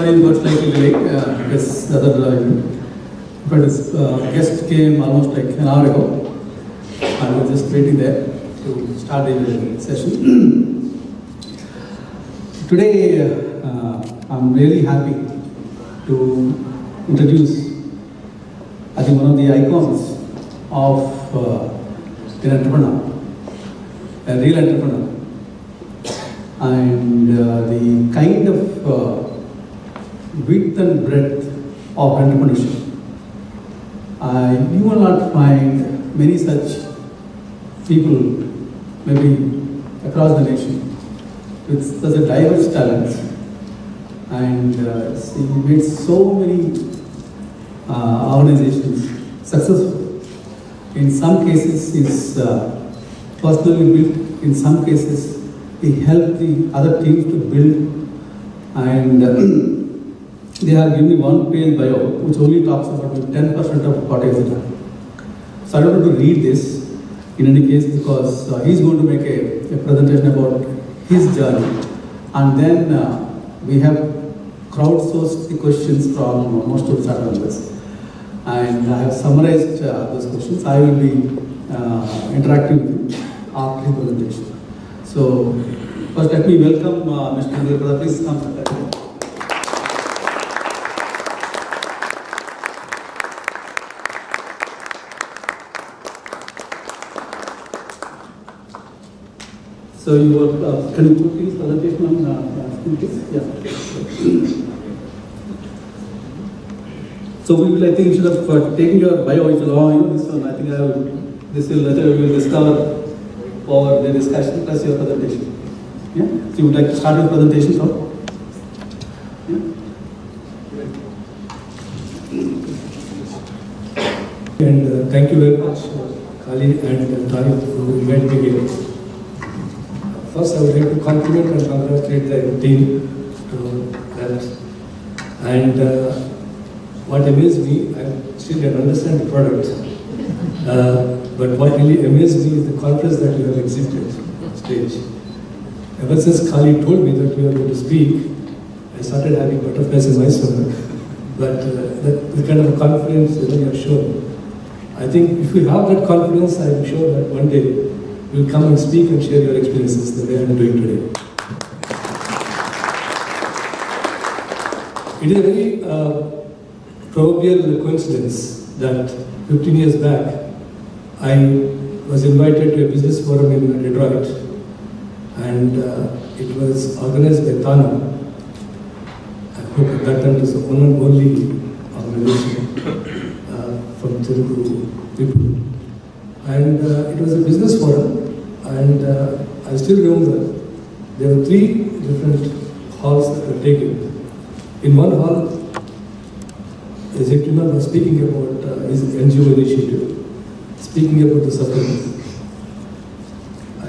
Sorry, got slightly late because the other but his guest came almost like an hour ago, and we're just waiting there to start the session. Today, I'm really happy to introduce, I think, one of the icons of an entrepreneur, a real entrepreneur, and the kind of width and breadth of entrepreneurship. You will not find many such people, maybe across the nation, with such a diverse talent, and he made so many organizations successful. In some cases, he's personally built. In some cases, he helped the other teams to build, and they have given me one-page bio, which only talks about 10% of what is done. So I don't want to read this in any case because he's going to make a presentation about his journey, and then we have crowdsourced the questions from most of the chart members, and I have summarized those questions. I will be interacting with you after the presentation. So first, let me welcome Mr. Nimmagadda Prasad. Please come. So you were, can you put this presentation on screen, please? Yeah. So we will, I think, instead of taking your bio, it's long, this one, I think this will later we will discover over the discussion plus your presentation. Yeah? So you would like to start your presentation, sir? Yeah? And thank you very much, Kali and TiE, for inviting me here. First, I would like to compliment and congratulate the team to that. And what amazed me, I still don't understand the product, but what really amazed me is the confidence that you have exhibited on stage. Ever since Kali told me that you are going to speak, I started having butterflies in my stomach. But the kind of confidence you have shown, I think if you have that confidence, I am sure that one day you will come and speak and share your experiences the way I am doing today. It is a very proverbial coincidence that 15 years back, I was invited to a business forum in Detroit, and it was organized by TiE. I hope at that time it was the one and only organization from Telugu people. And it was a business forum, and I still remember there were 3 different halls that were taken. In one hall, a gentleman was speaking about his NGO initiative, speaking about the suffering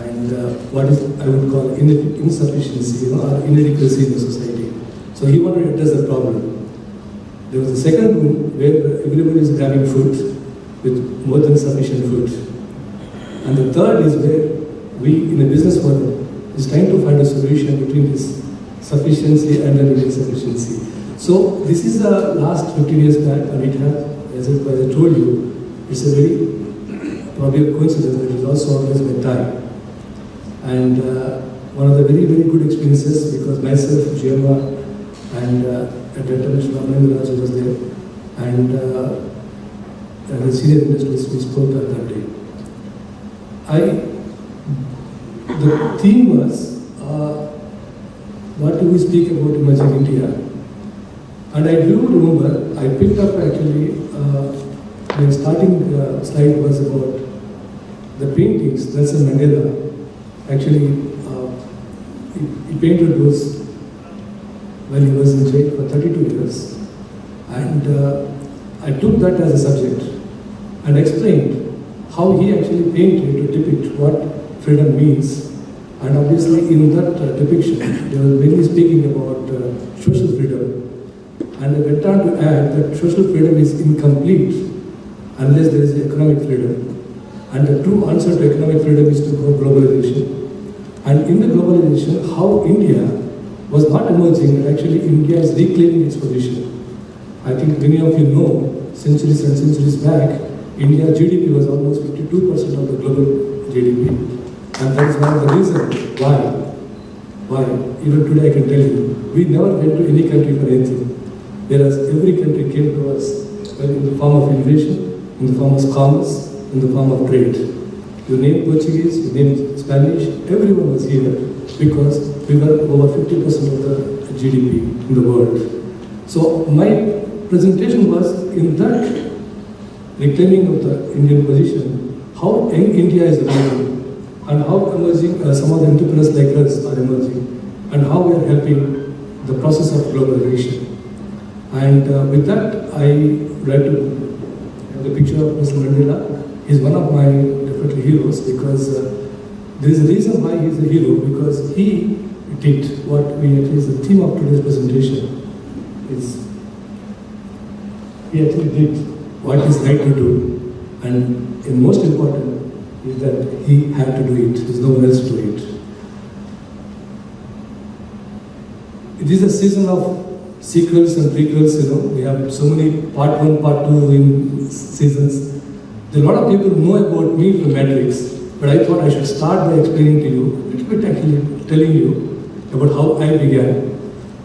and what is I would call insufficiency, or inadequacy in the society. So he wanted to address the problem. There was a second room where everybody is grabbing food with more than sufficient food. And the third is where we, in a business forum, is trying to find a solution between this sufficiency and then insufficiency. So this is the last 15 years back, and it has, as I told you, it's a very probably a coincidence that it is also organized by TiE. And one of the very, very good experiences, because myself, Gemma, and at that time, Mr. was there, and the senior industrialist we spoke at that day. The theme was, what do we speak about emerging India? And I do remember, I picked up actually, the starting slide was about the paintings. Nelson Mandela actually, he painted those when he was in jail for 32 years. And I took that as a subject and explained how he actually painted to depict what freedom means. And obviously in that depiction, they were mainly speaking about social freedom. And I went on to add that social freedom is incomplete unless there is economic freedom. And the true answer to economic freedom is to go globalization. And in the globalization, how India was not emerging, and actually India is reclaiming its position. I think many of you know, centuries and centuries back, India's GDP was almost 52% of the global GDP. And that is one of the reasons why. Even today I can tell you, we never went to any country for anything. Whereas every country came to us in the form of invasion, in the form of commerce, in the form of trade. You name Portuguese, you name Spanish, everyone was here because we were over 50% of the GDP in the world. So my presentation was in that reclaiming of the Indian position, how young India is emerging and how emerging some of the entrepreneurs like us are emerging and how we are helping the process of globalization. And with that, I like to have the picture of Mr. Mandela. He's one of my definitely heroes because there is a reason why he's a hero, because he did what we actually is the theme of today's presentation is he actually did what is right to do, and the most important is that he had to do it. There's no one else to do it. It is a season of sequels and prequels, we have so many part 1, part 2 in seasons. There are a lot of people know about me from Matrix, but I thought I should start by explaining to you, a little bit actually telling you about how I began.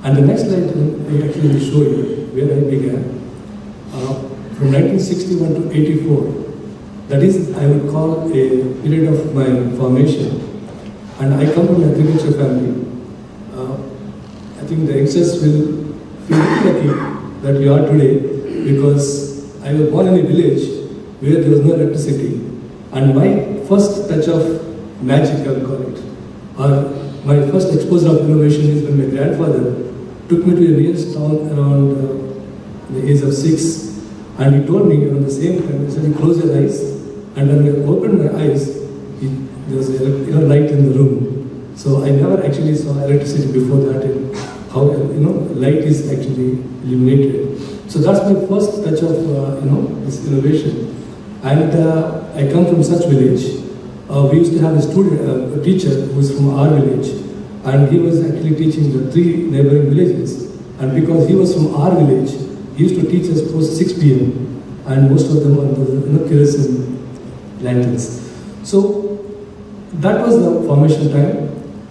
And the next slide I actually will show you where I began. From 1961 to 84, that is, I would call a period of my formation. And I come from an agriculture family. I think the youngsters will feel lucky that you are today because I was born in a village where there was no electricity. And my first touch of magic, I would call it, or my first exposure of innovation is when my grandfather took me to the nearest town around the age of 6. And he told me around the same time, he said, you close your eyes. And when I opened my eyes, there was a light in the room. So I never actually saw electricity before that, and how light is actually illuminated. So that's my first touch of this innovation. And I come from such village. We used to have a teacher who was from our village, and he was actually teaching the 3 neighboring villages. And because he was from our village, he used to teach us post 6 p.m. and most of them on the kerosene lanterns. So that was the formation time,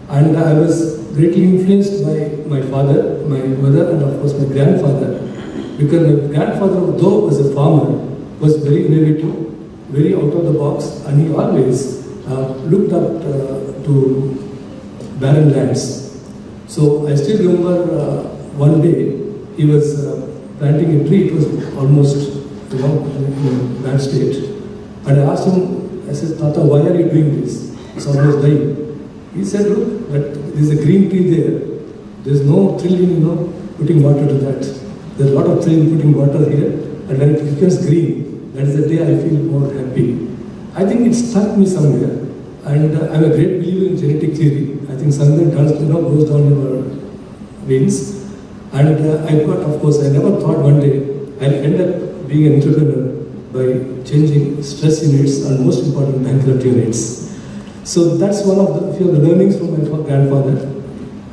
and I was greatly influenced by my father, my mother, and of course my grandfather, because my grandfather, though was a farmer, was very innovative, very out of the box, and he always looked up to barren lands. So I still remember one day he was planting a tree. It was almost in a bad state. And I asked him, I said, Tata, why are you doing this? It's almost dying. He said, look, there's a green tree there. There's no thrill in putting water to that. There's a lot of thrill in putting water here. And when it becomes green, that is the day I feel more happy. I think it struck me somewhere. And I'm a great believer in genetic theory. I think something goes down your veins. And I thought, of course, I never thought one day I'll end up being an entrepreneur by changing stress units and most important bankrupt units. So that's one of the few of the learnings from my grandfather.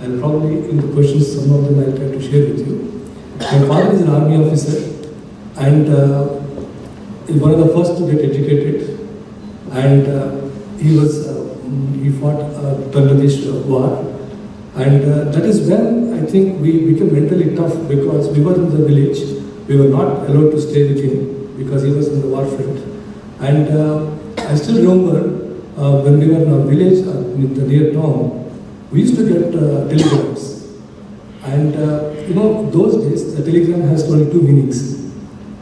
And probably in the questions, some of them I'll try to share with you. My father is an army officer and is one of the first to get educated. And he fought Bangladesh war. And that is when I think we became mentally tough because we were in the village. We were not allowed to stay with him because he was in the war front. And I still remember when we were in our village, in the near town, we used to get telegrams. And those days, the telegram has only 2 meanings.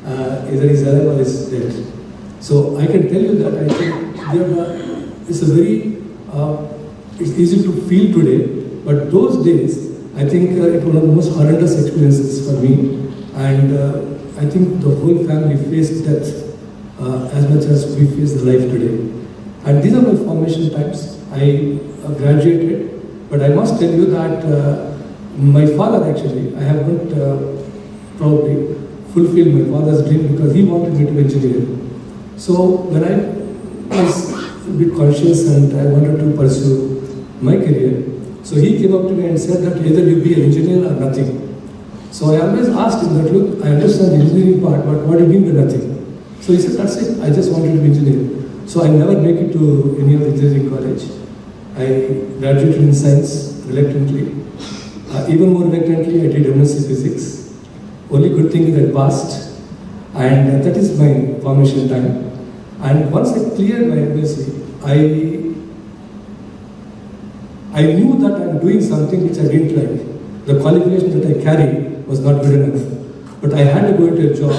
Either he's alive or he's dead. So I can tell you that I think it's a very, it's easy to feel today. But those days, I think it was one of the most horrendous experiences for me. And I think the whole family faced death as much as we face the life today. And these are my formation times. I graduated, but I must tell you that my father actually, I haven't probably fulfilled my father's dream because he wanted me to engineer. So when I was a bit conscious and I wanted to pursue my career, So he came up to me and said that either you be an engineer or nothing. So I always asked him that, look, I understand the engineering part, but what do you mean by nothing? So he said, that's it, I just wanted to be engineer. So I never make it to any of the engineering college. I graduated in science reluctantly. Even more reluctantly, I did MSc Physics. Only good thing is I passed. And that is my formation time. And once I cleared my MSc, I knew that I'm doing something which I didn't like. The qualification that I carried was not good enough. But I had to go into a job,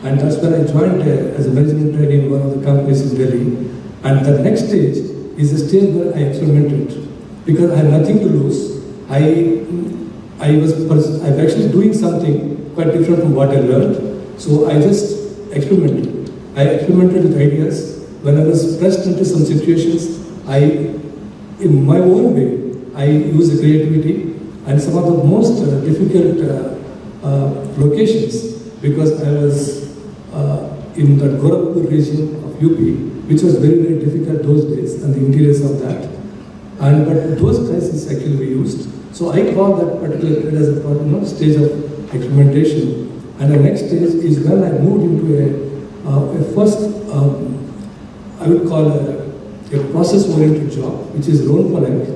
and that's when I joined as a management trainee in one of the companies in Delhi. And the next stage is the stage where I experimented. Because I had nothing to lose. I'm actually doing something quite different from what I learned. So I just experimented. I experimented with ideas. When I was pressed into some situations, in my own way, I used the creativity and some of the most difficult locations, because I was in the Gorakhpur region of UP, which was very, very difficult those days, and the interiors of that. But those crises actually we used. So I call that particular period as a stage of experimentation. And the next stage is when I moved into a first, I would call a process-oriented job, which is Roan Palank.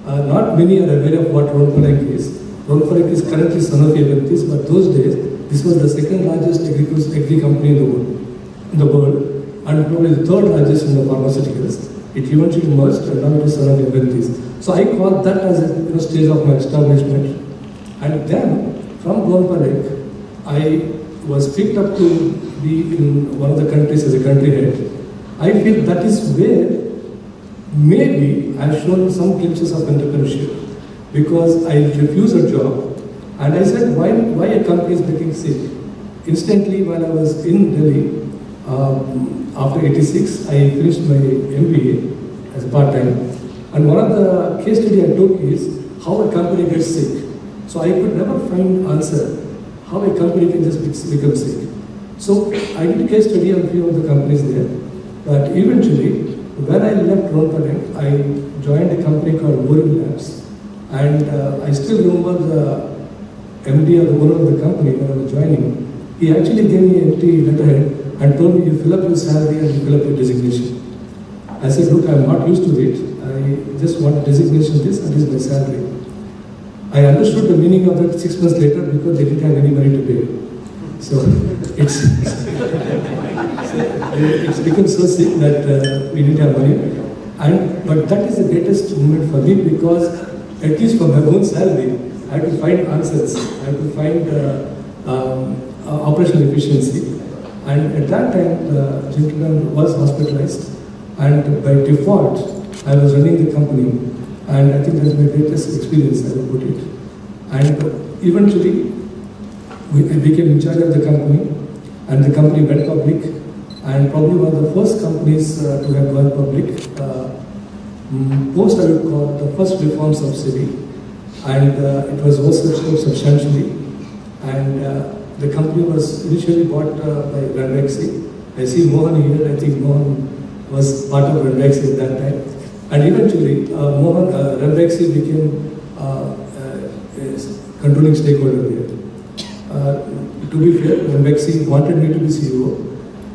Not many are aware of what Roan Palank is. Roan Palank is currently Sanofi Aventis, but those days, this was the second largest agri company in the world, and probably the third largest in the pharmaceuticals. It eventually merged, and now it is Sanofi Aventis. So I call that as a stage of my establishment. And then, from Roan Palank, I was picked up to be in one of the countries as a country head. I feel that is where maybe I've shown some glimpses of entrepreneurship, because I refused a job and I said, why a company is getting sick? Instantly, while I was in Delhi, after 86, I finished my MBA as a part-time. And one of the case study I took is how a company gets sick. So I could never find answer how a company can just become sick. So I did a case study on a few of the companies there. But eventually, when I left Roan Palank, I joined a company called Boring Labs. And I still remember the MD or the owner of the company when I was joining. He actually gave me an empty letterhead and told me, you fill up your salary and you fill up your designation. I said, look, I'm not used to it. I just want designation this, and this is my salary. I understood the meaning of that 6 months later, because they didn't have any money to pay. So it's become so sick that we didn't have money. But that is the greatest moment for me, because at least for my own salary, I had to find answers. I had to find operational efficiency. And at that time, the gentleman was hospitalized. And by default, I was running the company. And I think that's my greatest experience, I would put it. And eventually, I became in charge of the company. And the company went public. And probably one of the first companies to have gone public. Post, I would call the first reform subsidy. And it was oversubscribed substantially. And the company was initially bought by Ranbaxy. I see Mohan here. I think Mohan was part of Ranbaxy at that time. And eventually, Ranbaxy became a controlling stakeholder there. To be fair, Ranbaxy wanted me to be CEO.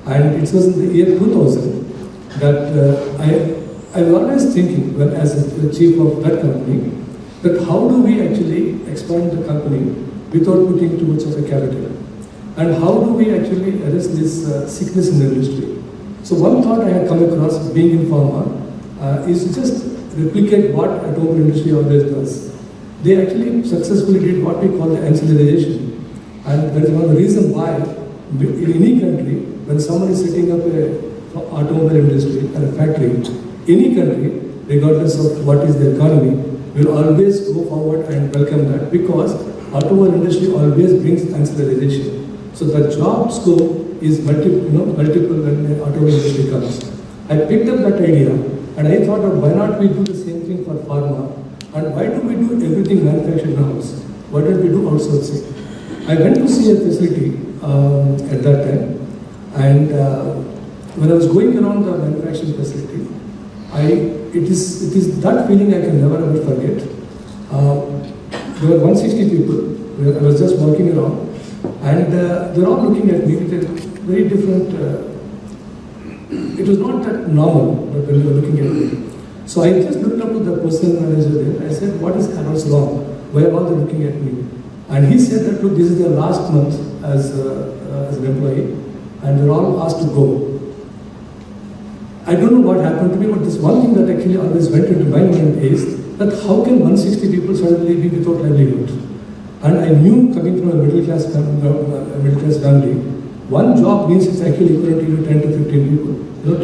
And it was in the year 2000 that I was always thinking, well, as the chief of that company, that how do we actually expand the company without putting too much of a capital? And how do we actually arrest this sickness in the industry? So one thought I had come across being in pharma is to just replicate what automobile industry always does. They actually successfully did what we call the ancillarization. And that is one of the reasons why in any country, when someone is setting up an automobile industry or a factory, any country, regardless of what is the economy, will always go forward and welcome that, because automobile industry always brings ancillarization. So the job scope is multiple when the automobile industry comes. I picked up that idea and I thought of why not we do the same thing for pharma, and why do we do everything manufactured in-house? Why don't we do outsourcing? I went to see a facility at that time, and when I was going around the manufacturing facility, it is that feeling I can never ever forget. There were 160 people. I was just walking around, and they're all looking at me with a very different. It was not that normal, but when they were looking at me. So I just looked up to the person manager there. I said, "What is wrong? Why are they looking at me?" And he said that, "Look, this is their last month as an employee, and they're all asked to go." I don't know what happened to me, but this one thing that actually always went into my mind is that how can 160 people suddenly be without livelihood? And I knew, coming from a middle class family, one job means it's actually equivalent to 10 to 15 people,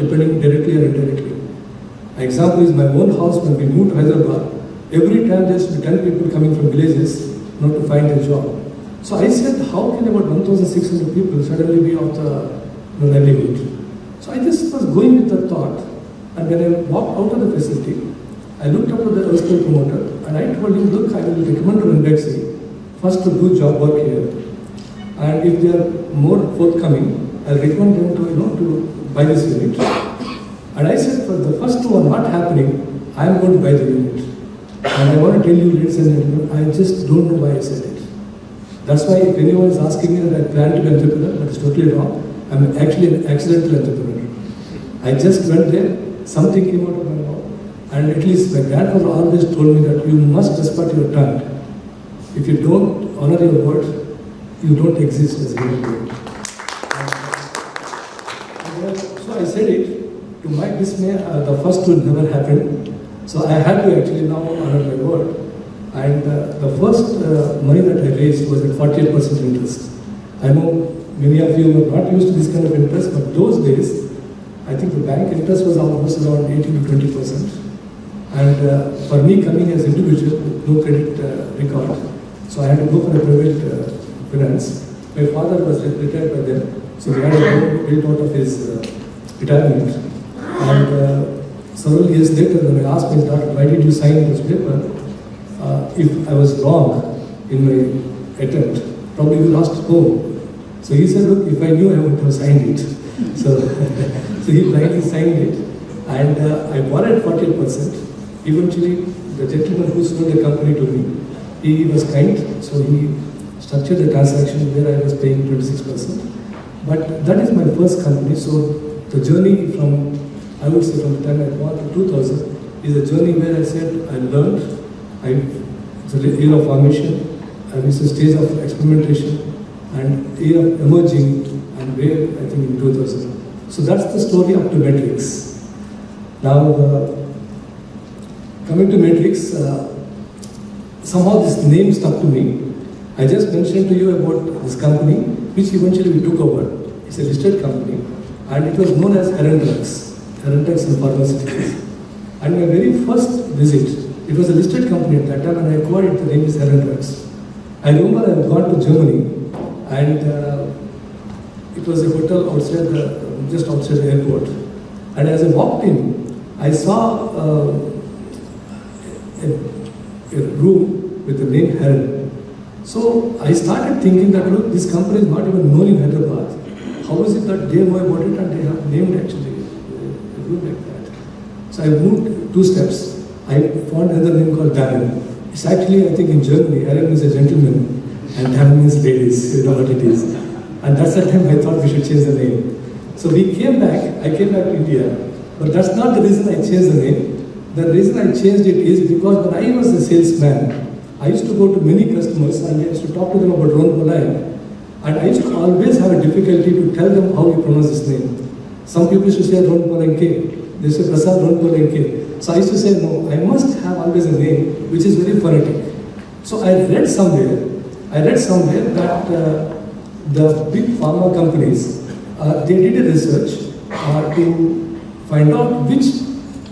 depending directly or indirectly. An example is my own house. When we moved to Hyderabad, every time there used to be 10 people coming from villages, to find a job. So I said, how can about 1,600 people suddenly be of the livelihood? So I just was going with that thought, and when I walked out of the facility, I looked up to the erstwhile promoter, and I told him, "Look, I will recommend to Indexy first to do job work here, and if they are more forthcoming, I'll recommend them to buy this unit." And I said, for the first two are not happening, I am going to buy the unit. And I want to tell you, ladies and gentlemen, I just don't know why I said it. That's why if anyone is asking me that I plan to be an entrepreneur, that is totally wrong. I'm actually an accidental entrepreneur. I just went there, something came out of my mouth, and at least my grandfather always told me that you must respect your tongue. If you don't honor your word, you don't exist as a human being. So I said it. To my dismay, the first two never happened. So I had to actually now honor my word. And the first money that I raised was at 48% interest. I know many of you are not used to this kind of interest, but those days, I think the bank interest was almost around 18 to 20%. And for me, coming as individual with no credit record, so I had to go for a private finance. My father was retired by then, so he had a loan built out of his retirement. And several years later, when I asked my daughter, "Why did you sign this paper?" If I was wrong in my attempt, probably we lost home. So he said, "Look, if I knew, I would have signed it." So, so he blindly signed it, and I bought it 40%. Eventually, the gentleman who sold the company to me, he was kind, so he structured the transaction where I was paying 26%. But that is my first company, so the journey from, I would say, from the time I bought to 2000 is a journey where I said I learned, it's a year of formation, and it's a stage of experimentation, and year of emerging, and where I think in 2000. So that's the story up to Matrix. Now, coming to Matrix, somehow this name stuck to me. I just mentioned to you about this company, which eventually we took over. It's a listed company, and it was known as Drugs and Pharmaceuticals. And my very first visit, it was a listed company at that time, and I acquired it. The name is Drugs. I remember I had gone to Germany, and it was a hotel outside just outside the airport. And as I walked in, I saw a room with the name Heron. So I started thinking that, look, this company is not even known in Hyderabad. How is it that they know about it and they have named actually a room like that? So I moved 2 steps. I found another name called Darren. It's actually, I think in Germany, Heron is a gentleman and Darren means ladies, you know what it is. And that's the time I thought we should change the name. So we came back, I came back to India, but that's not the reason I changed the name. The reason I changed it is because when I was a salesman, I used to go to many customers and I used to talk to them about Ron Polai, and I used to always have a difficulty to tell them how we pronounce his name. Some people used to say Ron Polanke, they say Prasad Ron Polanke. So I used to say, no, I must have always a name which is very phonetic. So I read somewhere that the big pharma companies, they did a research to find out which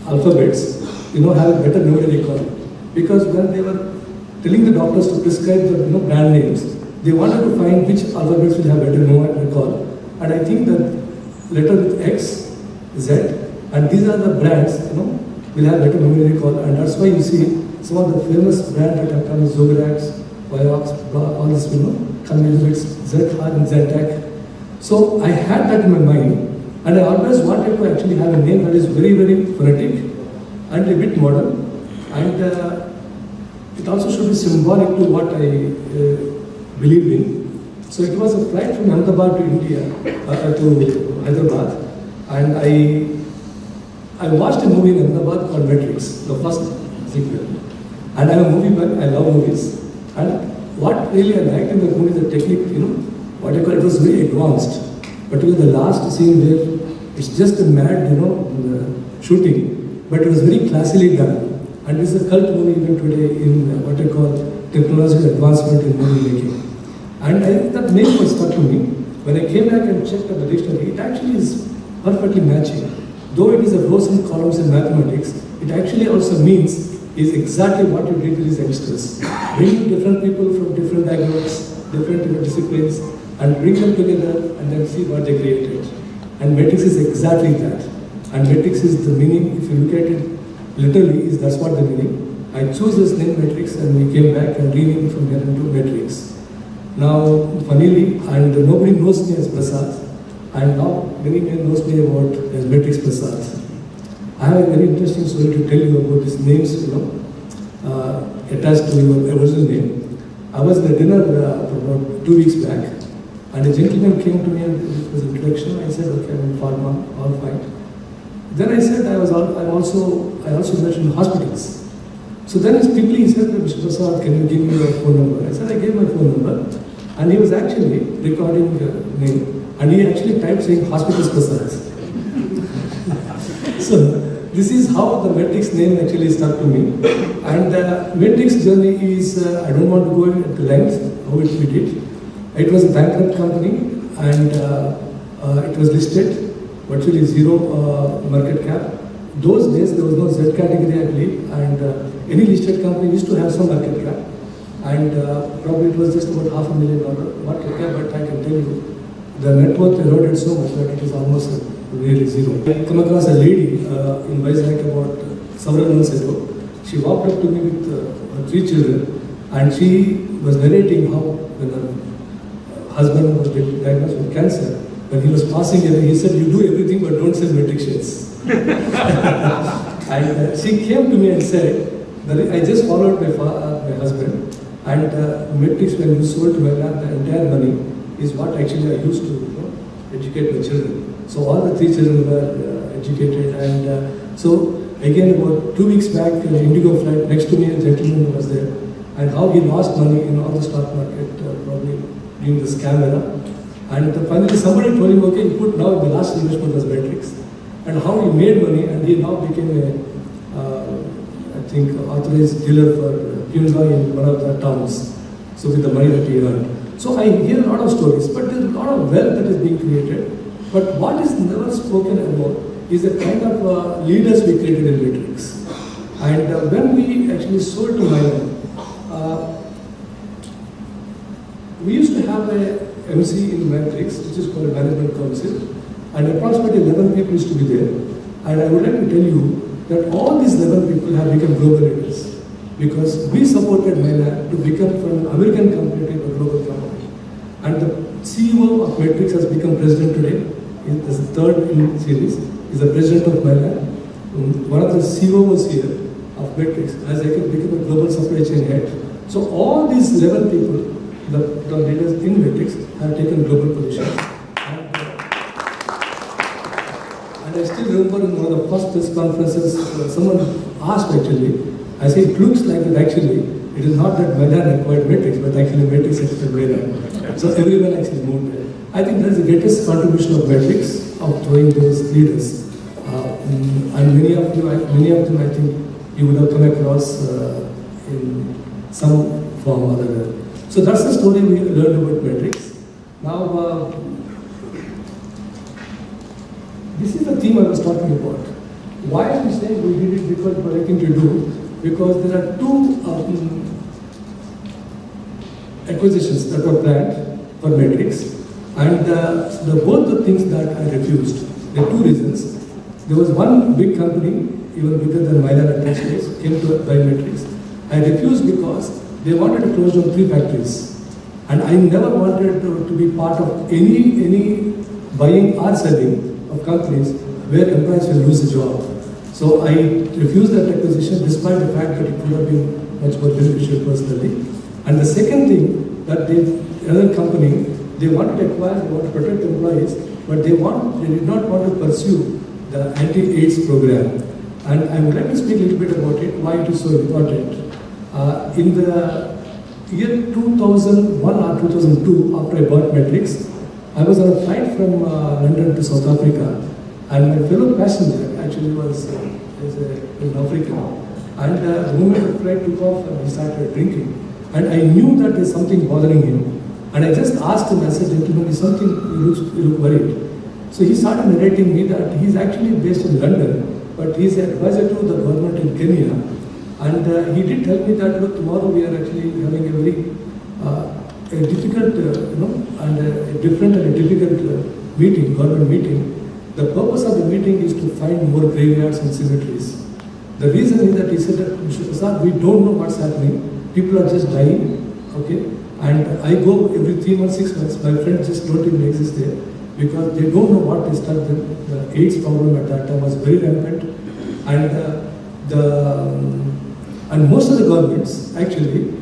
alphabets, have a better memory recall. Because when they were telling the doctors to prescribe the brand names, they wanted to find which alphabets will have better memory recall. And I think that letter with X, Z, and these are the brands, will have better memory recall. And that's why you see some of the famous brands that have come as Zogarax, Vioxx, all this, come with ZR and ZTAC. So I had that in my mind, and I always wanted to actually have a name that is very, very phonetic and a bit modern. And it also should be symbolic to what I believe in. So it was a flight from Ahmedabad to India, to Hyderabad, and I watched a movie in Ahmedabad called Matrix, the first sequel. And I'm a movie man, I love movies. And what really I liked in the movie, the technique, what I call it was very advanced. Particularly the last scene there, it's just a mad, shooting, but it was very classily done. And it's a cult movie even today in what I call technological advancement in movie making. And that name was stuck to me. When I came back and checked the dictionary, it actually is perfectly matching. Though it is a rows and columns in mathematics, it actually also means is exactly what you did to these youngsters. Bring different people from different backgrounds, different disciplines, and bring them together and then see what they created. And matrix is exactly that. And matrix is the meaning, if you look at it literally, is that's what the meaning. I chose this name matrix and we came back and renamed from here into matrix. Now, funnily, and nobody knows me as Prasad, and now many men knows me about as Matrix Prasad. I have a very interesting story to tell you about these names, attached to your original name. I was at a dinner about 2 weeks back, and a gentleman came to me and it was an introduction. I said, okay, I'm in pharma, all fine. Then I said, I also mentioned hospitals. So then quickly he said, Mr. Prasad, can you give me your phone number? I said, I gave my phone number, and he was actually recording the name, and he actually typed saying hospitals Prasad. So this is how the Matrix name actually stuck to me. And the Matrix journey is, I don't want to go into length, how we did. It was a bankrupt company, and it was listed, virtually zero market cap. Those days there was no Z category, I believe, and any listed company used to have some market cap. And probably it was just about $500,000 market cap, but I can tell you, the net worth eroded so much that it is almost really zero. I come across a lady in Vizag about several months ago. She walked up to me with her 3 children, and she was narrating how when her husband was diagnosed with cancer, when he was passing away, he said, you do everything but don't sell Matrix shares. And she came to me and said, I just followed my husband, and Matrix, when you sold to my dad, the entire money is what actually I used to educate my children. So all the 3 children were educated, and so again about 2 weeks back, an Indigo flight, next to me a gentleman was there, and how he lost money in all the stock market, probably during the scam era. And finally somebody told him, okay, you put now the last investment was Matrix, and how he made money, and he now became I think authorized dealer for Hyundai in one of the towns. So with the money that he earned. So I hear a lot of stories, but there's a lot of wealth that is being created. But what is never spoken about is the kind of leaders we created in Matrix. And when we actually sold to Milan, we used to have a MC in Matrix, which is called a management council, and approximately 11 people used to be there. And I would like to tell you that all these 11 people have become global leaders, because we supported Milan to become from an American company to a global company. And the CEO of Matrix has become president today. This is the 3rd in series. Is the president of Milan. One of the CEOs here of Matrix has become a global supply chain head. So all these 11 people, the leaders in Matrix, have taken global positions. And I still remember in one of the first press conferences, someone asked actually, I say it looks like that actually, it is not that Milan acquired Matrix, but actually Matrix acquired Milan. So everyone actually moved there. I think that is the greatest contribution of Matrix, of throwing those leaders. And many of them I think you would have come across in some form or other. So that's the story we learned about Matrix. Now, this is the theme I was talking about. Why am I saying we did it because we were to do? Because there are 2 acquisitions that were planned for Matrix, and both the things that I refused. There are 2 reasons. There was one big company, even bigger than Milan at that stage, came to buy Matrix. I refused because they wanted to close down 3 factories, and I never wanted to be part of any buying or selling of companies where employees will lose a job. So I refused that acquisition despite the fact that it could have been much more beneficial personally. And the second thing that another company, they want to acquire, they want to protect employees, but they did not want to pursue the anti-AIDS program. And I would like to speak a little bit about it, why it is so important. In the year 2001 or 2002, after I bought Matrix, I was on a flight from London to South Africa, and my fellow passenger actually was an African. And the moment the flight took off, he started drinking. And I knew that there's something bothering him. And I just asked him, I said, gentleman, is something, you look worried. So he started narrating me that he's actually based in London, but he's an advisor to the government in Kenya. And he did tell me that, look, tomorrow we are actually having a very difficult, and a different and a difficult meeting, government meeting. The purpose of the meeting is to find more graveyards and cemeteries. The reason is that he said that, Mr. Prasad, we don't know what's happening. People are just dying, okay? And I go every 3 months, 6 months. My friends just don't even exist there because they don't know what is done. The AIDS problem at that time was very rampant, and most of the governments actually,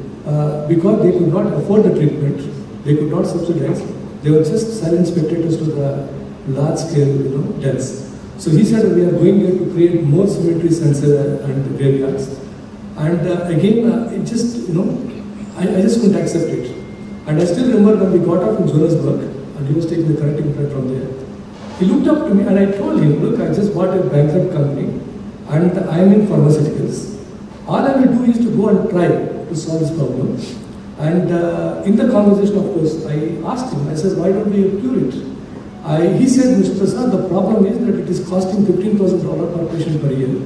because they could not afford the treatment, they could not subsidize. They were just silent spectators to the large-scale, deaths. So he said we are going there to create more cemeteries and graveyards. And again, it just, I just couldn't accept it. And I still remember when we got off in Johannesburg, and he was taking the connecting flight from there. He looked up to me and I told him, look, I just bought a bankrupt company and I am in pharmaceuticals. All I will do is to go and try to solve this problem. And in the conversation, of course, I asked him, I said, why don't we cure it? He said, Mr. Prasad, the problem is that it is costing $15,000 per patient per year.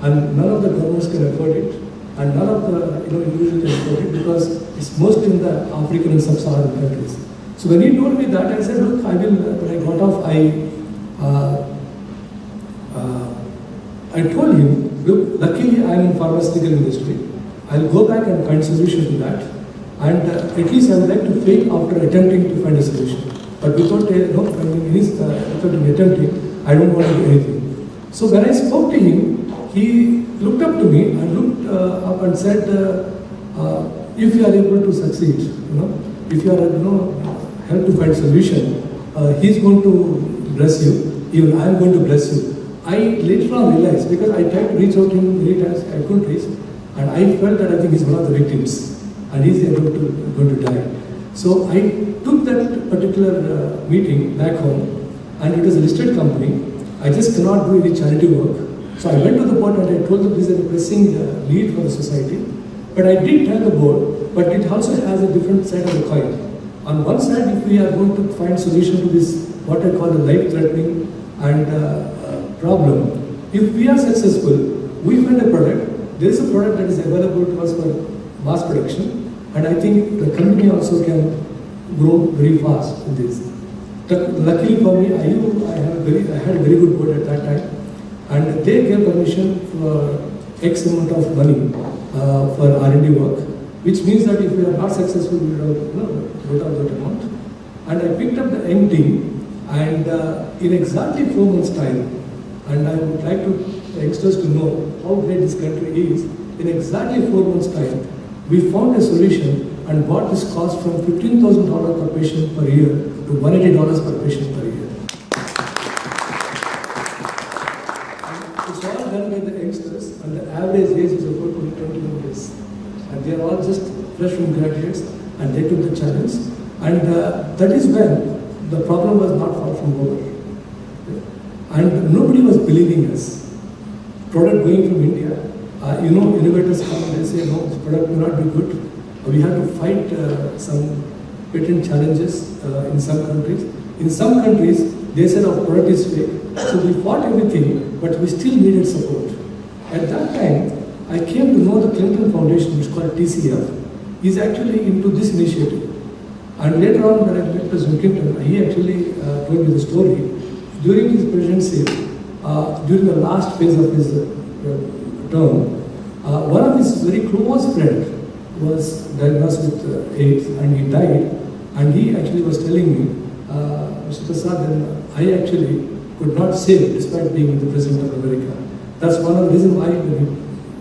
And none of the governments can afford it. And none of the individuals can afford it because it's mostly in the African and sub-Saharan countries. So when he told me that, I said, look, I will, when I got off, I told him, look, luckily I am in pharmaceutical industry. I'll go back and find solution to that. And at least I would like to fail after attempting to find a solution. But without attempting, I don't want to do anything. So when I spoke to him, he looked up to me and looked up and said, if you are able to succeed, if you are, help to find solution, he's going to bless you, even I am going to bless you. I later on realized, because I tried to reach out to him many times, I couldn't reach, and I felt that I think he's one of the victims, and he's going to die. So I took that particular meeting back home, and it was a listed company. I just cannot do any charity work. So I went to the board and I told them this is a pressing need for the society. But I did tell the board, but it also has a different side of the coin. On one side, if we are going to find solution to this, what I call a life-threatening and problem, if we are successful, we find a product, there is a product that is available to us for mass production, and I think the company also can grow very fast in this. Luckily for me, I had a very good board at that time, and they gave permission for X amount of money for R&D work, which means that if we are not successful, we will out that amount. And I picked up the young team, and in exactly 4 months' time, and I would like the youngsters to know how great this country is, in exactly 4 months' time, we found a solution and brought this cost from $15,000 per patient per year to $180 per patient per year. It's all done by the youngsters, and the average age is about 21 years. And they are all just fresh from graduates, and they took the challenge. And that is when the problem was not far from over. And nobody was believing us. Product going from India, innovators come and they say, no, this product may not be good. We have to fight some patent challenges in some countries. In some countries, they said our product is fake. So we fought everything, but we still needed support. At that time, I came to know the Clinton Foundation, which is called TCF, is actually into this initiative. And later on, when I met President Clinton, he actually told me the story. During his presidency, during the last phase of his term, one of his very close friends was diagnosed with AIDS and he died. And he actually was telling me, Mr. Prasad, I actually could not save it despite being the President of America. That's one of the reasons why, when he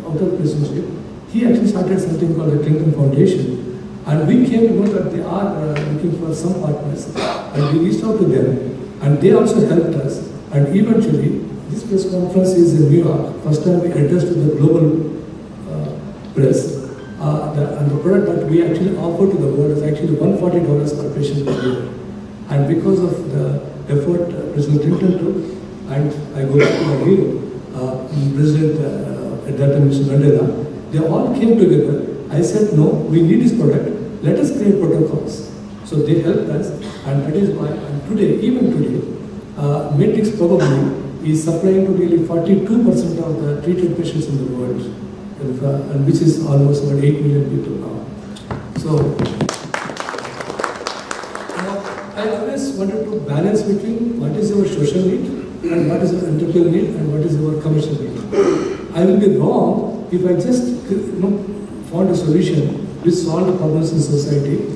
out of presidency, he actually started something called the Clinton Foundation. And we came to know that they are looking for some partners. And we reached out to them. And they also helped us. And eventually, this press conference is in New York. First time we addressed to the global press. And the product that we actually offer to the world is actually $140 per patient per year. And because of the effort President Clinton took, and I go back to my hero, President at that time, Mr. Mandela, they all came together. I said, no, we need this product. Let us create protocols. So they helped us, and that is why, and today, even today, Matrix probably is supplying to nearly 42% of the treated patients in the world, and which is almost about 8 million people now. So, I always wanted to balance between what is our social need, and what is our entrepreneurial need, and what is our commercial need. I will be wrong if I just found a solution which solved the problems in society,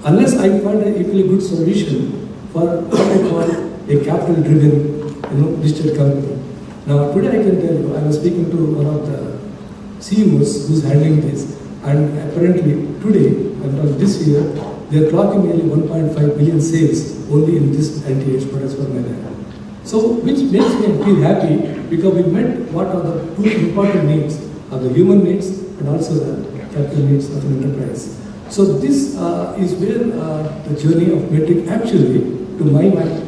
unless I find an equally good solution for what I call a capital-driven, digital company. Now, today I can tell you, I was speaking to one of the CEOs who's handling this, and apparently today, until this year, they are clocking nearly 1.5 billion sales only in this anti-AIDS products for men. So, which makes me feel happy because we met what are the two important needs, are the human needs and also the capital needs of an enterprise. So this is where the journey of Matrix actually, to my mind,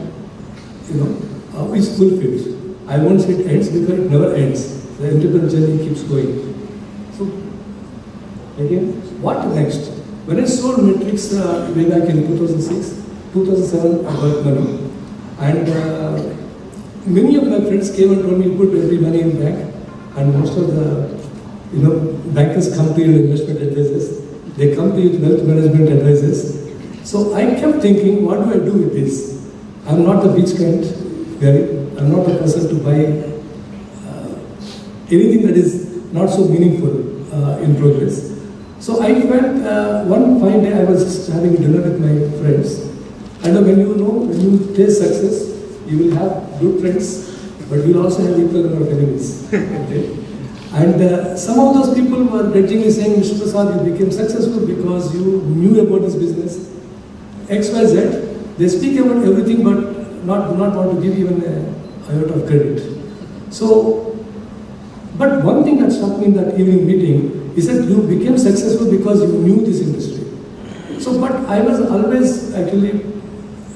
is fulfilled. I won't say it ends because it never ends. The entrepreneurial journey keeps going. So, again, what next? When I sold Matrix way back in 2006, 2007, I got money. And many of my friends came and told me, put every money in bank. And most of the bankers come to you with investment advisors. They come to you with wealth management advisors. So I kept thinking, what do I do with this? I'm not a beach kind guy. I'm not a person to buy anything that is not so meaningful in progress. So I felt one fine day I was just having dinner with my friends. And when you taste success, you will have good friends, but you will also have equal number of enemies. Okay? And some of those people were grudgingly saying, Mr. Prasad, you became successful because you knew about this business. X, Y, Z. They speak about everything but do not want to give even a iota of credit. So, but one thing that struck me in that evening meeting is that you became successful because you knew this industry. So, but I was always actually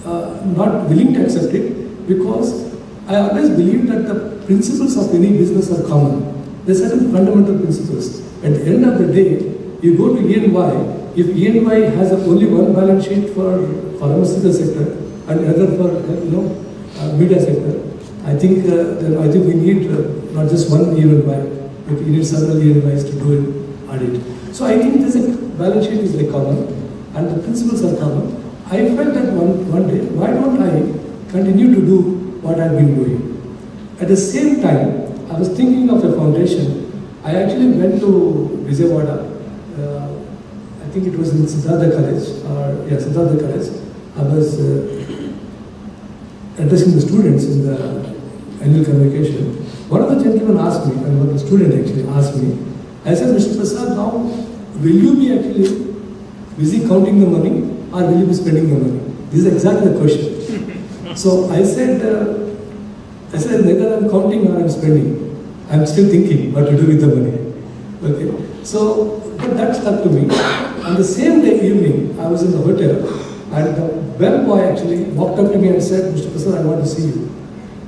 not willing to accept it because I always believed that the principles of any business are common. There are certain fundamental principles. At the end of the day, you go to E&Y. If E&Y has only one balance sheet for pharmaceutical sector and another for media sector, I think we need not just one E&Y, but we need several E&Ys to do an audit. So I think this balance sheet is very common, and the principles are common. I felt that one day, why don't I continue to do what I've been doing? At the same time, I was thinking of a foundation. I actually went to Vijayawada. I think it was in Siddhartha College. Siddhartha College. I was addressing the students in the annual convocation. One of the gentlemen asked me, and one of the student actually asked me, I said, Mr. Prasad, now will you be actually busy counting the money or will you be spending the money? This is exactly the question. So I said, neither I'm counting nor I'm spending. I'm still thinking what to do with the money. Okay. So, but that stuck to me. On the same day evening, I was in the hotel, and the bellboy actually walked up to me and said, Mr. Prasad, I want to see you.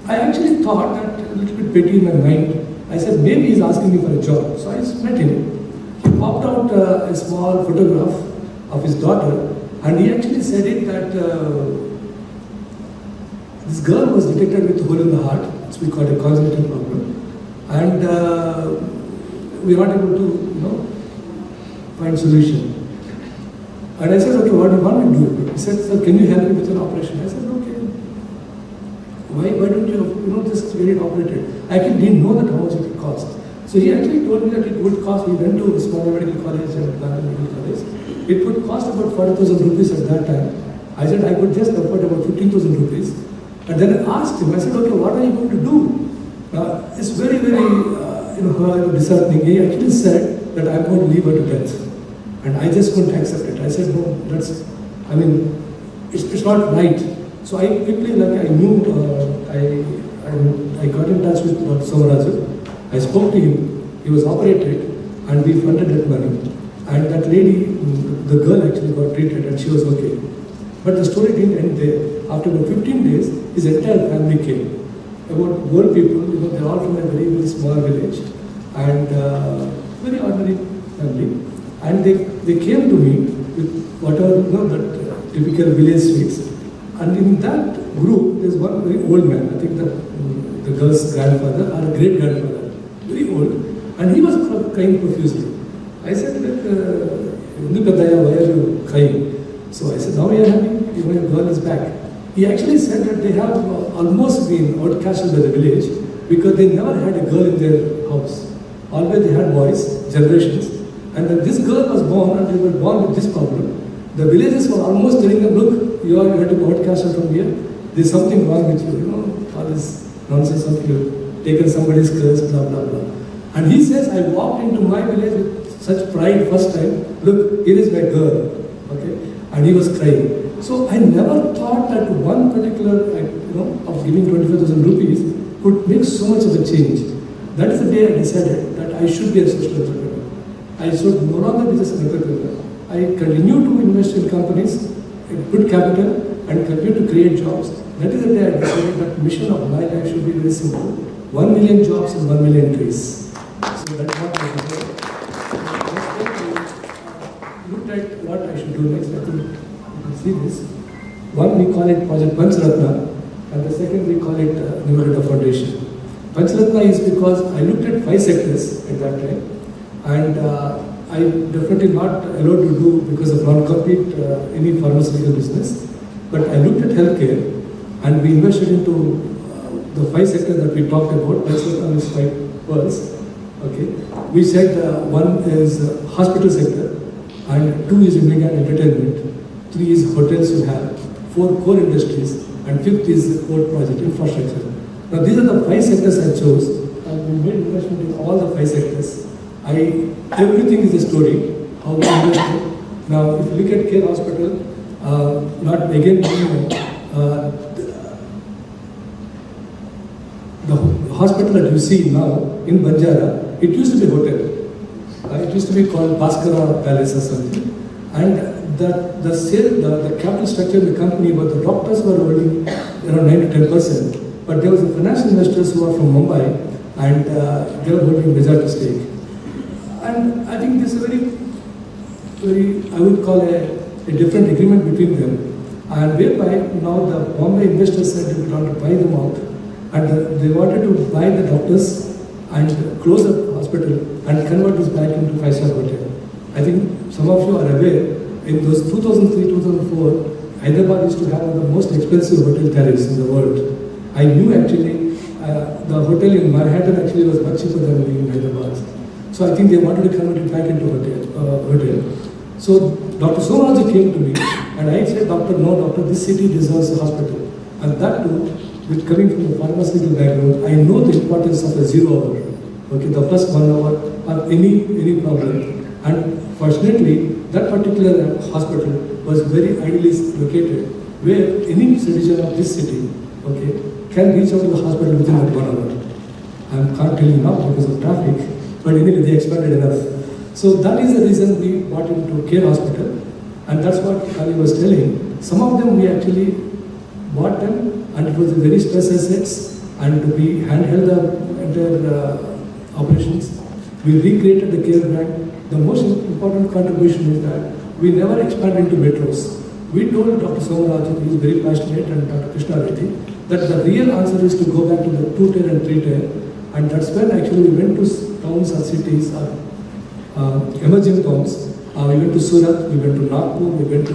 I actually thought that a little bit petty in my mind. I said, maybe he's asking me for a job. So I met him. He popped out a small photograph of his daughter, and he actually said it that this girl was detected with a hole in the heart, which we call a congenital problem, and we were not able to, find solution. And I said, okay, what do you want me to do? He said, sir, can you help me with an operation? I said, okay. Why don't you, just get it operated? I actually didn't know that how much it would cost. So he actually told me that it would cost, he went to a small medical college and Bangalore Medical College. It would cost about 40,000 rupees at that time. I said, I could just afford about 15,000 rupees. And then I asked him, I said, okay, what are you going to do? It's very, very, disheartening. He actually said, that I'm going to leave her to death. And I just couldn't accept it. I said, no, it's not right. So I quickly, I knew, I got in touch with Dr. Somaraju. I spoke to him. He was operated and we funded that money. And that lady, the girl actually got treated and she was okay. But the story didn't end there. After about 15 days, his entire family came. About 12 people, they're all from a very, very small village. And very ordinary family. And they came to me with whatever, that typical village sweets. And in that group, there's one very old man. I think the girl's grandfather or a great grandfather, very old. And he was crying profusely. I said, Nimmagadda, why are you crying? So I said, now you are happy, even your girl is back. He actually said that they have almost been outcasted by the village because they never had a girl in their house. Always they had boys, generations. And when this girl was born and they were born with this problem, the villagers were almost telling them, look, you have to be outcasted from here. There's something wrong with you. All this nonsense of you taken somebody's curse, blah, blah, blah. And he says, I walked into my village with such pride first time. Look, here is my girl. Okay? And he was crying. So I never thought that one particular act, of giving 25,000 rupees could make so much of a change. That is the day I decided that I should be a social entrepreneur. I should no longer be just an entrepreneur. I continue to invest in companies, put capital, and continue to create jobs. That is the day I decided that mission of my life should be very simple. 1 million jobs and 1 million trees. So that's what I did. Looked at what I should do next. I think you can see this. One we call it Project Pancharatna, and the second we call it Nimmagadda Foundation. Pancharatna is because I looked at 5 sectors at that time, and I definitely not allowed to do because of non-compete any pharmaceutical business. But I looked at healthcare, and we invested into the 5 sectors that we talked about. Pancharatna is 5 words. Okay, we said one is hospital sector, and 2 is media and entertainment, 3 is hotels you have, 4 core industries, and 5th is core project infrastructure. Now these are the 5 sectors I chose, and we made investment in all the 5 sectors. Everything is a story, how we invested. Now if you look at Care Hospital, not again, the hospital that you see now in Banjara, it used to be a hotel. It used to be called Bhaskara Palace or something. And the capital structure of the company, but the doctors were holding around 9 to 10%. But there was a financial investors who are from Mumbai, and they were holding majority stake. And I think this is a very, I would call a different agreement between them. And whereby now the Bombay investors said they would want to buy them out. And they wanted to buy the doctors and close the hospital and convert this back into 5-star hotel. I think some of you are aware, in those 2003-2004, Hyderabad used to have one of the most expensive hotel tariffs in the world. I knew actually the hotel in Manhattan actually was much cheaper than in Hyderabad. So I think they wanted to convert it back into hotel. So Dr. Somaraju came to me and I said, Doctor, no doctor, this city deserves a hospital. And that too, with coming from the pharmaceutical background, I know the importance of a 0 hour. Okay, the first 1 hour or any problem. And fortunately, that particular hospital was very ideally located, where any citizen of this city, okay, can reach out to the hospital within that 1 hour. I can't tell you now because of traffic, but anyway, they expanded enough. So that is the reason we bought into Care Hospital, and that's what Ali was telling. Some of them we actually bought them, and it was a very stress assets, and we handheld the entire operations. We recreated the Care brand. The most important contribution is that we never expanded into metros. We told Dr. Somaraju, he is very passionate, and Dr. Krishna Reddy, that the real answer is to go back to the 2-tier and 3-tier, and that's when actually we went to towns or cities or emerging towns. We went to Surat, we went to Nagpur, we went to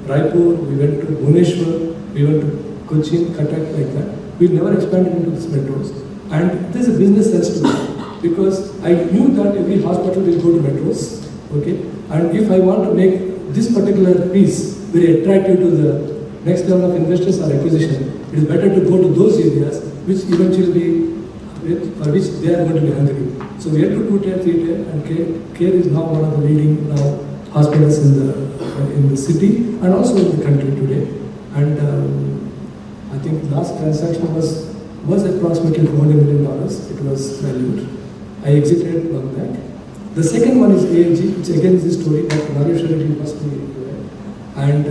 Raipur, we went to Bhubaneswar, we went to Cochin, Cuttack, like that. We never expanded into these metros. And there's a business sense to it, because I knew that every hospital will go to metros, okay? And if I want to make this particular piece very attractive to the next level of investors or acquisition, it is better to go to those areas which eventually for which they are going to be hungry. So we had to do tier, 3 tier, and care is now one of the leading hospitals in the city and also in the country today. And I think last transaction was approximately $400 million. It was valued. I exited long back. The second one is ALG, which again is a story that Naresh Reddy must be aware. And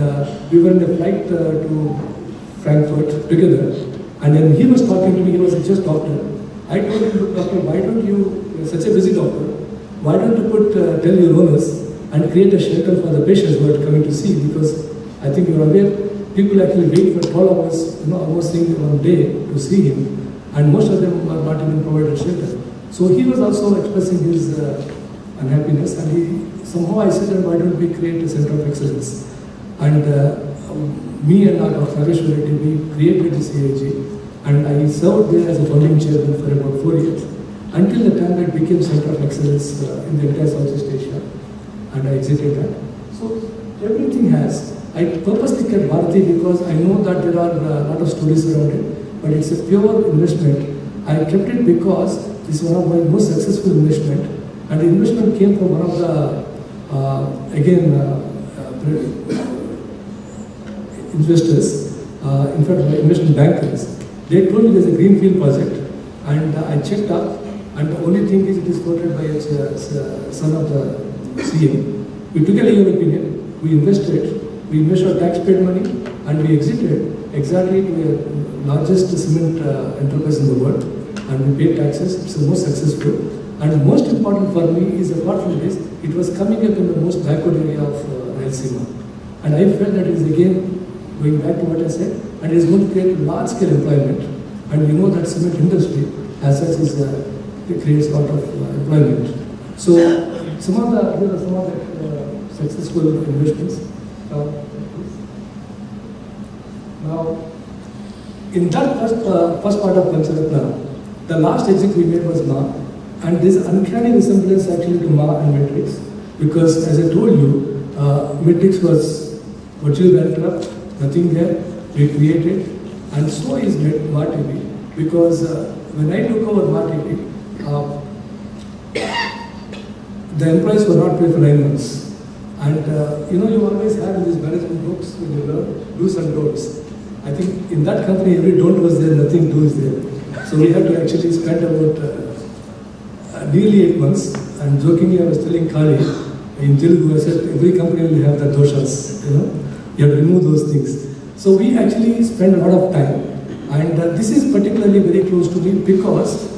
we were in a flight to Frankfurt together. And then he was talking to me, he was a chest doctor. I told him, look, doctor, why don't you're such a busy doctor, why don't you tell your owners and create a shelter for the patients who are coming to see, because I think you're aware, people actually wait for 12 hours, almost in one day to see him, and most of them are not even provided shelter. So he was also expressing his unhappiness, and somehow I said, why don't we create a center of excellence? And me and Dr. Naresh Reddy, we created this AIG, and I served there as a founding chairman for about 4 years, until the time it became center of excellence in the entire Southeast Asia, and I exited that. So everything has. I purposely kept Bharati because I know that there are a lot of stories around it, but it's a pure investment. I kept it because it's one of my most successful investment, and the investment came from one of the investors, in fact, investment bankers. They told me there's a greenfield project, and I checked up, and the only thing is it is quoted by a son of the CM. We took a legal opinion, we invested our taxpayer money, and we exited exactly to the largest cement enterprise in the world, and we paid taxes. It's the most successful. And most important for me is, apart from this, it was coming up in the most backward area of Rayalaseema. And I felt that it is again going back to what I said, and it is going to create large-scale employment. And we know that cement industry, as such, it creates a lot of employment. So some of the successful investments. Now, in that first part of Pancharatna, the last exit we made was Ma, and this uncanny resemblance actually to Ma and Matrix, because as I told you, Matrix was virtually bankrupt, nothing there, we created, and so is Ma TV, because when I took over Ma TV, the employees were not paid for 9 months. And you always have in these management books, when you learn do's and don'ts. I think in that company, every don't was there, nothing do is there. So we had to actually spend about nearly 8 months. And jokingly, I was telling Kali, in Telugu, I said, every company will have the doshas, you have to remove those things. So we actually spend a lot of time. And this is particularly very close to me because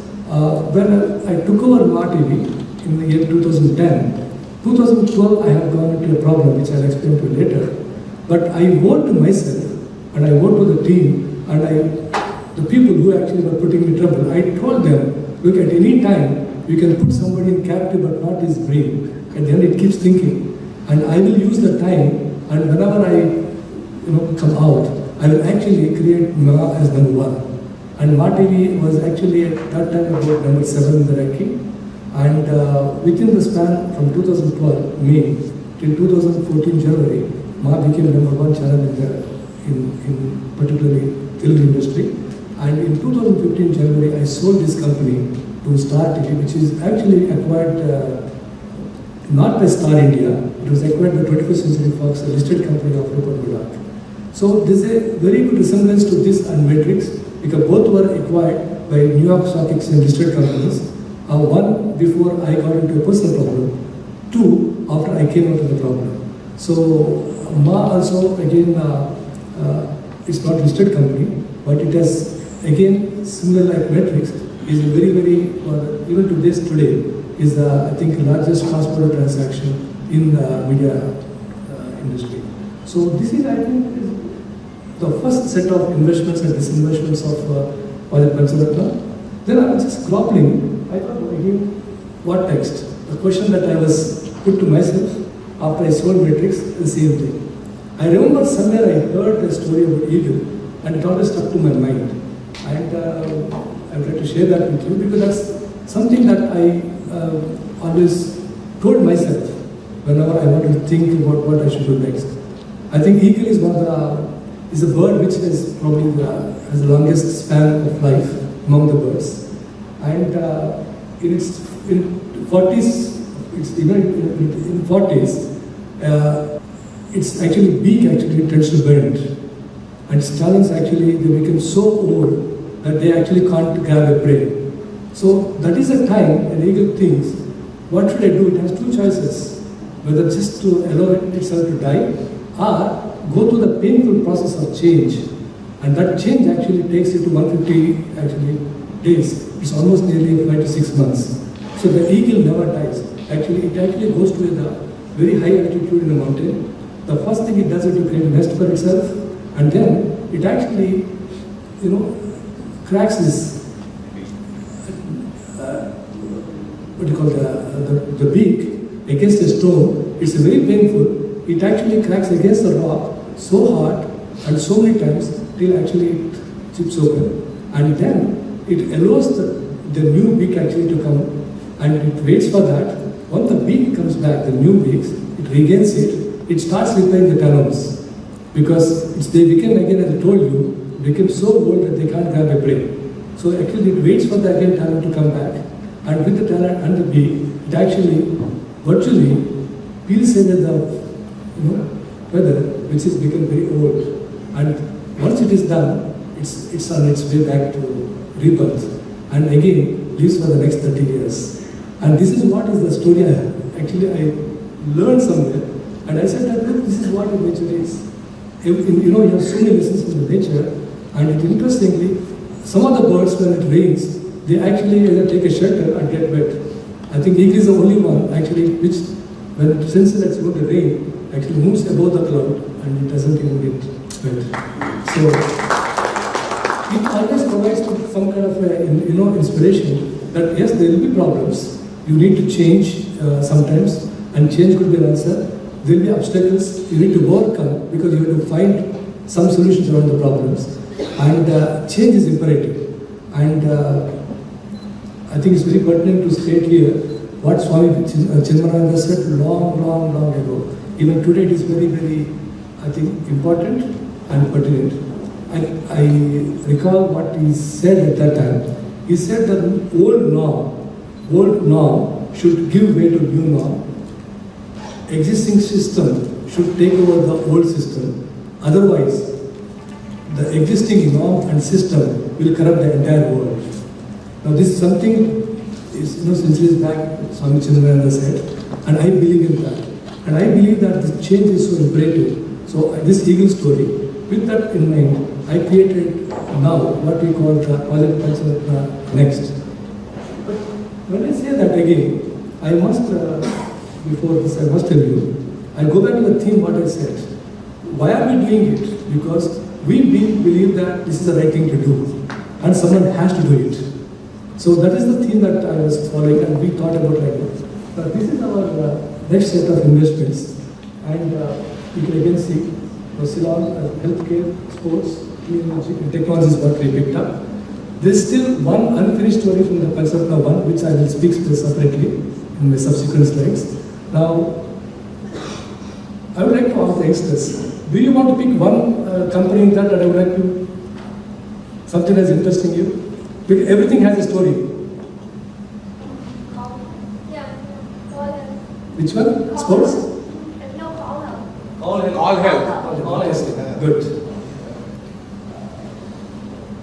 when I took over Ma TV in the year 2010, 2012 I have gone into a problem which I'll explain to you later. But I vowed to myself, and I vowed to the team, and the people who actually were putting me in trouble, I told them, look, at any time, you can put somebody in captive but not his brain. At the end it keeps thinking. And I will use the time, and whenever I come out, I will actually create Ma as number 1. And Ma TV was actually at that time about number 7 in the ranking. And within the span from 2012 May till 2014 January, Ma became number 1 channel in particularly Telugu industry. And in 2015 January, I sold this company to Star TV, which is actually acquired not by Star India. It was acquired by 21st Century Fox, a listed company of Rupert Murdoch. So there's a very good resemblance to this and Matrix, because both were acquired by New York Stock Exchange listed companies. One before I got into a personal problem, 2 after I came out of the problem. So Ma also again, it's not listed company, but it has again similar like Matrix, is a very even to this today is I think largest cross-border transaction in the media industry. So this is, I think, is the first set of investments and disinvestments of Project Pancharatna. Then I was just grappling. I thought, again, what next? The question that I was put to myself after I sold Matrix, the same thing. I remember somewhere I heard the story about Eagle, and it always stuck to my mind. And I would like to share that with you because that's something that I always told myself whenever I want to think about what I should do next. I think Eagle is is a bird which is probably has the longest span of life among the birds. And in 40s, it's, in 40s, its actually beak actually tends to bend, and stallions actually they become so old that they actually can't grab a prey. So that is the time an eagle thinks, what should I do? It has two choices, whether just to allow itself to die or go through the painful process of change. And that change actually takes it to 150 actually days. It's almost nearly 5 to 6 months. So the eagle never dies. Actually, it actually goes to a very high altitude in a mountain. The first thing it does is to create a nest for itself, and then it actually, cracks this, the beak against a stone. It's very painful. It actually cracks against the rock so hard and so many times till actually it chips open, and then it allows the new beak actually to come, and it waits for that. Once the beak comes back, the new beaks, it regains it starts repairing the talons, because they became, again as I told you, became so old that they can't grab a prey. So actually it waits for the again talon to come back, and with the talon and the beak, it actually virtually peels away the feather which has become very old. And once it is done, it's on its way back to rebirth, and again lives for the next 30 years. And this is what is the story I learned somewhere, and I said that look, this is what nature is. You have so many lessons in nature, and interestingly, some of the birds when it rains, they actually either take a shelter and get wet. I think eagle is the only one actually which, when it senses that it's going to rain, actually moves above the cloud and it doesn't even get wet. So it always provides some kind of inspiration that yes, there will be problems. You need to change sometimes, and change could be an answer. There will be obstacles you need to overcome, because you have to find some solutions around the problems. And change is imperative. And I think it's very pertinent to state here what Swami Chinmayananda said long ago. Even today it is very, very, I think, important and pertinent. I recall what he said at that time. He said that old norm should give way to new norm. Existing system should take over the old system. Otherwise, the existing norm and system will corrupt the entire world. Now this is something, centuries back, Swami Chinmayananda said, and I believe in that. And I believe that this change is so imperative. So this eagle story, with that in mind, I created now what we call the Project Culture Next. But when I say that again, I must, before this I must tell you, I go back to the theme what I said. Why are we doing it? Because we believe that this is the right thing to do, and someone has to do it. So that is the theme that I was following, and we thought about right now. This is our next set of investments, and you can again see Ceylon, healthcare, sports, clean technology is what we picked up. There's still one unfinished story from the Pansarna one, which I will speak separately in my subsequent slides. Now, I would like to ask the youngsters, do you want to pick one company in that I would like to, something that's interesting you? Because everything has a story. Which one? Sports? No, all health. All health. All health. Good.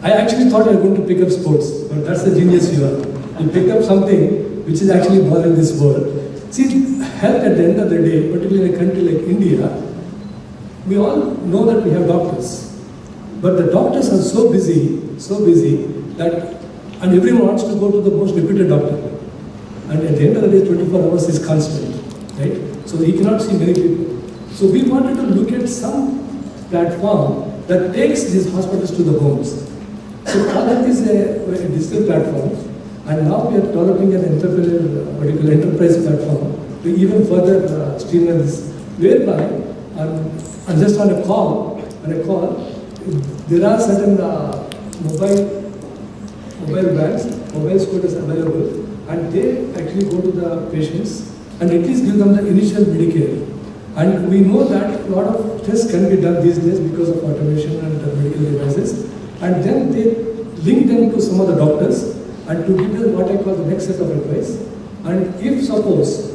I actually thought you were going to pick up sports, but that's the genius you are. You picked up something which is actually bothering this world. See, health at the end of the day, particularly in a country like India, we all know that we have doctors. But the doctors are so busy that, and everyone wants to go to the most reputed doctor. And at the end of the day, 24 hours is constant, right? So he cannot see many people. So we wanted to look at some platform that takes these hospitals to the homes. So All is a digital platform, and now we are developing an enterprise platform to even further streamline this, whereby and just on a call, there are certain mobile vans, mobile scooters available, and they actually go to the patients and at least give them the initial Medicare. And we know that a lot of tests can be done these days because of automation and medical devices, and then they link them to some of the doctors, and to give them what I call the next set of advice. And if suppose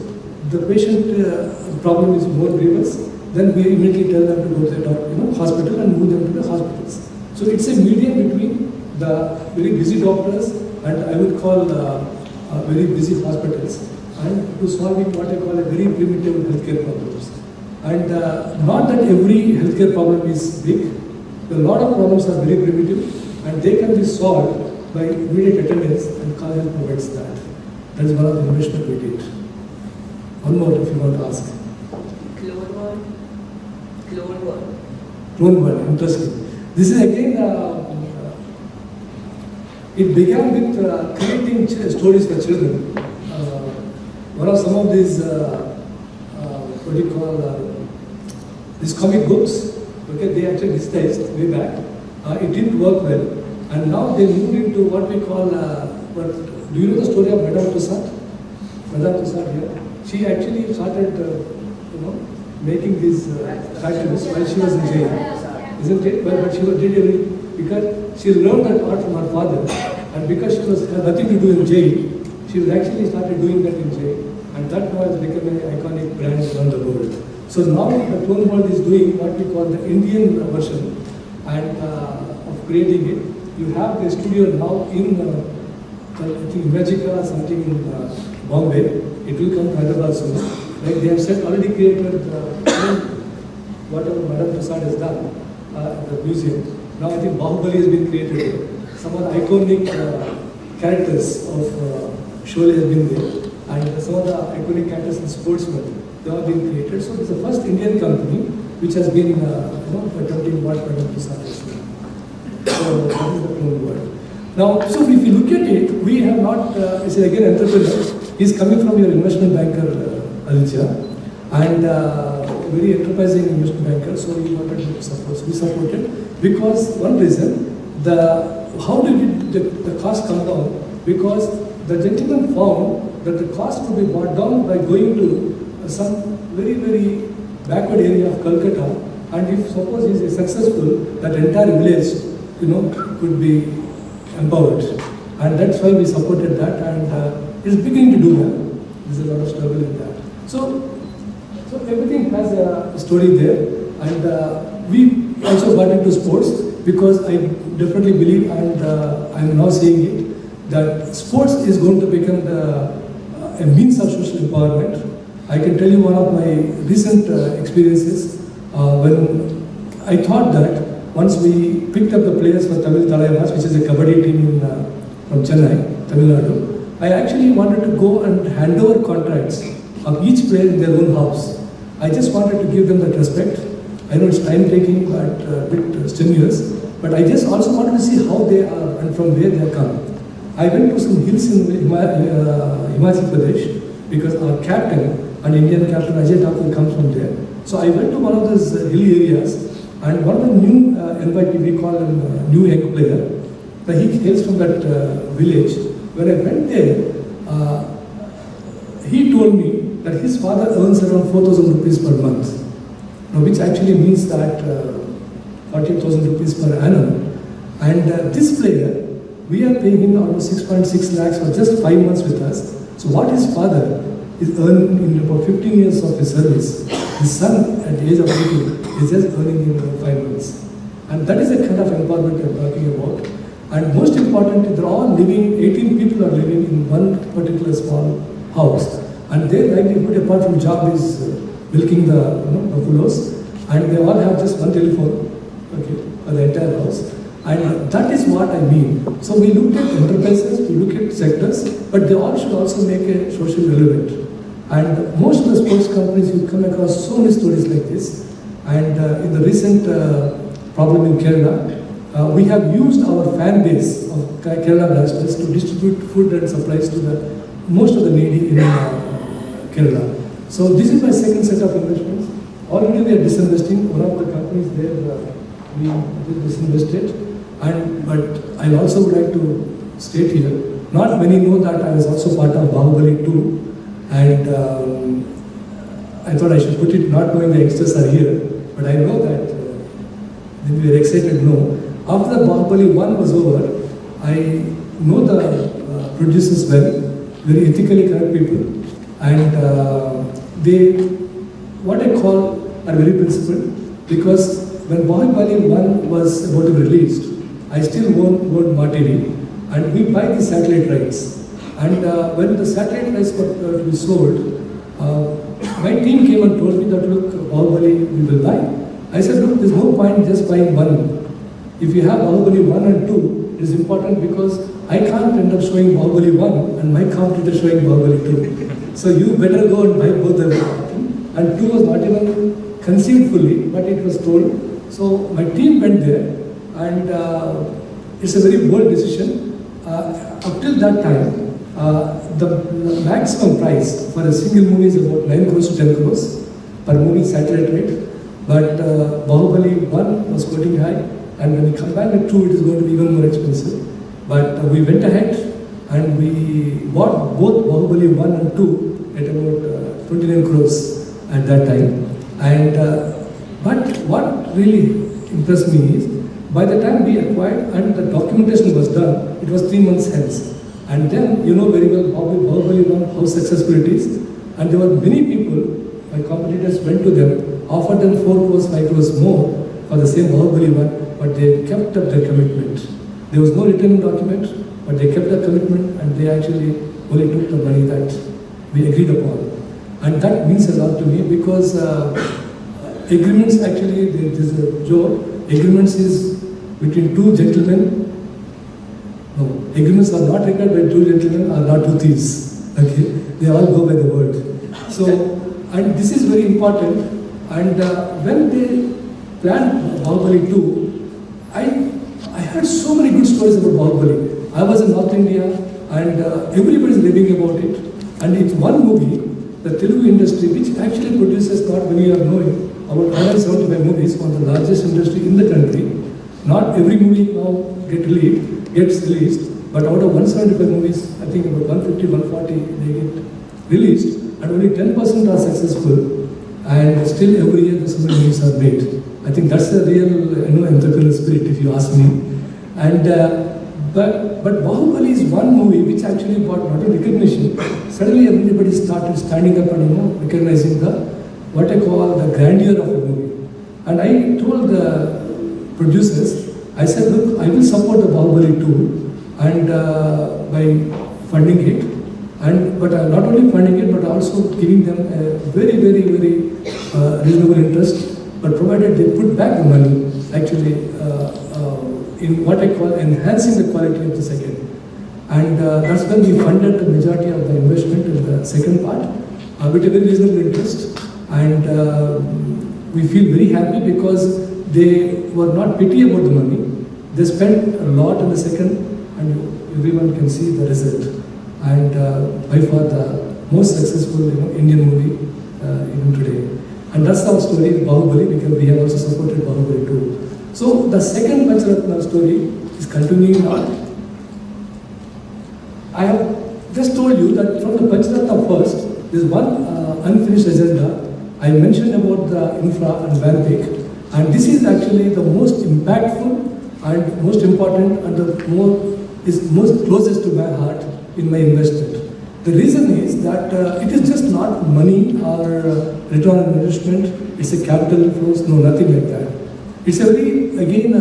the patient problem is more grievous, then we immediately tell them to go to the hospital and move them to the hospitals. So it's a medium between the very busy doctors and I would call very busy hospitals, and to solving what I call a very primitive healthcare problems. And not that every healthcare problem is big. A lot of problems are very primitive and they can be solved by immediate attendance, and Call Health provides that. That is one of the investment we did. One more if you want to ask. Clone world. Clone world, interesting. This is again, it began with creating stories for children. Some of these, what do you call, these comic books, okay, they actually digitized way back. It didn't work well. And now they moved into what we call, do you know the story of Madame Prasad? Madame Prasad here. She actually started, making these cartoons while she was in jail. Isn't it? But she did everything because she learned that art from her father. And because she had nothing to do in jail, she actually started doing that in jail. And that now has become an iconic brand around the world. So now the Clone World is doing what we call the Indian version and of creating it. You have the studio now in, I think, Nimmagadda or something in Bombay. It will come to Hyderabad soon. Like they have said, already created whatever Madame Prasad has done at the museum. Now I think Bahubali has been created. Some of the iconic characters of Sholay have been there. And some of the iconic characters in sportsmen, they have been created. So it's the first Indian company which has been attempting what Madame Prasad has done. So that is the Clone World. Now, so if you look at it, we have not, it's again entrepreneur. He's coming from your investment banker, Aditya, and very enterprising investment banker, so he wanted to support. So we supported because one reason, how did the cost come down? Because the gentleman found that the cost could be brought down by going to some very, very backward area of Calcutta, and if suppose he is successful, that entire village, could be empowered. And that's why we supported that, and it's beginning to do that. There's a lot of struggle in that. So everything has a story there, and we also got into sports because I definitely believe, and I'm now saying it, that sports is going to become a means of social empowerment. I can tell you one of my recent experiences when I thought that once we picked up the players for Tamil Talaivas, which is a kabaddi team from Chennai, Tamil Nadu, I actually wanted to go and hand over contracts of each player in their own house. I just wanted to give them that respect. I know it's time taking, but a bit strenuous, but I just also wanted to see how they are and from where they have come. I went to some hills in Himachal Pradesh because our captain, an Indian captain, Ajay Thakur, comes from there. So I went to one of those hilly areas, and one of the new NYP, we call him new young player, he hails from that village. When I went there, he told me that his father earns around 4,000 rupees per month, which actually means that 40,000 rupees per annum. And this player, we are paying him almost 6.6 lakhs for just 5 months with us. So what his father is earning in about 15 years of his service, his son at the age of 18 is just earning in about 5 months. And that is the kind of empowerment I'm talking about. And most importantly, they're all living, 18 people are living in one particular small house. And their livelihood apart from job is milking the buffaloes. And they all have just one telephone, for the entire house. And that is what I mean. So we looked at enterprises, we look at sectors, but they all should also make it social relevant. And most of the sports companies, you come across so many stories like this. And in the recent problem in Kerala, we have used our fan base of Kerala Blasters to distribute food and supplies to most of the needy in Kerala. So this is my second set of investments. Already we are disinvesting. One of the companies there, we disinvested. But I also would like to state here, not many know that I was also part of Bahubali 2. And I thought I should put it, not knowing the youngsters are here, but I know that they were excited, no. After the Bahubali 1 was over, I know the produces well, very ethically correct people, and they, what I call, are very principled, because when Bahubali 1 was about to be released, I still owned Martini, and we buy the satellite rights. And when the satellite rights were to be sold, my team came and told me that, look, Bahubali we will buy. I said, look, there's no point just buying one. If you have Bahubali 1 and 2, it is important because I can't end up showing Bahubali 1 and my competitor showing Bahubali 2. So you better go and buy both of them. And 2 was not even conceived fully, but it was told. So my team went there, and it's a very bold decision. Up till that time, the maximum price for a single movie is about 9 crores to 10 crores per movie satellite rate. But Bahubali 1 was quoting high, and when we combine the 2, it is going to be even more expensive. But we went ahead and we bought both Bahubali 1 and 2 at about 29 crores at that time. And but what really impressed me is, by the time we acquired and the documentation was done, it was 3 months hence. And then you know very well Bahubali 1, how successful it is. And there were many people, my competitors went to them, offered them 4 crores, 5 crores more for the same Bahubali 1, but they kept up their commitment. There was no written document, but they kept their commitment, and they actually only took the money that we agreed upon. And that means a lot to me, because agreements, actually, there's a joke, agreements is between 2 gentlemen. No, agreements are not required by 2 gentlemen, are not 2 thieves. Okay, they all go by the word. So, and this is very important. And when they planned Bahubali 2, I heard so many good stories about Bahubali. I was in North India, and everybody is raving about it. And it's one movie, the Telugu industry, which actually produces, not many are knowing, about 175 movies, one of the largest industry in the country. Not every movie now gets released, but out of 175 movies, I think about 150, 140 they get released, and only 10% are successful, and still every year so many movies are made. I think that's the real entrepreneurial spirit, if you ask me. And but Bahubali is one movie which actually got not a recognition. Suddenly everybody started standing up and recognizing the, what I call, the grandeur of the movie. And I told the producers, I said, look, I will support the Bahubali 2 and by funding it, and but not only funding it, but also giving them a very, very, very reasonable interest, but provided they put back the money, actually, in what I call enhancing the quality of the second. And that's when we funded the majority of the investment in the second part with a very reasonable interest. And we feel very happy because they were not picky about the money. They spent a lot in the second, and everyone can see the result. And by far the most successful Indian movie even today. And that's our story in Bahubali, because we have also supported Bahubali 2. So the second Pancharatna story is continuing now. I have just told you that from the Pancharatna first, there is one unfinished agenda. I mentioned about the infra and Vanpik, and this is actually the most impactful and most important and the most closest to my heart in my investment. The reason is that it is just not money or return on investment, it's a capital flows, no, nothing like that. It's a very, again,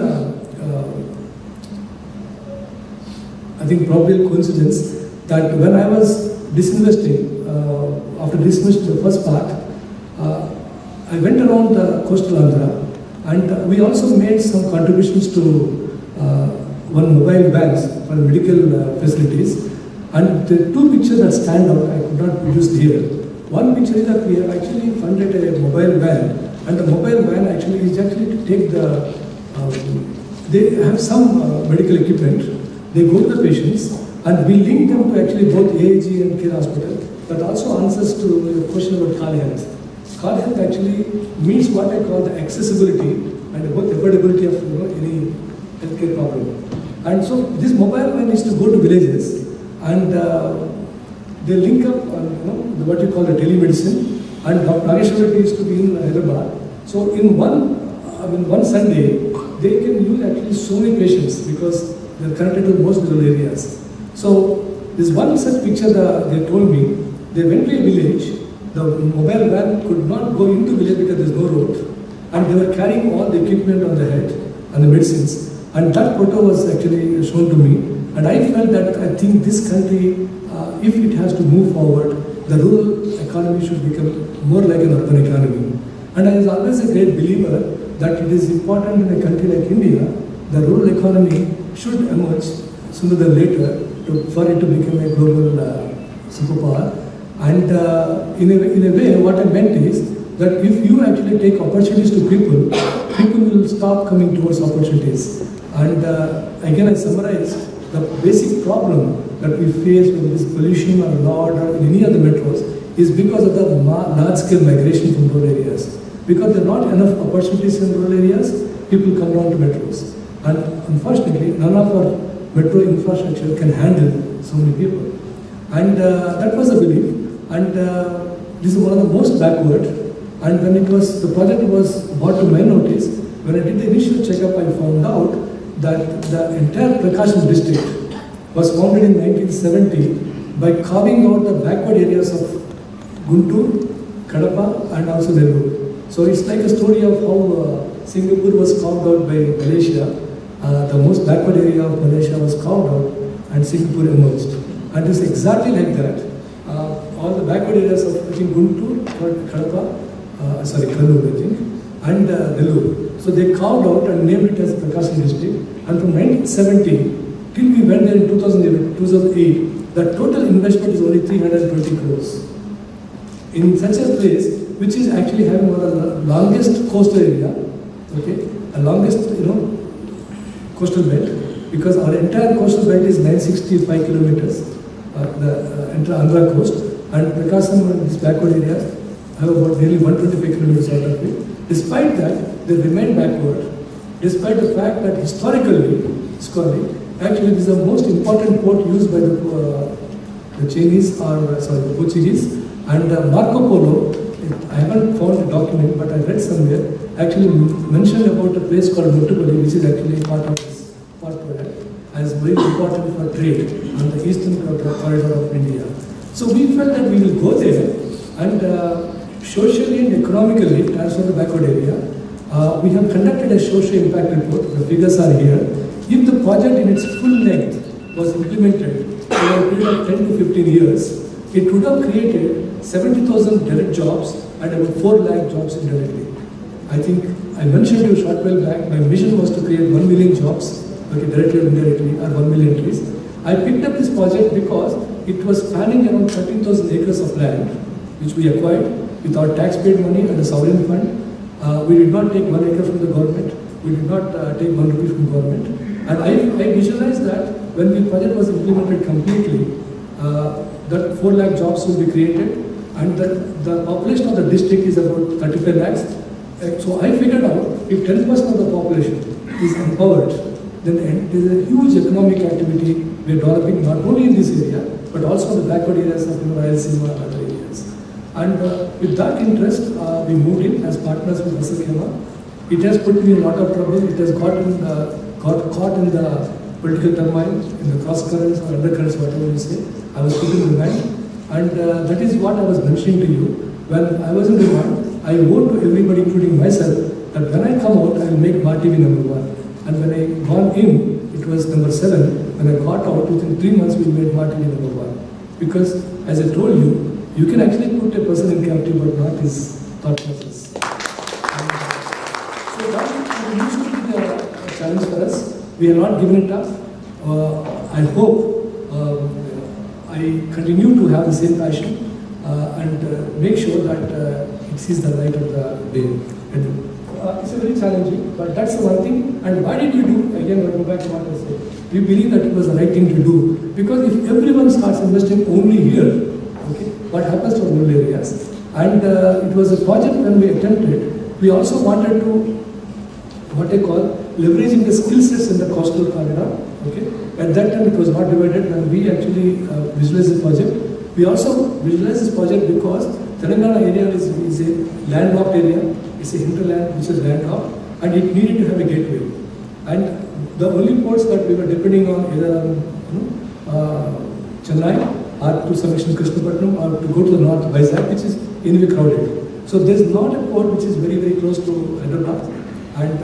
I think probably a coincidence that when I was disinvesting, after disinvesting the first part, I went around the coastal Andhra, and we also made some contributions to one mobile vans for medical facilities. And the 2 pictures that stand out, I could not produce here. One picture is that we have actually funded a mobile van, and the mobile van actually is actually to take the, they have some medical equipment, they go to the patients, and we link them to actually both AAG and Care Hospital. That also answers to your question about Kali Health. Kali Health actually means what I call the accessibility and both affordability of any healthcare problem. And so this mobile van is to go to villages, and they link up on what you call the telemedicine, and Dr. Nageswar is to be in Hyderabad. So in one Sunday, they can use actually so many patients because they're connected to most rural areas. So This one such picture they told me, they went to a village, the mobile van could not go into village because there is no road, and they were carrying all the equipment on the head and the medicines, and that photo was actually shown to me, and I felt that I think this country, if it has to move forward, the rural economy should become more like an urban economy. And I was always a great believer that it is important in a country like India, the rural economy should emerge sooner than later for it to become a global superpower. And in a way, what I meant is that if you actually take opportunities to people, people will stop coming towards opportunities. And again, I summarize the basic problem that we face with this pollution or law order in any other metros is because of the large-scale migration from rural areas. Because there are not enough opportunities in rural areas, people come down to metros. And unfortunately, none of our metro infrastructure can handle so many people. And that was the belief. And this is one of the most backward. And when the project was brought to my notice, when I did the initial checkup, I found out that the entire Prakasam district was founded in 1970 by carving out the backward areas of Guntur, Kadapa, and also Nellore. So it's like a story of how Singapore was carved out by Malaysia. The most backward area of Malaysia was carved out, and Singapore emerged. And it's exactly like that. All the backward areas of, I think, Guntur, Kadapa, Kannur, I think, and Nellore. So they carved out and named it as Prakasam district. And from 1970 till we went there in 2008, the total investment is only 320 crores. In such a place, which is actually having one of the longest coastal area, okay, a longest, coastal belt, because our entire coastal belt is 965 kilometers, the entire Andhra coast, and Prakasam and this backward area have about nearly 125 kilometers out of it. Despite that, they remain backward, despite the fact that historically, actually this is the most important port used by the Chinese the Portuguese, and Marco Polo, I haven't found a document, but I read somewhere, actually mentioned about a place called Muttupalli, which is actually part of this port product, as very important for trade on the eastern corridor of India. So we felt that we will go there and socially and economically transform the backward area. We have conducted a social impact report, the figures are here. If the project in its full length was implemented over a period of 10 to 15 years, it would have created 70,000 direct jobs and about 4 lakh jobs indirectly. I think I mentioned to you a short while back, my mission was to create 1 million jobs, directly or indirectly, or 1 million trees. I picked up this project because it was spanning around 13,000 acres of land, which we acquired with our tax-paid money and a sovereign fund. We did not take 1 acre from the government. We did not take 1 rupee from the government. And I visualized that when the project was implemented completely, that 4 lakh jobs will be created, and the population of the district is about 35 lakhs. So I figured out if 10% of the population is empowered, then there is a huge economic activity we are developing not only in this area, but also in the backward areas of Rayalaseema and other areas. And with that interest, we moved in as partners with Russell Khema. It has put me in a lot of trouble. It has got caught in the political turmoil, in the cross currents or undercurrents, whatever you say. I was put in remand, and that is what I was mentioning to you. When I was in remand, I wrote to everybody, including myself, that when I come out, I will make MarTV #1. And when I gone in, it was number 7. When I got out, within 3 months, we made MarTV #1. Because, as I told you, you can actually put a person in captive, but not his thought process. So that used to be the challenge for us. We have not given it up. I hope I continue to have the same passion and make sure that it sees the light of the day. It's a very challenging, but that's the one thing. And why did we do? Again, I'll go back to what I said. We believe that it was the right thing to do, because if everyone starts investing only here, okay, what happens to rural areas? And it was a project when we attempted. We also wanted to, what I call, leveraging the skill sets in the coastal corridor. Okay, at that time it was not divided. When we actually visualized the project, we also visualized this project because Telangana area is a landlocked area. It's a hinterland which is landlocked, and it needed to have a gateway. And the only ports that we were depending on either Chennai, or to some extent Krishnapatnam, or to go to the north, Vizag, which is anyway crowded. So there's not a port which is very, very close to Hyderabad. And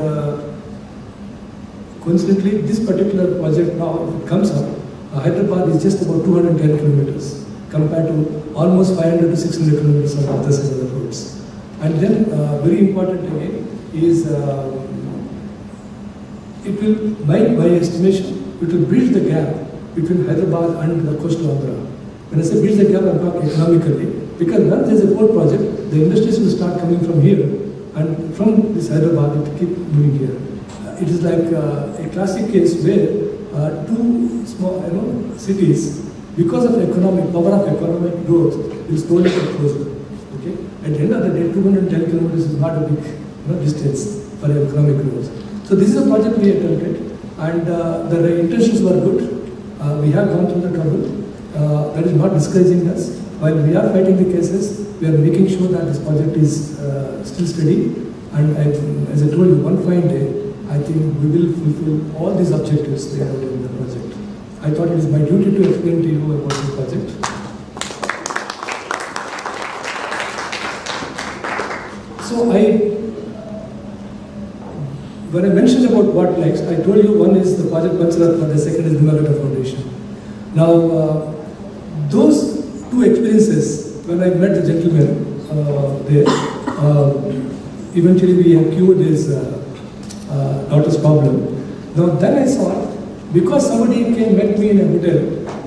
coincidentally, this particular project now, if it comes up, Hyderabad is just about 210 kilometers compared to almost 500 to 600 kilometers on the other side of the roads. And then, very important again, is it will, by estimation, it will bridge the gap between Hyderabad and the coastal Andhra. When I say bridge the gap, I'm talking economically, because once there's a port project, the industries will start coming from here, and from this Hyderabad, it will keep moving here. It is like a classic case where two small cities, because of power of economic growth, will slowly get closer. Okay? At the end of the day, 210 kilometers is not a big distance for economic growth. So this is a project we attempted, and the intentions were good. We have gone through the trouble. That is not discouraging us. While we are fighting the cases, we are making sure that this project is still steady. And as I told you, one fine day, I think we will fulfill all these objectives laid out in the project. I thought it is my duty to explain to you about this project. So when I mentioned about what likes, I told you one is the project Pancharatna, the second is Nimmagadda Foundation. Now, those two experiences, when I met the gentleman there, eventually we have cured his daughter's problem. Now then I saw, because somebody met me in a hotel,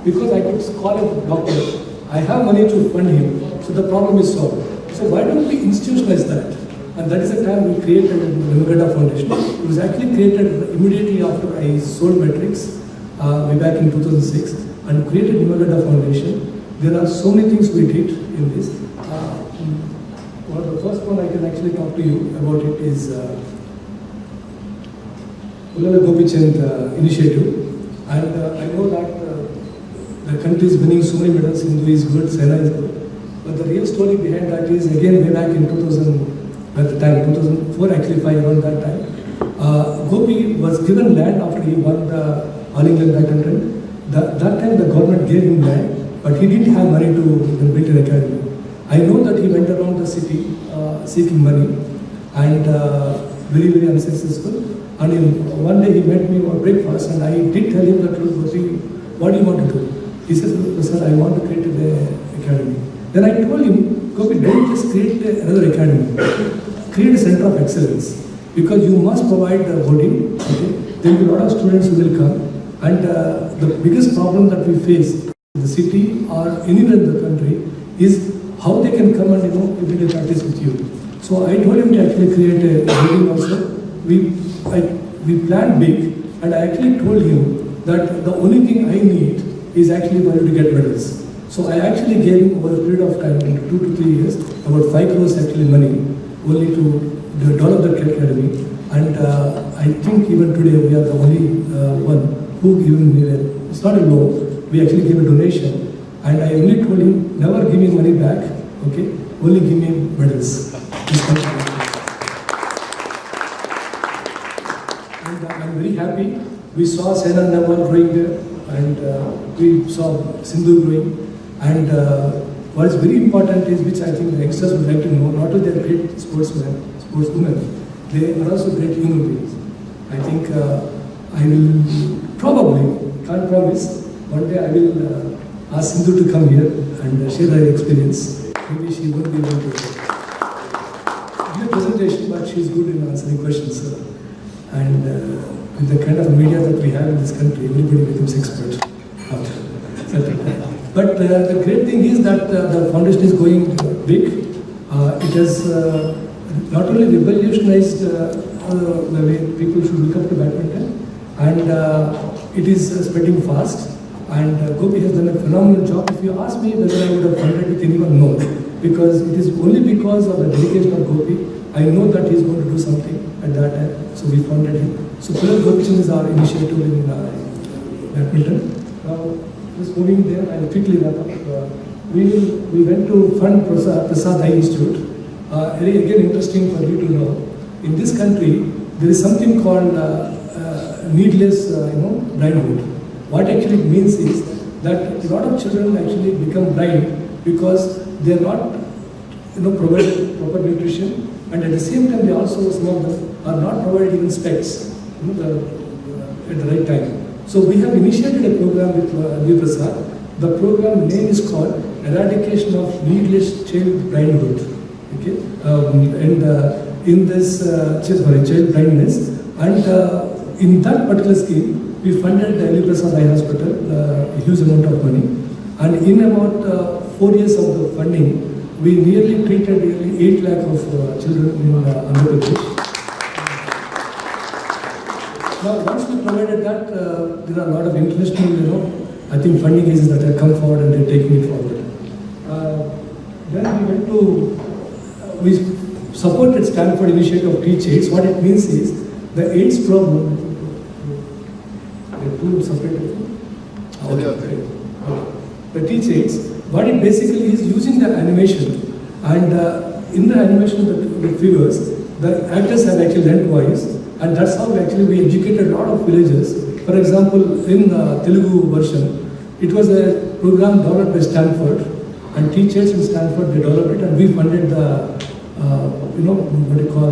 because I could call a doctor, I have money to fund him, so the problem is solved. So why don't we institutionalize that? And that is the time we created the Nimmagadda Foundation. It was actually created immediately after I sold Matrix, way back in 2006, and created Nimmagadda Foundation. There are so many things we did in this. Well, the first one I can actually talk to you about it is Ulala Gopichand initiative. And I know that the country is winning so many medals. Hindu is good, Sena is good. But the real story behind that is, again, way back in 2004, actually 5 around that time, Gopi was given land after he won the All England badminton. That time the government gave him land, but he didn't have money to build an academy. I know that he went around the city seeking money, and very, very unsuccessful. And one day he met me for breakfast, and I did tell him that, Gopi, what do you want to do? He said, sir, I want to create an academy. Then I told him, Gopi, don't just create another academy. Create a center of excellence, because you must provide the body. Okay? There will be a lot of students who will come, and the biggest problem that we face in the city or anywhere in the country is how they can come and build a practice with you. So I told him to actually create a building also. We planned big, and I actually told him that the only thing I need is actually for you to get medals. So I actually gave him over a period of time, into 2 to 3 years, about 5 crores actually money, only to develop the academy. And I think even today we are the only one who given me it's not a loan, we actually gave a donation. And I only told him, never give me money back, okay? Only give me medals. And I'm very happy. We saw Sena Naval growing there, and we saw Sindhu growing. And what is very important is, which I think the youngsters would like to know, not only they are great sportsmen, sportswomen, they are also great human beings. I think I will probably, can't promise, one day I will ask Sindhu to come here and share her experience. Maybe she won't be able to give a presentation, but she's good in answering questions. And with the kind of media that we have in this country, everybody becomes expert after. But the great thing is that the foundation is going big. It has not only revolutionized the way people should look up to badminton, and it is spreading fast. And Gopi has done a phenomenal job. If you ask me whether I would have funded with anyone, no. Because it is only because of the dedication of Gopi, I know that he is going to do something at that time. So we funded him. So Ulala Gopichand is our initiative in badminton. Now, just moving there, I will quickly wrap up. We went to fund Prasad TiE Institute. Again, interesting for you to know. In this country, there is something called needless, blindfold. What actually it means is, that a lot of children actually become blind because they are not provided proper nutrition, and at the same time they also, some of them are not provided even specs at the right time. So we have initiated a program with TiE Prasad. The program name is called Eradication of Needless Child Blindhood. Okay, in this child blindness, and in that particular scheme, we funded TiE Prasad Eye Hospital a huge amount of money, and in about 4 years of the funding, we nearly treated nearly 8 lakh of children in Andhra Pradesh. Now, once we provided that, there are a lot of international, I think funding agencies that have come forward and they're taking it forward. Then we went to, we supported Stanford initiative of TiE. What it means is the AIDS problem. There are two separate. Okay. The TiE, what it basically is using the animation, and in the animation, the figures, the actors have actually learned voice, and that's how actually we educated a lot of villagers. For example, in Telugu version, it was a program developed by Stanford, and teachers in Stanford, they developed it, and we funded the, what you call,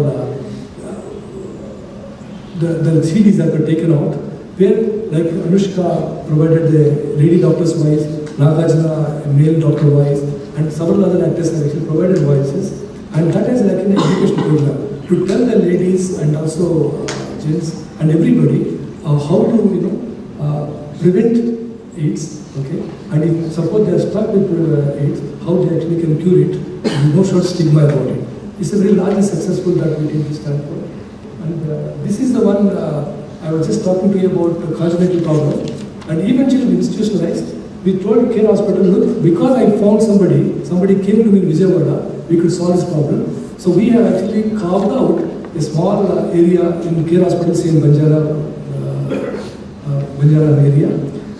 the CDs that were taken out, where like Anushka provided the lady doctor's voice, Nagarjuna a male doctor voice, and several other actors have actually provided voices, and that is like an education program to tell the ladies and also gents and everybody how to prevent AIDS, okay, and if suppose they are stuck with AIDS, how they actually can cure it, and no short stigma about it. It's a very large and successful that we did in Stanford, and this is the one I was just talking to you about the congenital problem, and eventually we institutionalized. We told Care Hospital, look, because I found somebody came to me in Vijayawada, we could solve this problem. So we have actually carved out a small area in Care Hospital, say in Banjara area.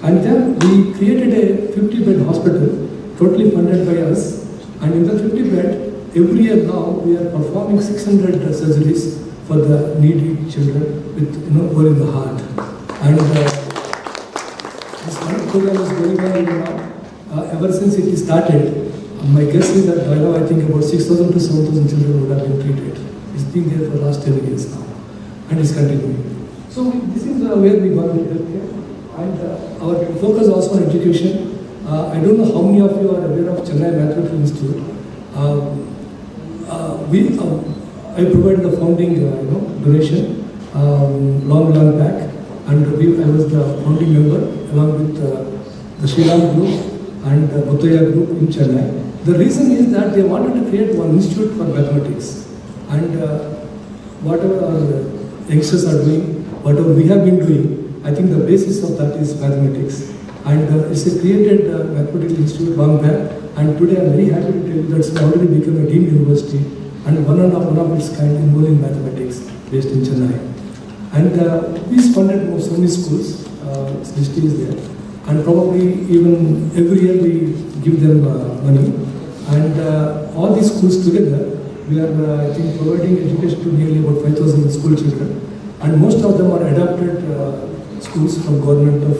And then we created a 50-bed hospital, totally funded by us. And in the 50-bed, every year now, we are performing 600 surgeries for the needy children with hole in the heart. And this program is going on even now. Ever since it started, my guess is that by now I think about 6,000 to 7,000 children would have been treated. It's been there for the last 10 years now, and it's continuing. So this is where we got into healthcare, and our focus also on education. I don't know how many of you are aware of Chennai Mathematical Institute. I provided the founding donation long back, and I was the founding member along with the Sri Ram Group and the Muttaya Group in Chennai. The reason is that they wanted to create one institute for mathematics, and whatever our youngsters are doing, whatever we have been doing, I think the basis of that is mathematics. And it's a created mathematical institute long back, and today I'm very happy to tell you that it's already become a deemed university and one of its kind involved in mathematics based in Chennai. And we funded so many schools, its list is there, and probably even every year we give them money. And all these schools together, we are I think providing education to nearly about 5,000 school children, and most of them are adapted schools from government of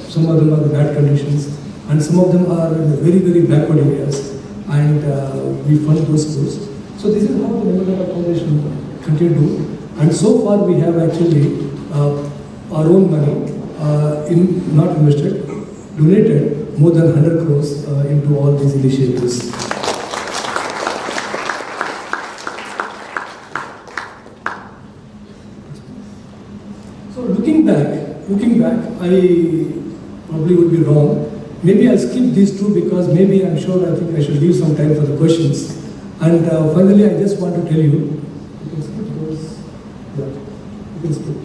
some of them are in bad conditions, and some of them are in very, very backward areas, and we fund those schools. So this is how the Nimmagadda Foundation continue to do. And so far we have actually our own money, not invested, donated more than 100 crores into all these initiatives. So looking back, I probably would be wrong. Maybe I'll skip these two because maybe I think I should leave some time for the questions. And finally, I just want to tell you, you can skip those. Yeah, you can skip.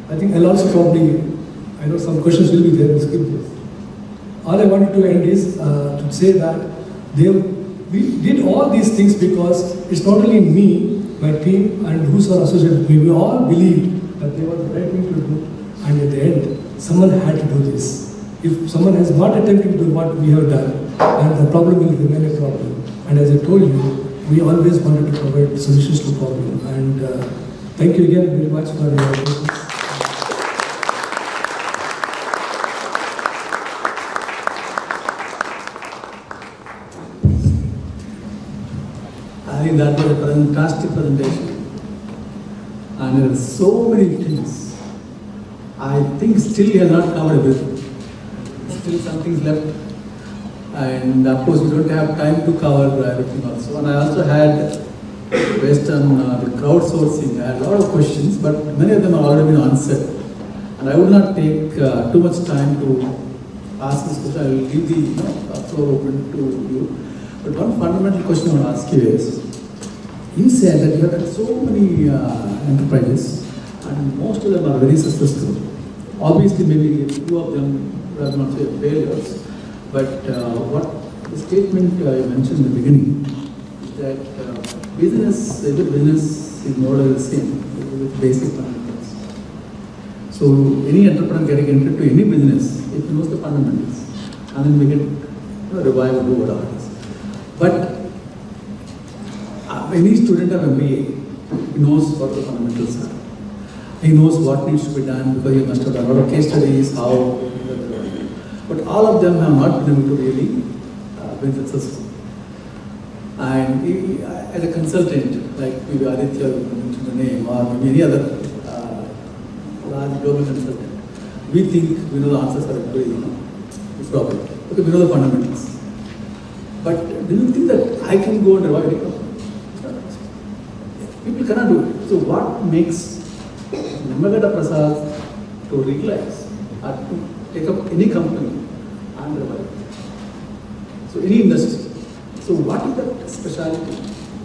I think I'll also probably, I know some questions will be there, we'll skip this. All I wanted to end is to say that we did all these things because it's not only me, my team, and who's are associated with me, we all believed that they were the right thing to do. And at the end, someone had to do this. If someone has not attempted to do what we have done, and the problem will remain a problem. And as I told you, we always wanted to provide solutions to problem. And thank you again very much for your attention. that was a fantastic presentation. And there are so many things. I think still he has not covered everything. Still some things left. And of course, we don't have time to cover everything also. And I also had, based on the crowdsourcing, I had a lot of questions, but many of them have already been answered. And I would not take too much time to ask this question. I will leave the floor open to you. But one fundamental question I want to ask you is, you said that you have had so many enterprises, and most of them are very successful. Obviously, maybe a few of them, I will not say failures, but what the statement you mentioned in the beginning is that every business is more or less the same, with basic fundamentals. So any entrepreneur getting into any business, if he knows the fundamentals, and then we can revive and do whatever it is. But any student of MBA, he knows what the fundamentals are. He knows what needs to be done because he must have done a lot of case studies, how. But all of them have not been able to really be successful. And as a consultant, like maybe Aditya mentioned the name, or maybe any other large global consultant, we think we know the answers for every problem. Okay, we know the fundamentals. But do you think that I can go and revive any company? People cannot do it. So what makes Nimmagadda Prasad to realize or to take up any company and revive it? So any industry. So what is that specialty?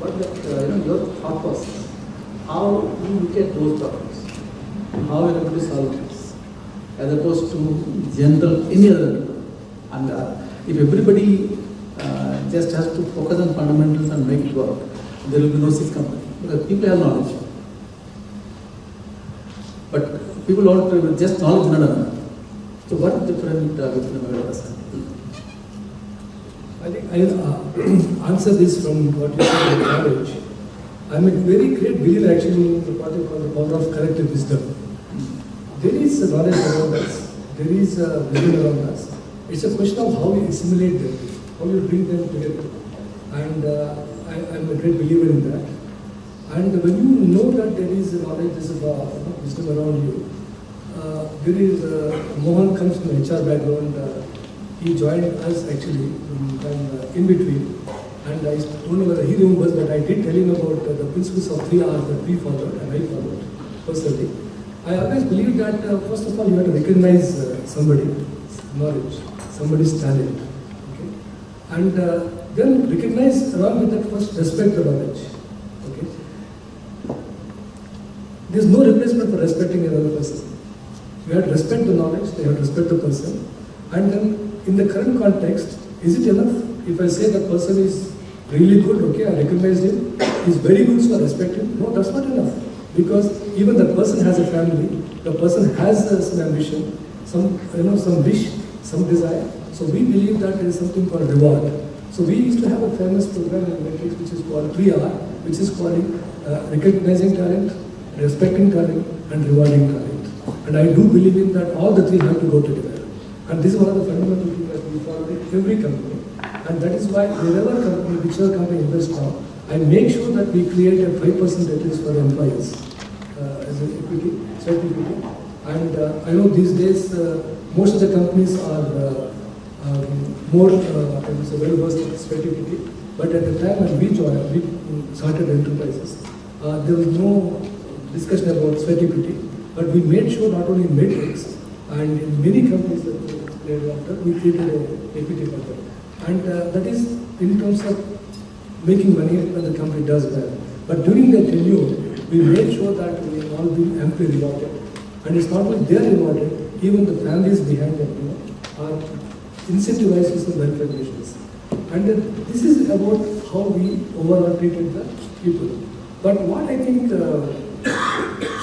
What is that, your thought process? How do you look at those problems? How you are able to solve this? As opposed to general, any other. And if everybody just has to focus on fundamentals and make it work, there will be no six company. Because people have knowledge. But people don't, just knowledge not enough. So what is different with Nimmagadda Prasad? I think I'll answer this from what you said about knowledge. I'm a very great believer actually in what you call the power of collective wisdom. There is a knowledge around us. There is a wisdom around us. It's a question of how we assimilate them, how we bring them together. And I'm a great believer in that. And when you know that there is a knowledge, there is a wisdom around you, there is Mohan comes from HR background. He joined us actually in between. And I don't know whether he remembers, but I did tell him about the principles of 3 R's that we followed and I followed personally. I always believe that first of all you have to recognize somebody's knowledge, somebody's talent. Okay? And then recognize along with that first respect the knowledge. Okay? There's no replacement for respecting another person. You have to respect the knowledge, you have to respect the person. And then in the current context, is it enough if I say the person is really good, okay, I recognize him, he's very good, so I respect him? No, that's not enough. Because even the person has a family, the person has some ambition, some wish, some desire. So we believe that there is something called reward. So we used to have a famous program in Matrix which is called 3R, which is called recognizing talent, respecting talent, and rewarding talent. And I do believe in that all the three have to go together. And this is one of the fundamental things that we follow in every company. And that is why wherever company, whichever company invests now, I make sure that we create a 5% at least for employees as an equity, certificate. And I know these days most of the companies are more well-versed in certificate. But at the time when we joined, we started enterprises, there was no discussion about certificate. But we made sure not only in Matrix, and in many companies that thereafter, we created an equity for them. And that is in terms of making money when the company does well. But during the tenure, we made sure that we have all been amply rewarded. And it's not only they are rewarded, even the families behind them are incentivized with some welfare measures. And this is about how we overall treated the people. But what I think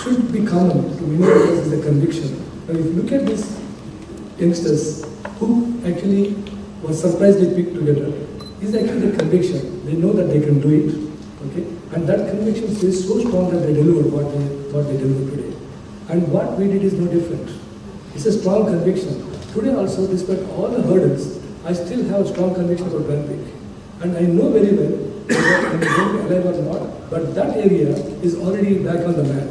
should be common to many of us is the conviction. Now, if you look at these youngsters who actually were surprisingly picked together, is actually the conviction. They know that they can do it, okay? And that conviction is so strong that they deliver what they deliver today. And what we did is no different. It's a strong conviction. Today also, despite all the hurdles, I still have a strong conviction about Bank. And I know very well whether I'm going to be alive or not, but that area is already back on the map.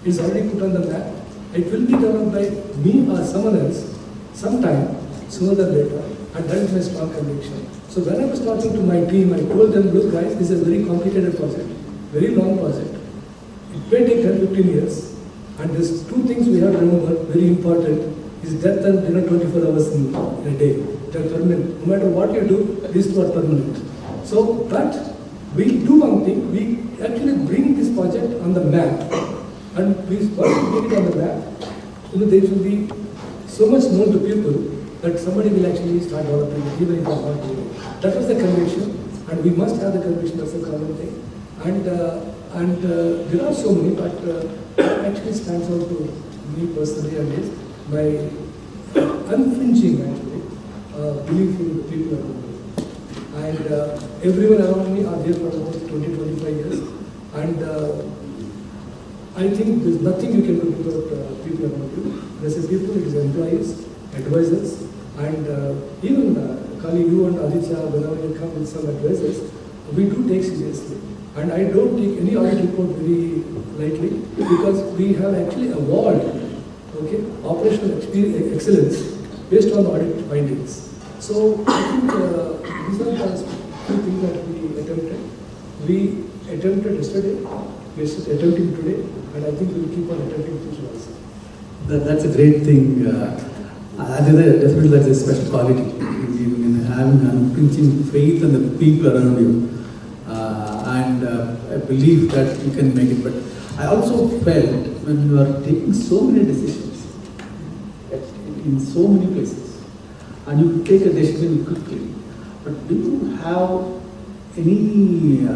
It's already put on the map. It will be developed by me or someone else sometime, sooner than later, and that is my strong conviction. So when I was talking to my team, I told them, look guys, this is a very complicated project, very long project. It may take 10-15 years, and there's two things we have to remember, very important, is death and dinner 24 hours in a day. They're permanent. No matter what you do, these two are permanent. So, but we do one thing, we actually bring this project on the map. And once we bring it on the map, there will be so much known to people that somebody will actually start developing it, even if it's not doing it. That was the conviction, and we must have the conviction as a common thing. And there are so many, but what actually stands out to me personally and is my unflinching actually belief in the people around me. And everyone around me are there for about 20-25 years. And I think there's nothing you can do without people around you. There's a people, it is employees, advisors, and even Kali, you and Aditya, whenever you come with some advisors, we do take seriously. And I don't take any audit report very lightly because we have actually awarded operational excellence based on audit findings. So I think these are the two things that we attempted. We attempted yesterday, we are attempting today, and I think we will keep on attempting future also. That's a great thing. Definitely that's a special quality. In having unflinching faith in the people around you. I believe that you can make it. But I also felt when you are taking so many decisions in so many places, and you take a decision quickly, but do you have any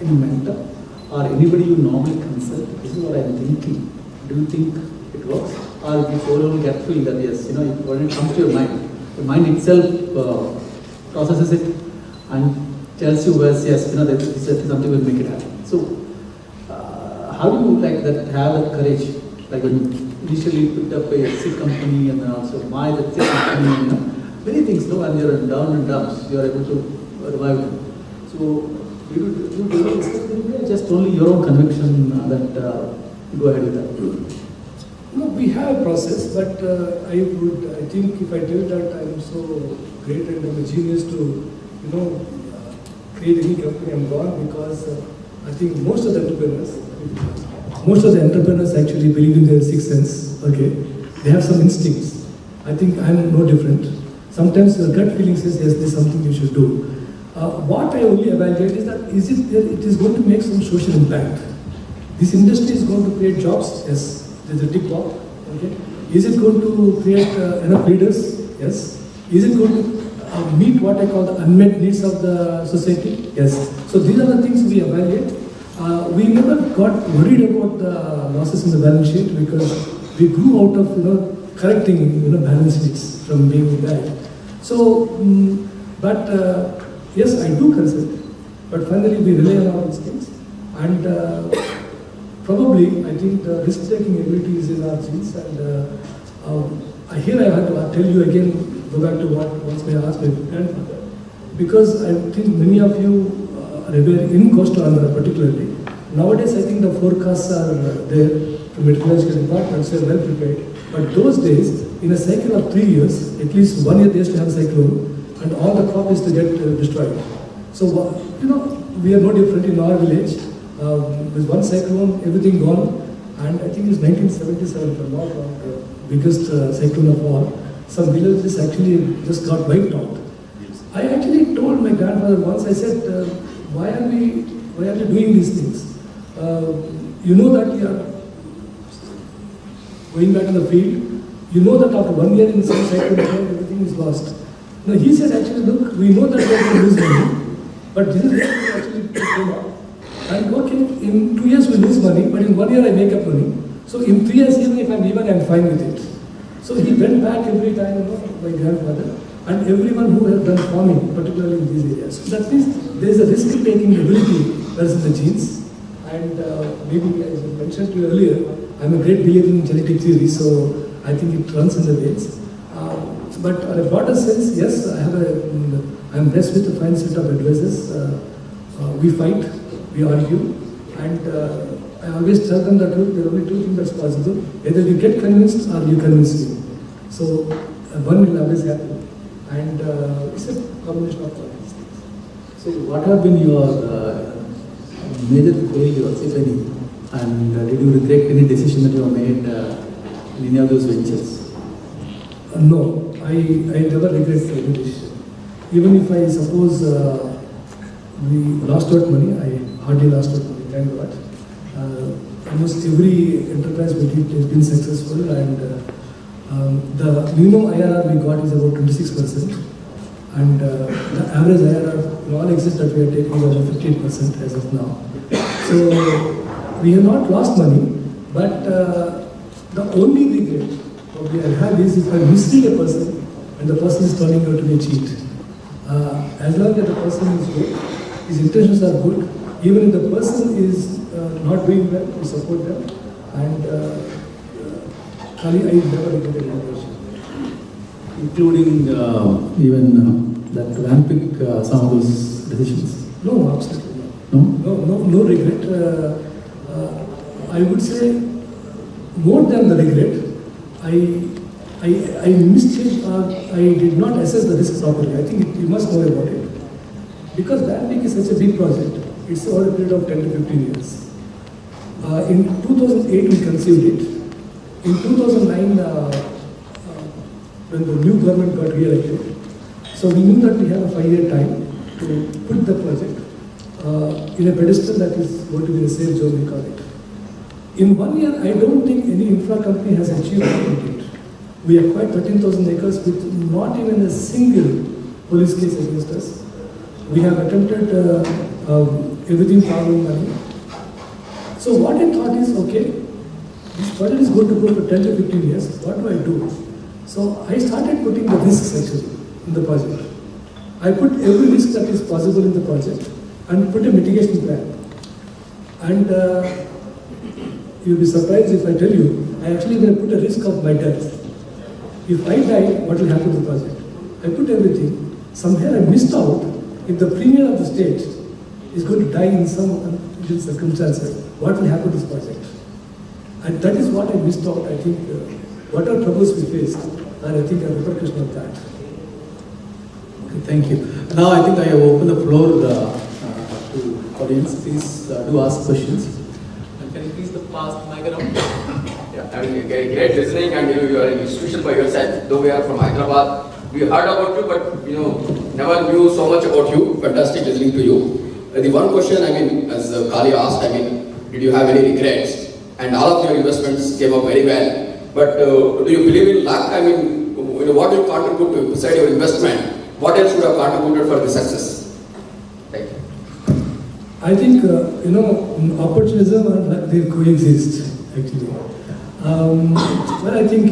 mentor or anybody you normally consult? This is what I'm thinking. Do you think it works? Or you only get feel that yes, when it comes to your mind itself processes it and tells you yes, this is something will make it happen. So, how do you like that? Have that courage? Like when you initially picked up a seed company and then also buy the seed company, many things. And you're down and dumps, you are able to revive them. So, you just only your own conviction that you go ahead with that. No, we have a process, but I think if I tell that I'm so great and I'm a genius to, create any company, I'm gone because I think most of the entrepreneurs actually believe in their sixth sense, okay? They have some instincts. I think I'm no different. Sometimes your gut feeling says, yes, there's something you should do. What I only evaluate is that it is going to make some social impact. This industry is going to create jobs, yes. There's a tick box, okay? Is it going to create enough leaders? Yes. Is it going to meet what I call the unmet needs of the society? Yes. So these are the things we evaluate. We never got worried about the losses in the balance sheet because we grew out of correcting balance sheets from being bad. So, but yes, I do consult. But finally, we rely on our instincts and. Probably, I think the risk-taking ability is in our genes, and here I have to tell you again, go back to what once I asked my grandfather, because I think many of you are aware in Coastal Andhra particularly. Nowadays, I think the forecasts are there from meteorological departments, they are well prepared. But those days, in a cycle of 3 years, at least 1 year they used to have a cyclone, and all the crop is to get destroyed. So, we are no different in our village. With one cyclone, everything gone, and I think it's 1977, if I'm not wrong, the biggest cyclone of all. Some villages actually just got wiped out. I actually told my grandfather once, I said, why are we doing these things? You know that we are going back to the field. You know that after 1 year in some cyclone, everything is lost. Now he said, actually, look, we know that we are going to lose money, but this is actually came out. And okay, in 2 years we lose money, but in 1 year I make up money. So in 3 years, even if I'm fine with it. So he went back every time, my grandfather, and everyone who has done farming, particularly in these areas. So that means there is a risk-taking ability that's in the genes. And maybe, as I mentioned to you earlier, I'm a great believer in genetic theory, so I think it runs in the veins. But on a broader sense, yes, I have I'm blessed with a fine set of advisors. We fight, we argue, and I always tell them the truth. There are only two things that's possible. Either you get convinced or you convince me. So one will always happen. And it's a combination of all these things. So what have been your major failures, if any? And did you regret any decision that you have made in any of those ventures? No, I never regret any decision. Even if I suppose we lost out money, I hardly lost out money, thank God. Almost every enterprise we did has been successful, and the minimum IRR we got is about 26%, and the average IRR in all exits that we are taking is about 15% as of now. So we have not lost money, but the only regret probably I have is if I mislead a person and the person is turning out to be a cheat. As long as the person is good, his intentions are good, even if the person is not doing well, we support them, and I never regret any decision. Including even that to unpick some of those decisions? No, absolutely No? no regret. I would say more than the regret, I misjudged or I did not assess the risk properly. I think you must know about it. Because Bandic is such a big project, it's over a period of 10 to 15 years. In 2008 we conceived it. In 2009, when the new government got re-elected, so we knew that we have a 5-year time to put the project in a pedestal that is going to be a safe zone, we call it. In 1 year, I don't think any infra company has achieved what we did. We acquired 13,000 acres with not even a single police case against us. We have attempted everything following money. So what I thought is, okay, this project is going to go for 10 to 15 years. What do I do? So I started putting the risks actually in the project. I put every risk that is possible in the project and put a mitigation plan. And you'll be surprised if I tell you, I actually going to put a risk of my death. If I die, what will happen to the project? I put everything. Somewhere I missed out. If the premier of the state is going to die in some unusual circumstances, what will happen to this project? And that is what I missed out. I think whatever troubles we faced, and I think a repercussion of that. Okay, thank you. Now I think I have opened the floor to audience. Please do ask questions. And can you please pass the mic around? Yeah, I mean, great listening, and you are an institution by yourself. Though we are from Hyderabad, we heard about you, but never knew so much about you. Fantastic listening to you. The one question, I mean, as Kali asked, I mean, did you have any regrets? And all of your investments came up very well. But do you believe in luck? I mean, what will contribute to beside your investment? What else would have contributed for the success? Thank you. I think opportunism and luck, they coexist actually. Well, I think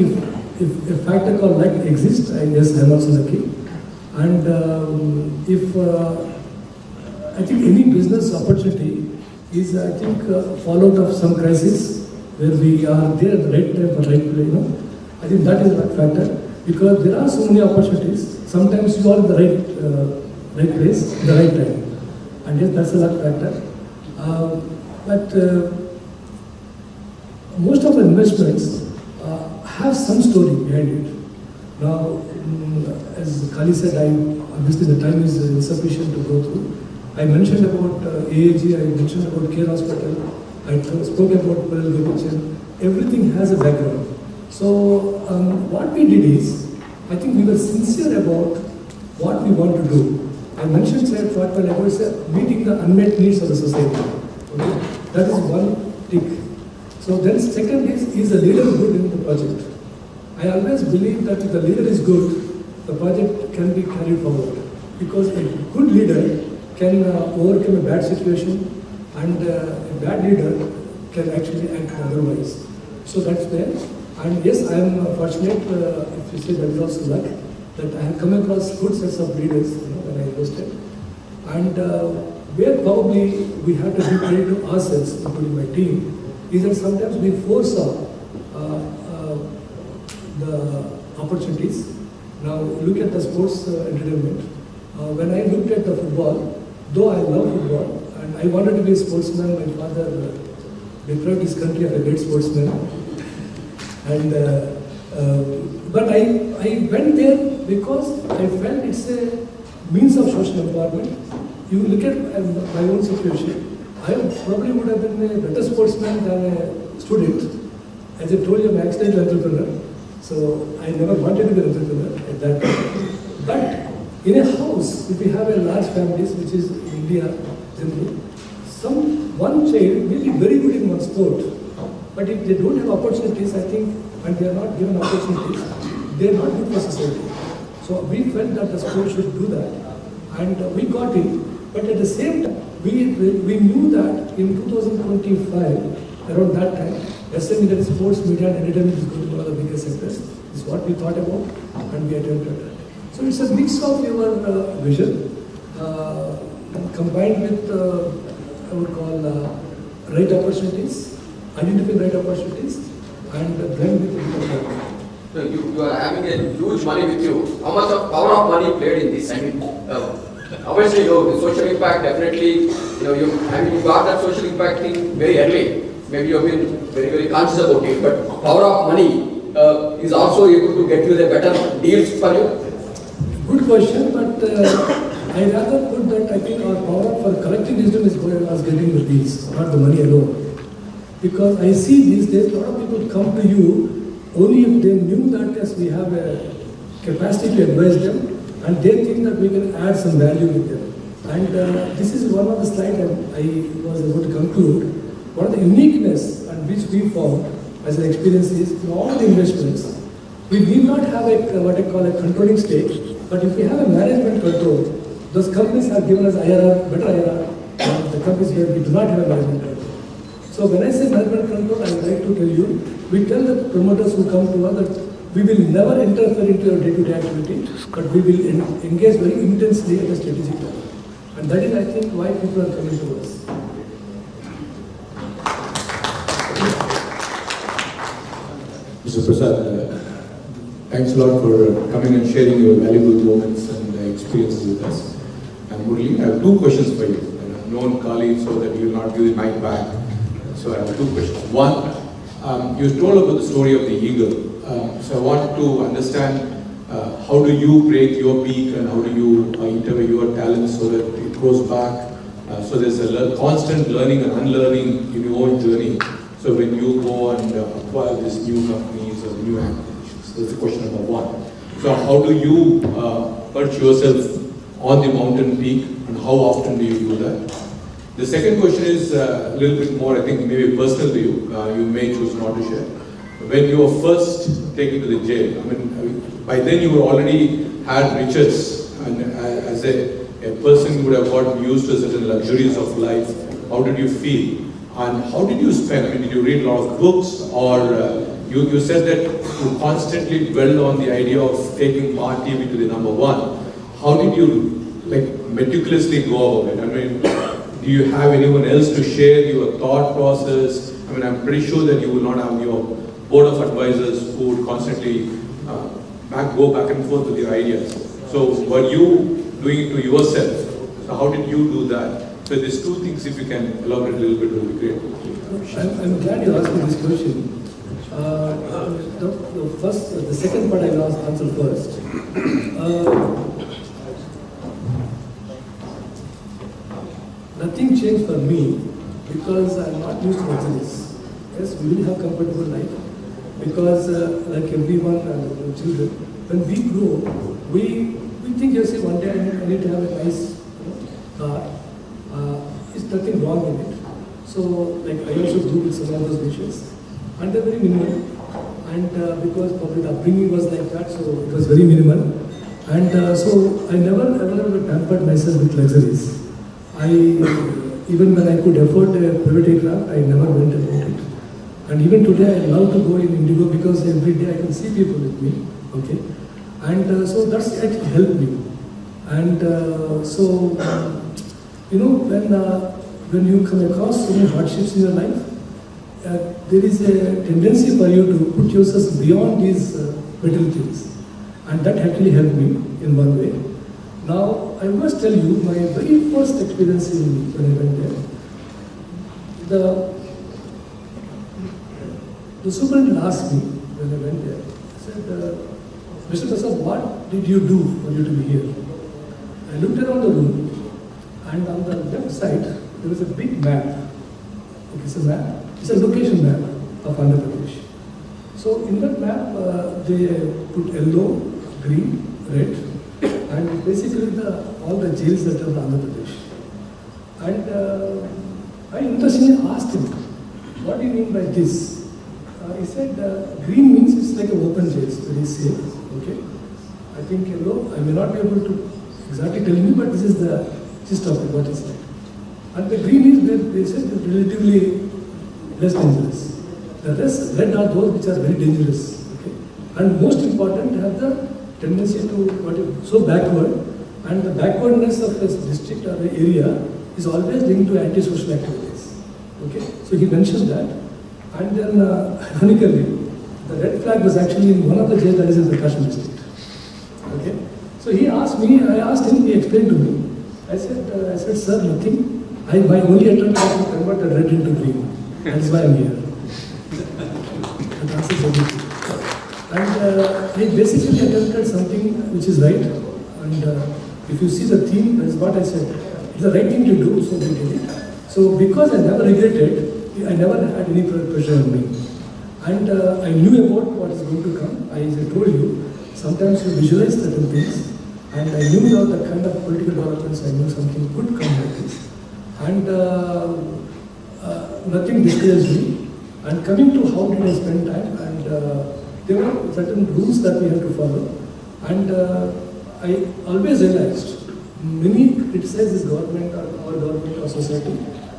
if a factor called luck exists, I guess I'm also lucky. And I think any business opportunity is, I think, followed of some crisis where we are there at the right time for right place. I think that is a luck factor, because there are so many opportunities. Sometimes you are in the right place, at the right time. And yes, that's a luck factor. But most of the investments have some story behind it. Now, as Kali said, obviously the time is insufficient to go through. I mentioned about AAG, I mentioned about Care Hospital, I spoke about Pearl Gopichan. Everything has a background. So what we did is, I think we were sincere about what we want to do. I mentioned short while ago, meeting the unmet needs of the society. Okay? That is one tick. So then second is the leader good in the project? I always believe that if the leader is good, the project can be carried forward. Because a good leader can overcome a bad situation, and a bad leader can actually act otherwise. So that's there. And yes, I am fortunate, if you say that is also luck, that I have come across good sets of leaders when I invested. And where probably we have to be credit to ourselves, including my team, is that sometimes we foresaw the opportunities. Now look at the sports entertainment. When I looked at the football, though I love football and I wanted to be a sportsman, my father deprived his country of a great sportsman. And but I went there because I felt it's a means of social empowerment. You look at my own situation, I probably would have been a better sportsman than a student. As I told you, I'm an accidental entrepreneur. So I never wanted to be an entrepreneur at that time. But in a house, if you have a large families, which is India generally, one child may be very good in one sport. But if they don't have opportunities, I think, and they are not given opportunities, they are not good for society. So we felt that the sport should do that. And we got it. But at the same time, we knew that in 2025, around that time, SME, that is sports, media and entertainment, is going to be one of the biggest sectors. This is what we thought about and we attempted that. So it's a mix of your vision combined with, I would call, right opportunities, identifying right opportunities, and blend with the So you are having a huge money with you. How much of power of money played in this? I mean, obviously, the social impact definitely, you got that social impact thing very early. Maybe you have been very, very conscious about it. But power of money is also able to get you the better deals for you. Good question, but I rather put that I think our power for collective wisdom is going as getting the deals, not the money alone. Because I see these days a lot of people come to you only if they knew that yes, we have a capacity to advise them and they think that we can add some value with them. And this is one of the slides I was able to conclude. One of the uniqueness and which we found as an experience is in all the investments, we need not have what I call a controlling stake, but if we have a management control, those companies have given us IRR, better IRR, and the companies where we do not have a management control. So when I say management control, I would like to tell you, we tell the promoters who come to us that we will never interfere into your day-to-day activity, but we will engage very intensely at a strategic level. And that is, I think, why people are coming to us. Mr. Prasad, thanks a lot for coming and sharing your valuable moments and experiences with us. And Murali, I have two questions for you. I've known Kali so that you will not give the mic back. So I have two questions. One, you told about the story of the eagle. So I want to understand how do you break your peak and how do you interview your talents so that it goes back. So there's a constant learning and unlearning in your own journey. So when you go and acquire these new companies or new acquisitions, that's the question number one. So how do you perch yourself on the mountain peak and how often do you do that? The second question is a little bit more, I think, maybe personal to you. You may choose not to share. When you were first taken to the jail, I mean, by then you were already had riches, and as a person who would have gotten used to certain luxuries of life, how did you feel? And how did you spend? I mean, did you read a lot of books, or you said that you constantly dwelled on the idea of taking Part TV to the number one. How did you meticulously go about it? I mean, do you have anyone else to share your thought process? I mean, I'm pretty sure that you will not have your board of advisors who would constantly go back and forth with your ideas. So were you doing it to yourself? So how did you do that? So these two things, if you can elaborate a little bit, will be great. I'm glad you asked me this question. The second part I will answer first. Nothing changed for me because I'm not used to luxuries. Yes, we will have comfortable life because like everyone and children, when we grow, we think, yes, one day I need to have a nice car. There's nothing wrong in it. So, like I also do with some of those wishes, and they're very minimal. And because probably the upbringing was like that, so it was very minimal. And so I never ever pampered myself with luxuries. Even when I could afford a private aircraft, I never went about it. And even today, I love to go in Indigo because every day I can see people with me. Okay, and so that's actually helped me. And so when you come across so many hardships in your life, there is a tendency for you to put yourself beyond these material things, and that actually helped me in one way. Now I must tell you, my very first experience when I went there, the superintendent asked me when I went there, said, Mr. Prasad, what did you do for you to be here? I looked around the room, and on the left side, there was a big map. Okay, it's a map. It's a location map of Andhra Pradesh. So in that map, they put yellow, green, red, and basically all the jails that are in Andhra Pradesh. And I interestingly asked him, what do you mean by this? He said, green means it's like an open jail, so very safe. Okay. I think yellow, I may not be able to exactly tell you, but this is the gist of it, what he said. And the green is, they said, is relatively less dangerous. The rest, red are those which are very dangerous. Okay. And most important, have the tendency to so backward, and the backwardness of this district or the area is always linked to anti-social activities. Okay. So he mentioned that. And then, ironically, the red flag was actually in one of the jails that is in the Kashmir district. Okay. So he asked me, I asked him, he explained to me. I said, sir, nothing. My only attempt was to convert the red into green. That's why I'm here. That answers everything. And he basically attempted something which is right. And if you see the theme, that is what I said. It's the right thing to do, so we did it. So because I never regretted, I never had any pressure on me. And I knew about what is going to come. As I told you, sometimes you visualize certain things. And I knew about the kind of political developments, I knew something could come like this. And nothing discouraged me. And coming to how did I spend time, and there were certain rules that we had to follow. And I always realized, many criticize this government or our government or society,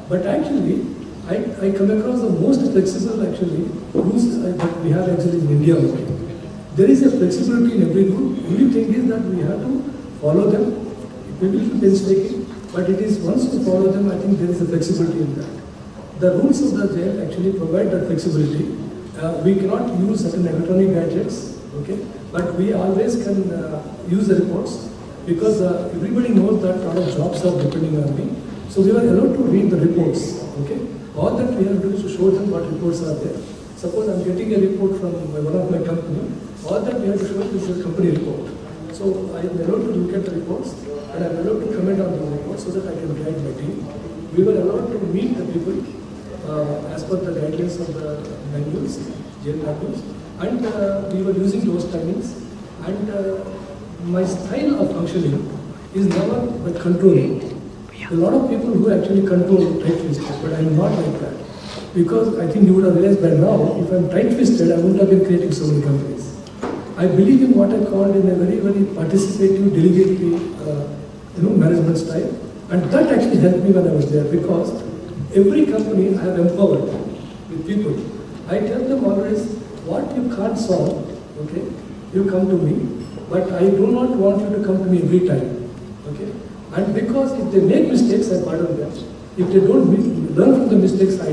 but actually, I come across the most flexible actually rules that we have actually in India only. There is a flexibility in every rule. Only thing is that we have to follow them. It may be a little painstaking, but it is once you follow them, I think there is a flexibility in that. The rules of the jail actually provide that flexibility. We cannot use certain electronic gadgets, okay? But we always can use the reports because everybody knows that a lot of jobs are depending on me. So we were allowed to read the reports, okay? All that we have to do is to show them what reports are there. Suppose I'm getting a report from one of my company, all that we have to show is a company report. So I am allowed to look at the reports and I am allowed to comment on the reports so that I can guide my team. We were allowed to meet the people as per the guidelines of the manuals, jail manuals, and we were using those timings. And my style of functioning is never but controlling. A lot of people who actually control tight-fisted, but I am not like that. Because I think you would have realized by now, if I am tight-fisted, I wouldn't have been creating so many companies. I believe in what I call in a very, very participative, delegatory, management style. And that actually helped me when I was there because every company I have empowered with people. I tell them always, what you can't solve, okay, you come to me, but I do not want you to come to me every time, okay. And because if they make mistakes, I pardon them. If they don't learn from the mistakes, I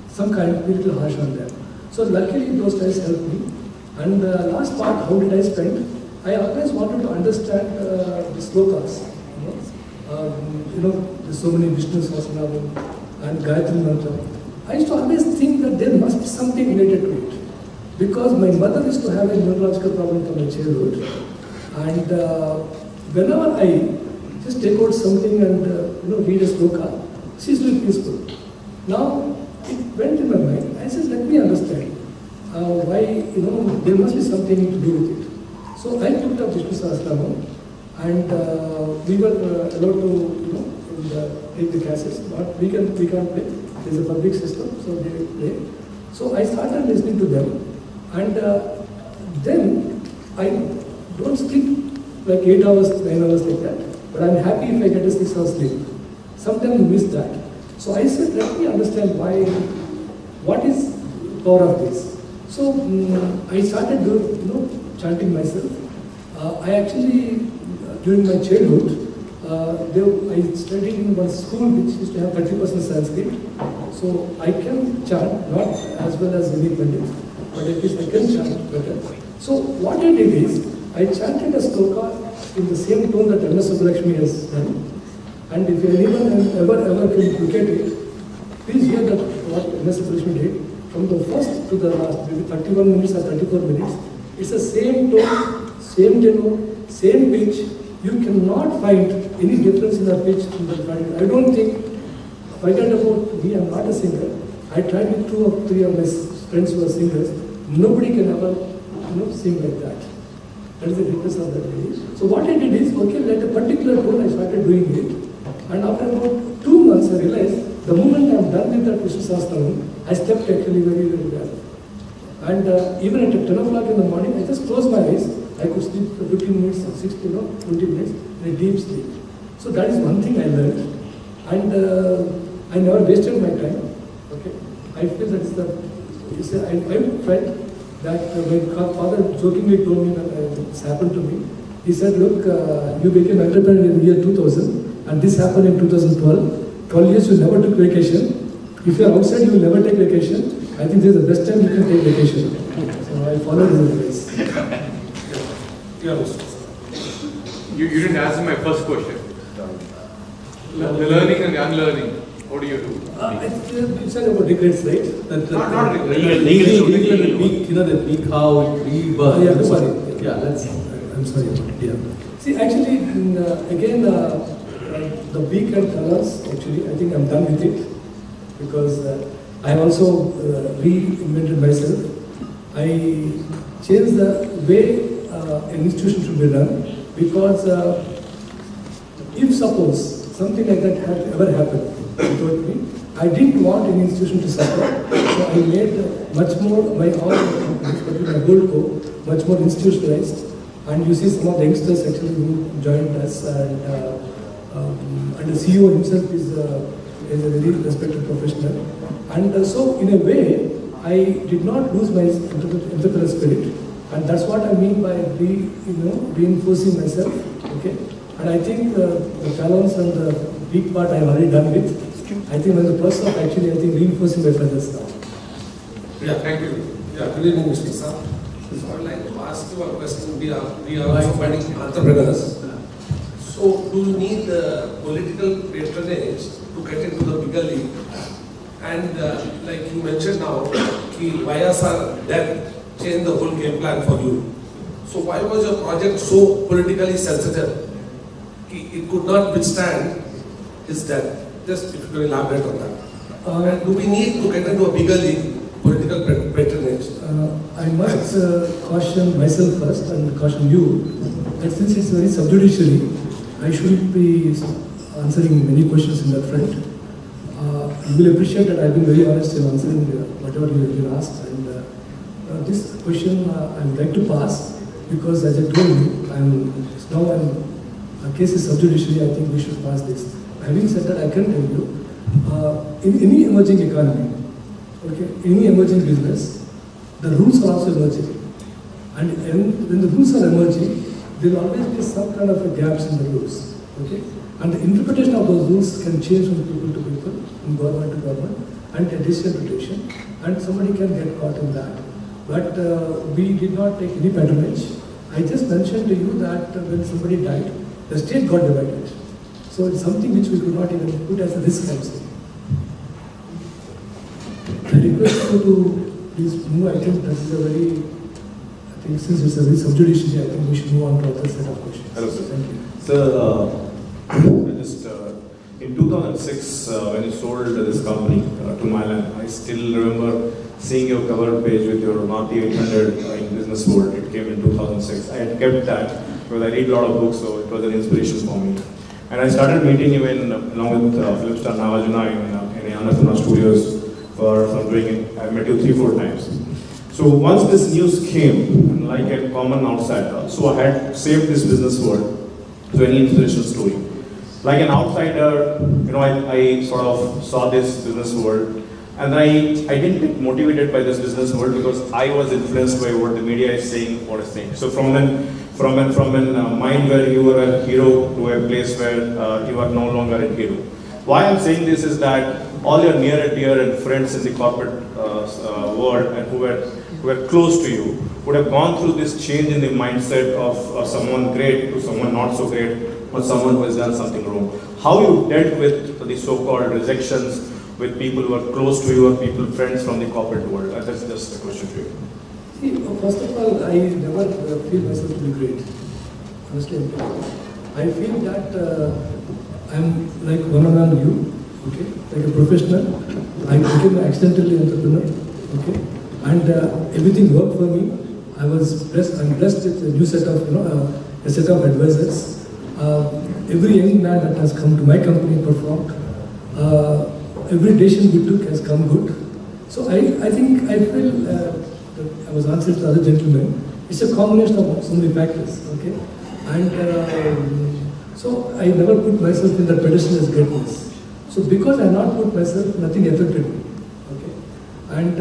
some kind of be a little harsh on them. So luckily those guys helped me. And the last part, how did I spend? I always wanted to understand the slokas. There's so many Vishnu Sahasranam and Gayatri Mantra. I used to always think that there must be something related to it. Because my mother used to have a neurological problem from my childhood. And whenever I just take out something and read a sloka, she's really peaceful. Now it went in my mind. I said, let me understand why there must be something to do with it. So I took up Vishnu Sahasranam, and we were allowed to take the classes. But we can't play. There's a public system, so they play. So I started listening to them, and then I don't sleep like 8 hours, 9 hours like that. But I'm happy if I get a 6 hours sleep. Sometimes you miss that. So I said, let me understand what is the power of this. So I started chanting myself. I actually, during my childhood, I studied in one school which used to have 30% Sanskrit. So I can chant, not as well as any Pandit, but at least I can chant better. So what I did is, I chanted a sloka in the same tone that MS Subbulakshmi has done. And if anyone ever can look at it, please hear that what MS Subbulakshmi did. From the first to the last, maybe 31 minutes or 34 minutes, it's the same tone, same tenor, same pitch. You cannot find any difference in the pitch in the recording. I don't think, forget about me, I'm not a singer. I tried with 2 or 3 of my friends who are singers. Nobody can ever, sing like that. That is the weakness of that lady. So what I did is, okay, at a particular tone, I started doing it. And after about 2 months, I realized the moment I'm done with that Vishnu Sahasranam, I slept actually very, very well. And even at 10 o'clock in the morning, I just closed my eyes. I could sleep for 15 minutes, 16, 20 minutes in a deep sleep. So that is one thing I learned. And I never wasted my time. Okay, I feel that I felt that my father jokingly told me that this happened to me. He said, look, you became entrepreneur in the year 2000 and this happened in 2012. 12 years you never took vacation. If you are outside, you will never take vacation. I think this is the best time you can take vacation. So I followed his advice. You didn't answer my first question. The learning and the unlearning. What do you do? You said about regrets, right? Not regrets. The peak how we were. Yeah, I'm sorry. Yeah, that's. I'm sorry about it. Yeah. See, actually, again, the peak and colors. Actually, I think I'm done with it because I also reinvented myself. I changed the way an institution should be run because if suppose something like that had ever happened without me, I didn't want any institution to suffer. So I made much more my all companies, particularly my gold co, much more institutionalized. And you see some of the youngsters actually who joined us, and the CEO himself is a very respected professional. And so in a way, I did not lose my entrepreneurial spirit. And that's what I mean by reinforcing myself. Okay, and I think the challenge and the big part I've already done with. I think when the process of actually reinforcing my feathers now. Yeah, thank you. Yeah, good evening, Mr. Sir. So I would like to ask you a question. We are also finding entrepreneurs. So do you need political patronage to get into the bigger league? And like you mentioned now, YSR death changed the whole game plan for you. So why was your project so politically sensitive? It could not withstand his death. Just if you can elaborate on that. And do we need to get into a bigger league, political patronage? I must caution myself first and caution you that since it's very subjudiciary, I shouldn't be answering many questions in that front. You will appreciate that I've been very honest in answering whatever you have been asked. And this question I would like to pass because, as I told you, a case is subjudiciary. I think we should pass this. Having said that, I can tell you, in any emerging economy, okay, any emerging business, the rules are also emerging. And when the rules are emerging, there will always be some kind of gaps in the rules. Okay? And the interpretation of those rules can change from people to people, from government to government, and a decision to decision, and somebody can get caught in that. But we did not take any patronage. I just mentioned to you that when somebody died, the state got divided. So it's something which we could not even put as a risk, I'm saying. I request you to please move. I think this is a very, since it's a very subjudiciary, I think we should move on to other set of questions. Hello, sir. Thank you. Sir, in 2006, when you sold this company to Mylan, I still remember seeing your cover page with your Marti 800 in Business World. It came in 2006. I had kept that because I read a lot of books, so it was an inspiration for me. And I started meeting you along with film star Nagarjuna in Annapurna Studios from doing it. I met you 3-4 times. So once this news came, like a common outsider, so I had saved this Business World to any inspirational story. Like an outsider, I sort of saw this Business World, and I didn't get motivated by this Business World because I was influenced by what the media is saying, what is saying. So from a mind where you were a hero to a place where you are no longer a hero. Why I'm saying this is that all your near and dear and friends in the corporate world and who were close to you would have gone through this change in the mindset of someone great to someone not so great or someone who has done something wrong. How you dealt with the so-called rejections with people who are close to you or people, friends from the corporate world? That's just a question to you. See, first of all, I never feel myself to be great. Honestly, I feel that I'm like one among you, okay, like a professional. I became an accidentally entrepreneur, okay, and everything worked for me. I'm blessed with a new set of, a set of advisors. Every young man that has come to my company performed. Every decision we took has come good. So I think I feel. I was answering to the other gentlemen, it's a combination of so many factors, okay? And so I never put myself in that pedestal as greatness. So because I not put myself, nothing affected me, okay? And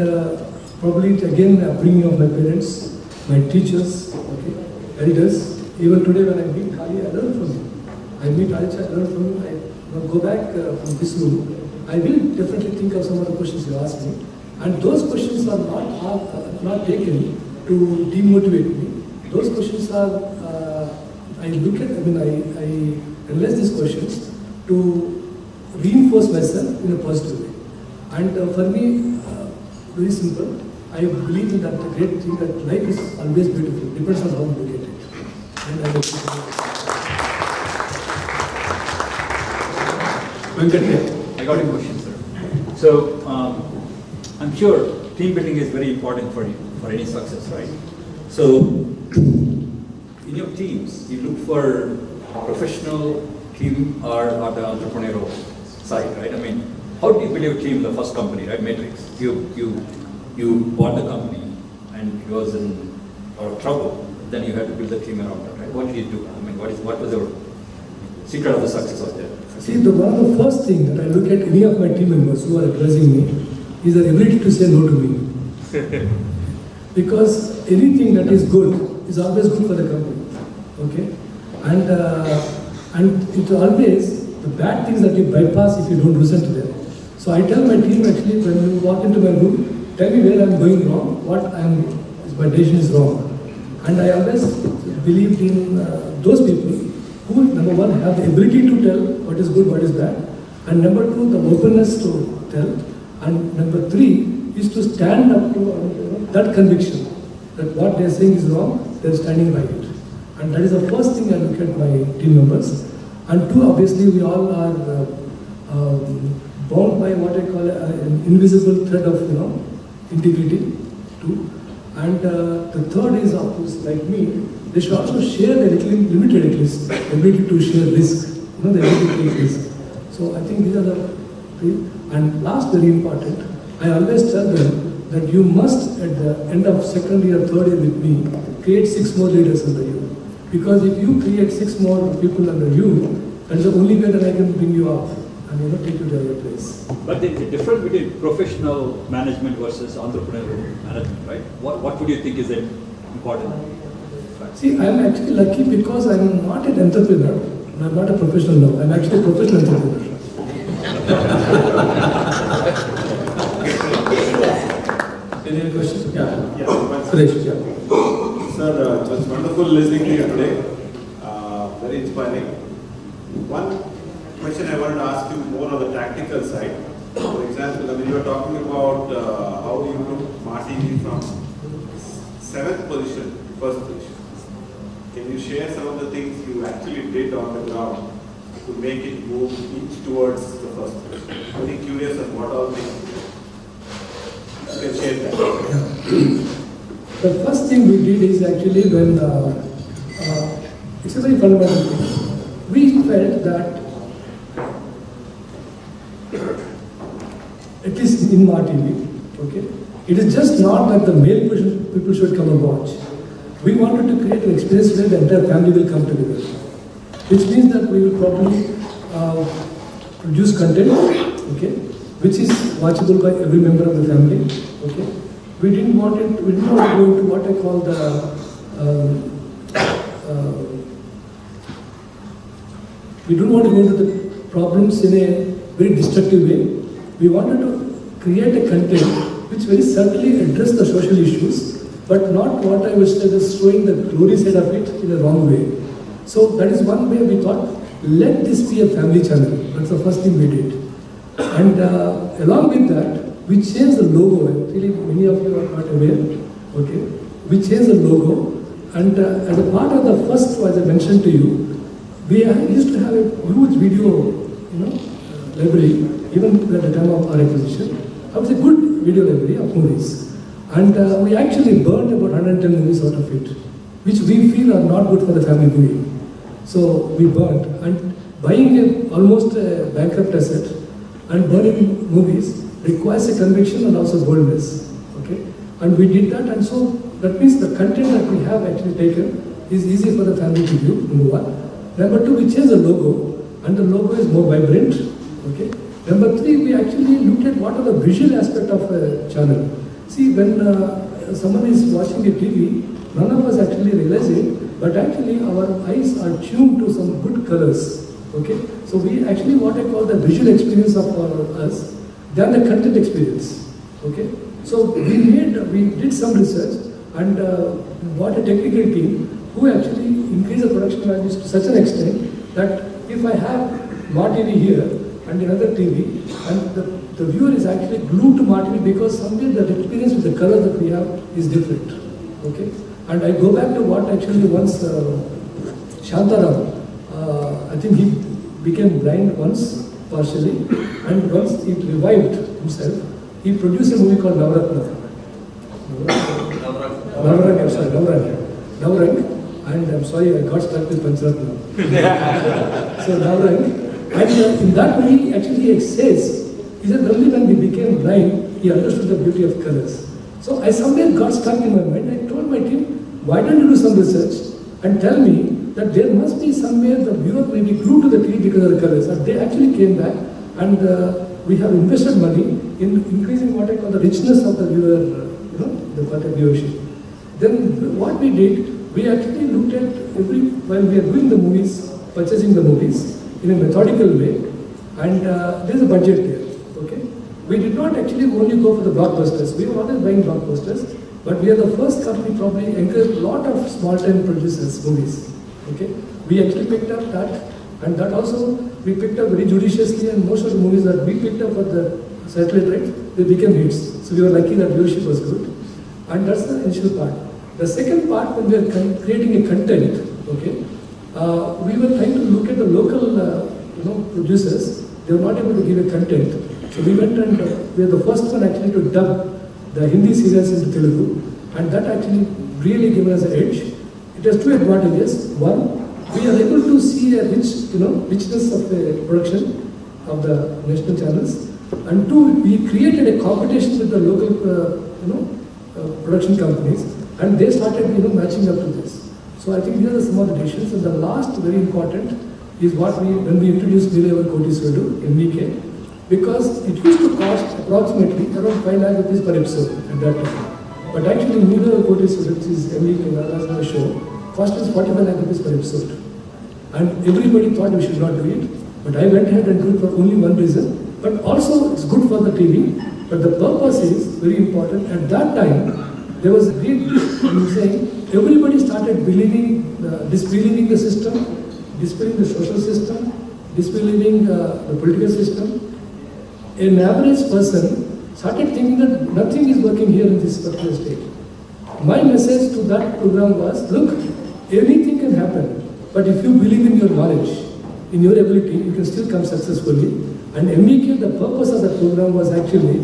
probably again upbringing of my parents, my teachers, okay, elders. Even today when I meet TiE, I learn from you. I meet Alicha, I learn from you. I go back from this room, I will definitely think of some of the questions you asked me. And those questions are not taken to demotivate me. Those questions are, I analyze these questions to reinforce myself in a positive way. And for me, very simple, I believe in that great thing that life is always beautiful, depends on how you look at it. And I Venkat, I got a question, sir. So, I'm sure team building is very important for you, for any success, right? So, in your teams, you look for a professional team or the entrepreneurial side, right? I mean, how do you build your team in the first company, right? Matrix. You bought the company and it was in a lot of trouble. Then you had to build the team around that, right? What did you do? I mean, what was your secret of the success of that? See, one of the first thing that I look at any of my team members who are advising me is the ability to say no to me. Because anything that is good is always good for the company, okay? And it's always the bad things that you bypass if you don't listen to them. So I tell my team actually, when you walk into my room, tell me where I'm going wrong, my decision is wrong. And I always believed in those people who, number one, have the ability to tell what is good, what is bad, and number two, the openness to tell, and number three is to stand up to that conviction that what they're saying is wrong, they're standing by it. And that is the first thing I look at my team members. And two, obviously, we all are bound by what I call an invisible thread of integrity. Two. And the third is, of course, like me, they should also share the limited at least ability to share risk, the ability to take risk. So I think these are the three. And last, very important, I always tell them that you must, at the end of second year, third year with me, create 6 more leaders under you. Because if you create 6 more people under you, that's the only way that I can bring you up and take you to your place. But there is a difference between professional management versus entrepreneurial management, right? What would you think is important? See, I'm actually lucky because I'm not an entrepreneur. I'm not a professional now. I'm actually a professional entrepreneur. Any other questions? Yeah. Suresh, yeah. Sir, it was wonderful listening to you today. Very inspiring. One question I wanted to ask you more on the tactical side. For example, when you were talking about how you took TiE from 7th position to 1st position. Can you share some of the things you actually did on the ground to make it move inch towards the 1st position? I'm very curious on what all things you can share that. The first thing we did is actually when, it's a very fundamental thing. We felt that, at least in our TV, okay, it is just not that the male people should come and watch. We wanted to create an experience where the entire family will come together. Which means that we will probably produce content, okay, which is watchable by every member of the family, okay. We didn't want to go into what I call we don't want to go into the problems in a very destructive way. We wanted to create a content which very certainly address the social issues, but not what I was showing the glory side of it in a wrong way. So that is one way we thought, let this be a family channel. That's the first thing we did. And along with that, we changed the logo. Actually, many of you are not aware. Okay, we changed the logo, and as a part of the first, as I mentioned to you, we used to have a huge video, library, even at the time of our acquisition. It was a good video library of movies. And we actually burned about 110 movies out of it, which we feel are not good for the family viewing. So we burned. And buying almost a bankrupt asset and burning movies requires a conviction and also boldness. Okay? And we did that, and so that means the content that we have actually taken is easy for the family to view, number one. Number two, we changed the logo, and the logo is more vibrant. Okay? Number three, we actually looked at what are the visual aspect of a channel. See, when someone is watching a TV, none of us actually realize it, but actually our eyes are tuned to some good colors. Okay? So we actually what I call the visual experience of us than the content experience. Okay? So we did some research and bought a technical team who actually increased the production values to such an extent that if I have Ma TV here and another TV, and the viewer is actually glued to Ma TV because somewhere the experience with the color that we have is different. Okay? And I go back to what actually once Shantaram, I think he became blind once, partially, and once he revived himself, he produced a movie called Navaratna. Navrang, and I'm sorry, I got stuck with Pancharatna. So Navrang, and in that movie, actually it says, he said only when we became blind, he understood the beauty of colors. So I somewhere got stuck in my mind. I told my team, why don't you do some research and tell me that there must be somewhere the viewer may be glued to the TV because of the colors. And they actually came back, and we have invested money in increasing what I call the richness of the viewer, the content viewership. Then what we did, we actually looked at while we are doing the movies, purchasing the movies in a methodical way, and there's a budget there. Okay, we did not actually only go for the blockbusters. We were always buying blockbusters, but we are the first company probably encouraged a lot of small-time producers movies. Okay, we actually picked up that, and that also we picked up very judiciously, and most of the movies that we picked up for the satellite rights, they became hits. So we were lucky that viewership was good, and that's the initial part. The second part, when we are creating a content, okay, we were trying to look at the local, producers. They were not able to give a content, so we went and we are the first one actually to dub the Hindi serials into Telugu, and that actually really gave us an edge. It has two advantages. One, we are able to see a richness of the production of the national channels, and two, we created a competition with the local, production companies, and they started, matching up to this. So I think these are some of the decisions. And the last, very important, is when we introduced Nilevar Koti Sudu, MVK, because it used to cost approximately around 5 lakh rupees per episode at that time. But actually, Nilevar Koti Sudu, which is MVK, Nala's show, cost us 45 lakh rupees per episode. And everybody thought we should not do it, but I went ahead and do it for only one reason. But also, it's good for the TV, but the purpose is very important. At that time, there was a great saying, everybody started disbelieving the system, disbelieving the social system, disbelieving the political system. An average person started thinking that nothing is working here in this particular state. My message to that program was, look, anything can happen, but if you believe in your knowledge, in your ability, you can still come successfully. And MVK, the purpose of the program was actually,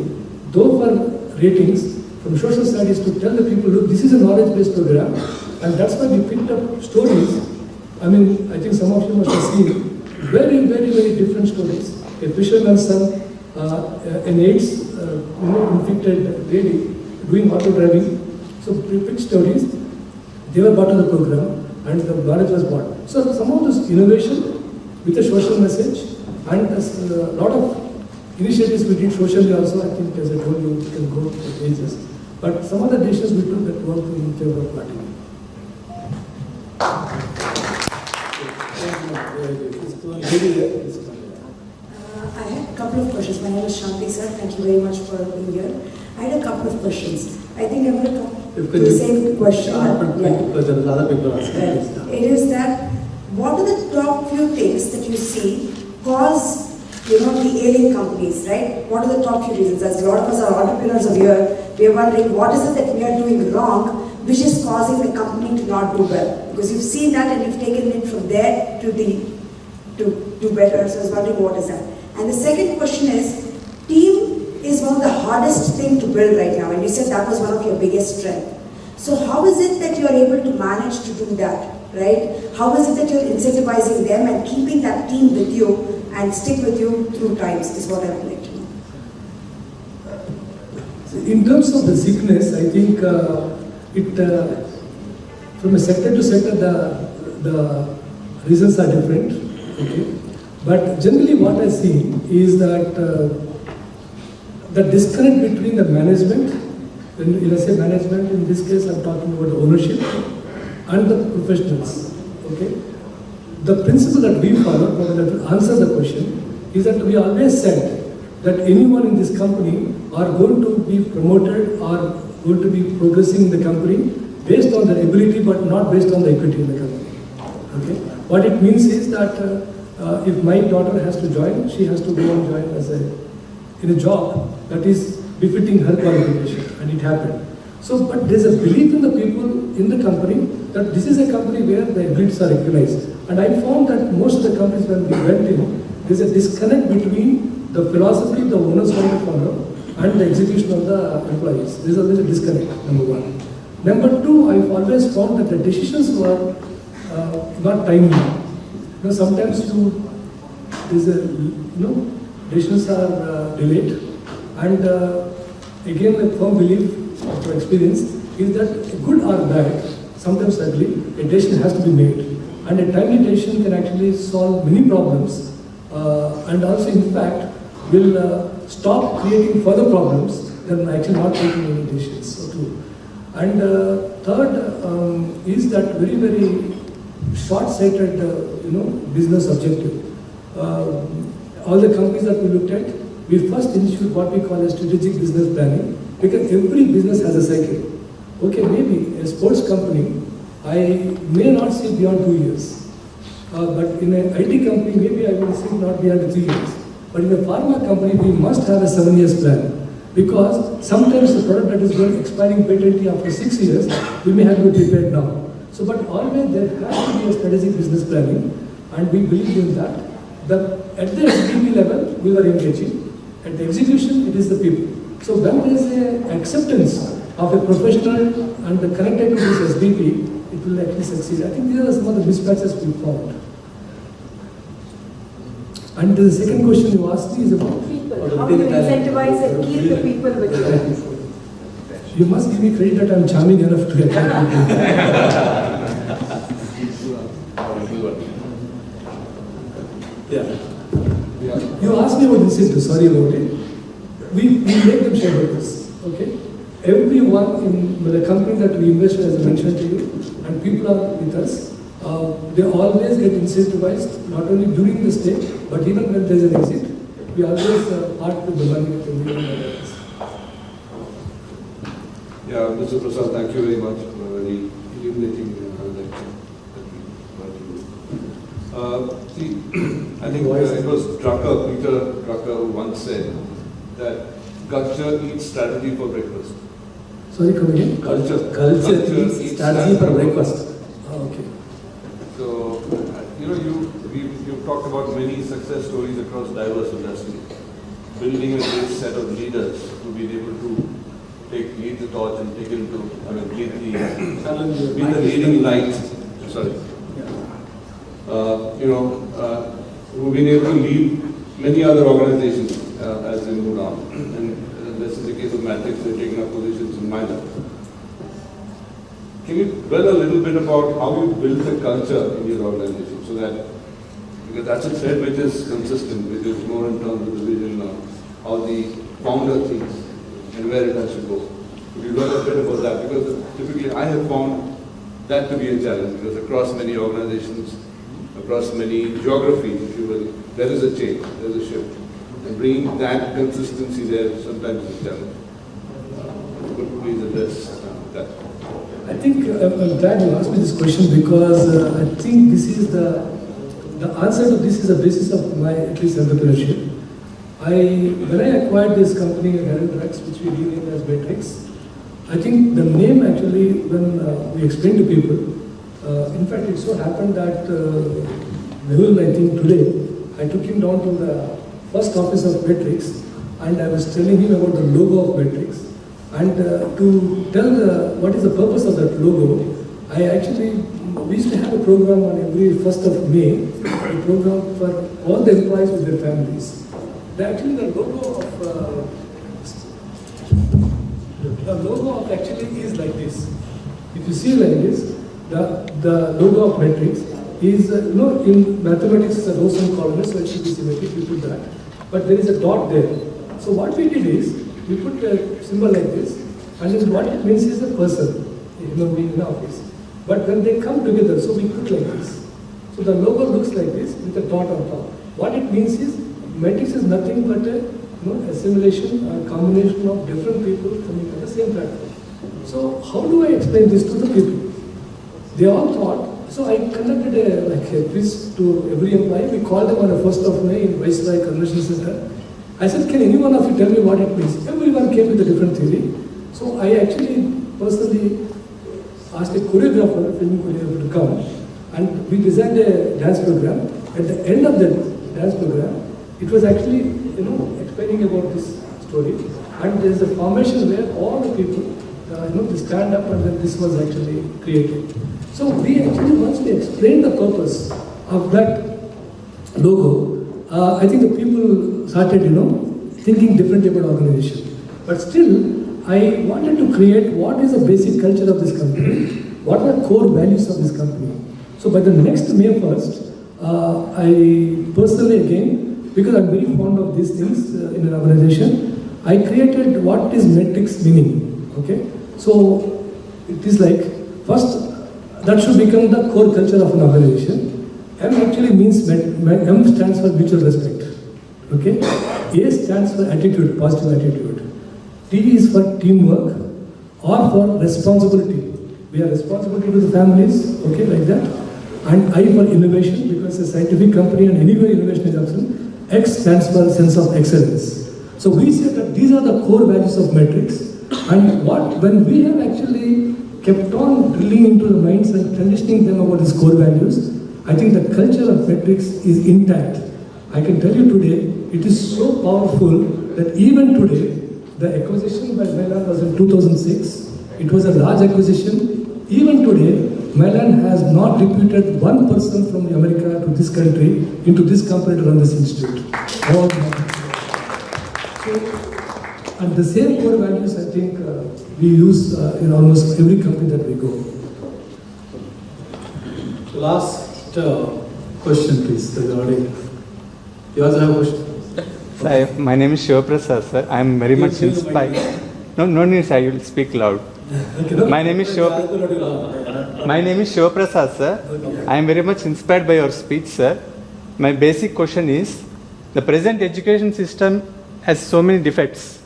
though for ratings, from social studies to tell the people, look, this is a knowledge-based program, and that's why we picked up stories. I mean, I think some of you must have seen very, very, very different stories. A fisherman's son, an AIDS infected lady doing auto driving. So we picked stories. They were part of the program, and the knowledge was bought. So some of this innovation with a social message, and a lot of initiatives we did socially also. I think, as I told you, we can go for pages. But some of the decisions we took that worked in favor of party. I have a couple of questions. My name is Shanti sir. Thank you very much for being here. I I had a couple of questions. I think I'm going to come If to the same question. Because there are other people asking. It is that, what are the top few things that you see cause, the ailing companies, right? What are the top few reasons? As a lot of us are entrepreneurs of here, we are wondering what is it that we are doing wrong, which is causing the company to not do well? Because you've seen that and you've taken it from there to do better. So I was wondering what is that. And the second question is, team is one of the hardest thing to build right now, and you said that was one of your biggest strengths. So how is it that you are able to manage to do that, right? How is it that you're incentivizing them and keeping that team with you and stick with you through times is what I would like to know. In terms of the sickness, I think from a sector to sector, the reasons are different. Okay? But generally what I see is that the disconnect between the management, when I say management, in this case I'm talking about the ownership, and the professionals. Okay? The principle that we follow, to answer the question, is that we always said that anyone in this company are going to be promoted or going to be progressing in the company based on their ability but not based on the equity in the company. Okay? What it means is that if my daughter has to join, she has to go and join in a job that is befitting her qualification, and it happened. So, but there's a belief in the people in the company that this is a company where the abilities are recognized. And I found that most of the companies when we went in, there's a disconnect between the philosophy the owners want to follow and the execution of the employees. There's always a disconnect, number one. Number two, I've always found that the decisions were not timely. Sometimes decisions are delayed, and again, a firm belief of experience is that good or bad, sometimes ugly, a decision has to be made, and a timely decision can actually solve many problems, and also, in fact, will stop creating further problems than actually not taking any decisions. So true. And third is that very, very short-sighted, business objective. All the companies that we looked at, we first institute what we call a strategic business planning, because every business has a cycle. Okay, maybe a sports company, I may not see beyond 2 years. But in an IT company, maybe I will see not beyond 3 years. But in a pharma company, we must have a 7 years plan. Because sometimes the product that is going expiring patently after 6 years, we may have to be prepared now. So, but always there has to be a strategic business planning, and we believe in that. At the SDP level, we were engaging. At the execution, it is the people. So when there is an acceptance of a professional and the connected to this SDP, it will actually succeed. I think these are some of the mismatches we found. And the second question you asked me is about people. How do you incentivize and keep the people with you? You must give me credit that I'm charming enough to attract people. You asked me about incentives, sorry about it. We make them shareholders, okay? Everyone in the company that we invested, as I mentioned to you, and people are with us, they always get incentivized, not only during the stay, but even when there's an exit. We always part with the money of everyone that is. Yeah, Mr. Prasad, thank you very much for a very illuminating lecture that we got to do. I think it was Peter Drucker who once said that culture eats strategy for breakfast. Sorry, come again? Culture eats strategy for breakfast. Okay. So, you've talked about many success stories across diverse industries. Building a great set of leaders to be able to lead the torch and take it to, be the leading light. Sorry. Who've been able to lead many other organizations as they move on. And this is the case of Matrix, they're taking up positions in my life. Can you dwell a little bit about how you build the culture in your organization so that, because that's a thread which is consistent, which is more in terms of the vision of how the founder thinks and where it has to go. Could you dwell a bit about that? Because typically I have found that to be a challenge, because across many organizations, across many geographies, if you will, there is a change, there is a shift. And bringing that consistency there sometimes is a challenge. could you please address that? I think I'm glad you asked me this question because I think this is the answer to this is the basis of my at least entrepreneurship. When I acquired this company, Drugs, which we renamed as Matrix, I think the name actually, when we explained to people, in fact, it so happened that Mehul, I think today, I took him down to the first office of Matrix and I was telling him about the logo of Matrix. And to tell what is the purpose of that logo, we used to have a program on every 1st of May, a program for all the employees with their families. Actually, the logo of actually is like this. If you see like this, the logo of Matrix is, in mathematics, it's a rows and columns, so it should be symmetric, we put that. But there is a dot there. So what we did is, we put a symbol like this, and then what it means is a person, being in office. But when they come together, so we put like this. So the logo looks like this with a dot on top. What it means is, Matrix is nothing but a assimilation, a combination of different people coming on the same platform. So how do I explain this to the people? They all thought, so I conducted a quiz to every employee. We called them on the 1st of May in Viceroy Convention Center. I said, can any one of you tell me what it means? Everyone came with a different theory. So I actually personally asked a choreographer, a film choreographer to come, and we designed a dance program. At the end of the dance program, it was actually, explaining about this story. And there is a formation where all the people, they stand up and then this was actually created. So we actually, once we explained the purpose of that logo, I think the people started, thinking differently about organization. But still, I wanted to create what is the basic culture of this company, what are the core values of this company. So by the next May 1st, I personally again, because I'm very fond of these things in an organization, I created what is Matrix meaning, okay? So it is like, first, that should become the core culture of an organization. M actually means, M stands for mutual respect, okay? A stands for attitude, positive attitude. T is for teamwork or for responsibility. We are responsibility to the families, okay, like that. And I for innovation, because it's a scientific company and anywhere innovation is absent. X stands for sense of excellence. So we said that these are the core values of Matrix. And when we have actually kept on drilling into the minds and conditioning them about these core values, I think the culture of Matrix is intact. I can tell you today, it is so powerful that even today, the acquisition by Mylan was in 2006. It was a large acquisition. Even today, Mylan has not recruited one person from America to this country into this company to run this institute. And the same core values, I think, we use in almost every company that we go. Last question, please. You also have a question? Sir, my name is Shiva Prasad, sir. I am very much inspired. No need, sir. You will speak loud. My name is Shiva Prasad, sir. I am very much inspired by your speech, sir. My basic question is, the present education system has so many defects.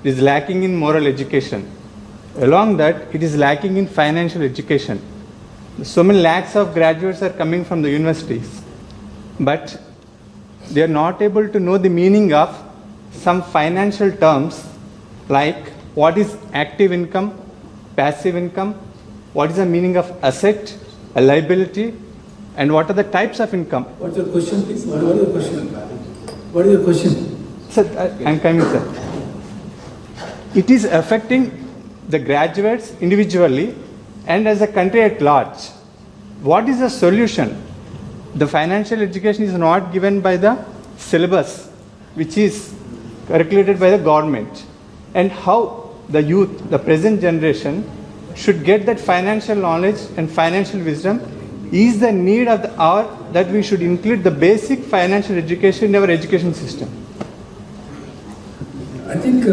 It is lacking in moral education. Along that, it is lacking in financial education. So many lakhs of graduates are coming from the universities, but they are not able to know the meaning of some financial terms like what is active income, passive income, what is the meaning of asset, a liability, and what are the types of income. What's your question, please? What is your question? What is your question? Sir, I am coming, sir. It is affecting the graduates individually and as a country at large. What is the solution? The financial education is not given by the syllabus, which is calculated by the government. And how the youth, the present generation, should get that financial knowledge and financial wisdom is the need of the hour that we should include the basic financial education in our education system. I think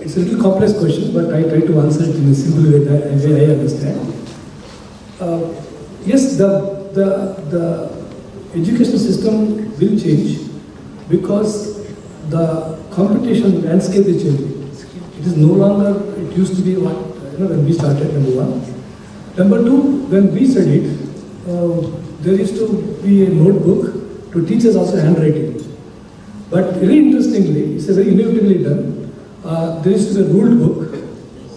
it's a little complex question, but I try to answer it in a simple way that I understand. Yes, the education system will change because the competition landscape is changing. It is no longer, it used to be what, when we started, number one. Number two, when we studied, there used to be a notebook to teach us also handwriting. But very interestingly, it's a very innovatively done. There used to be a ruled book.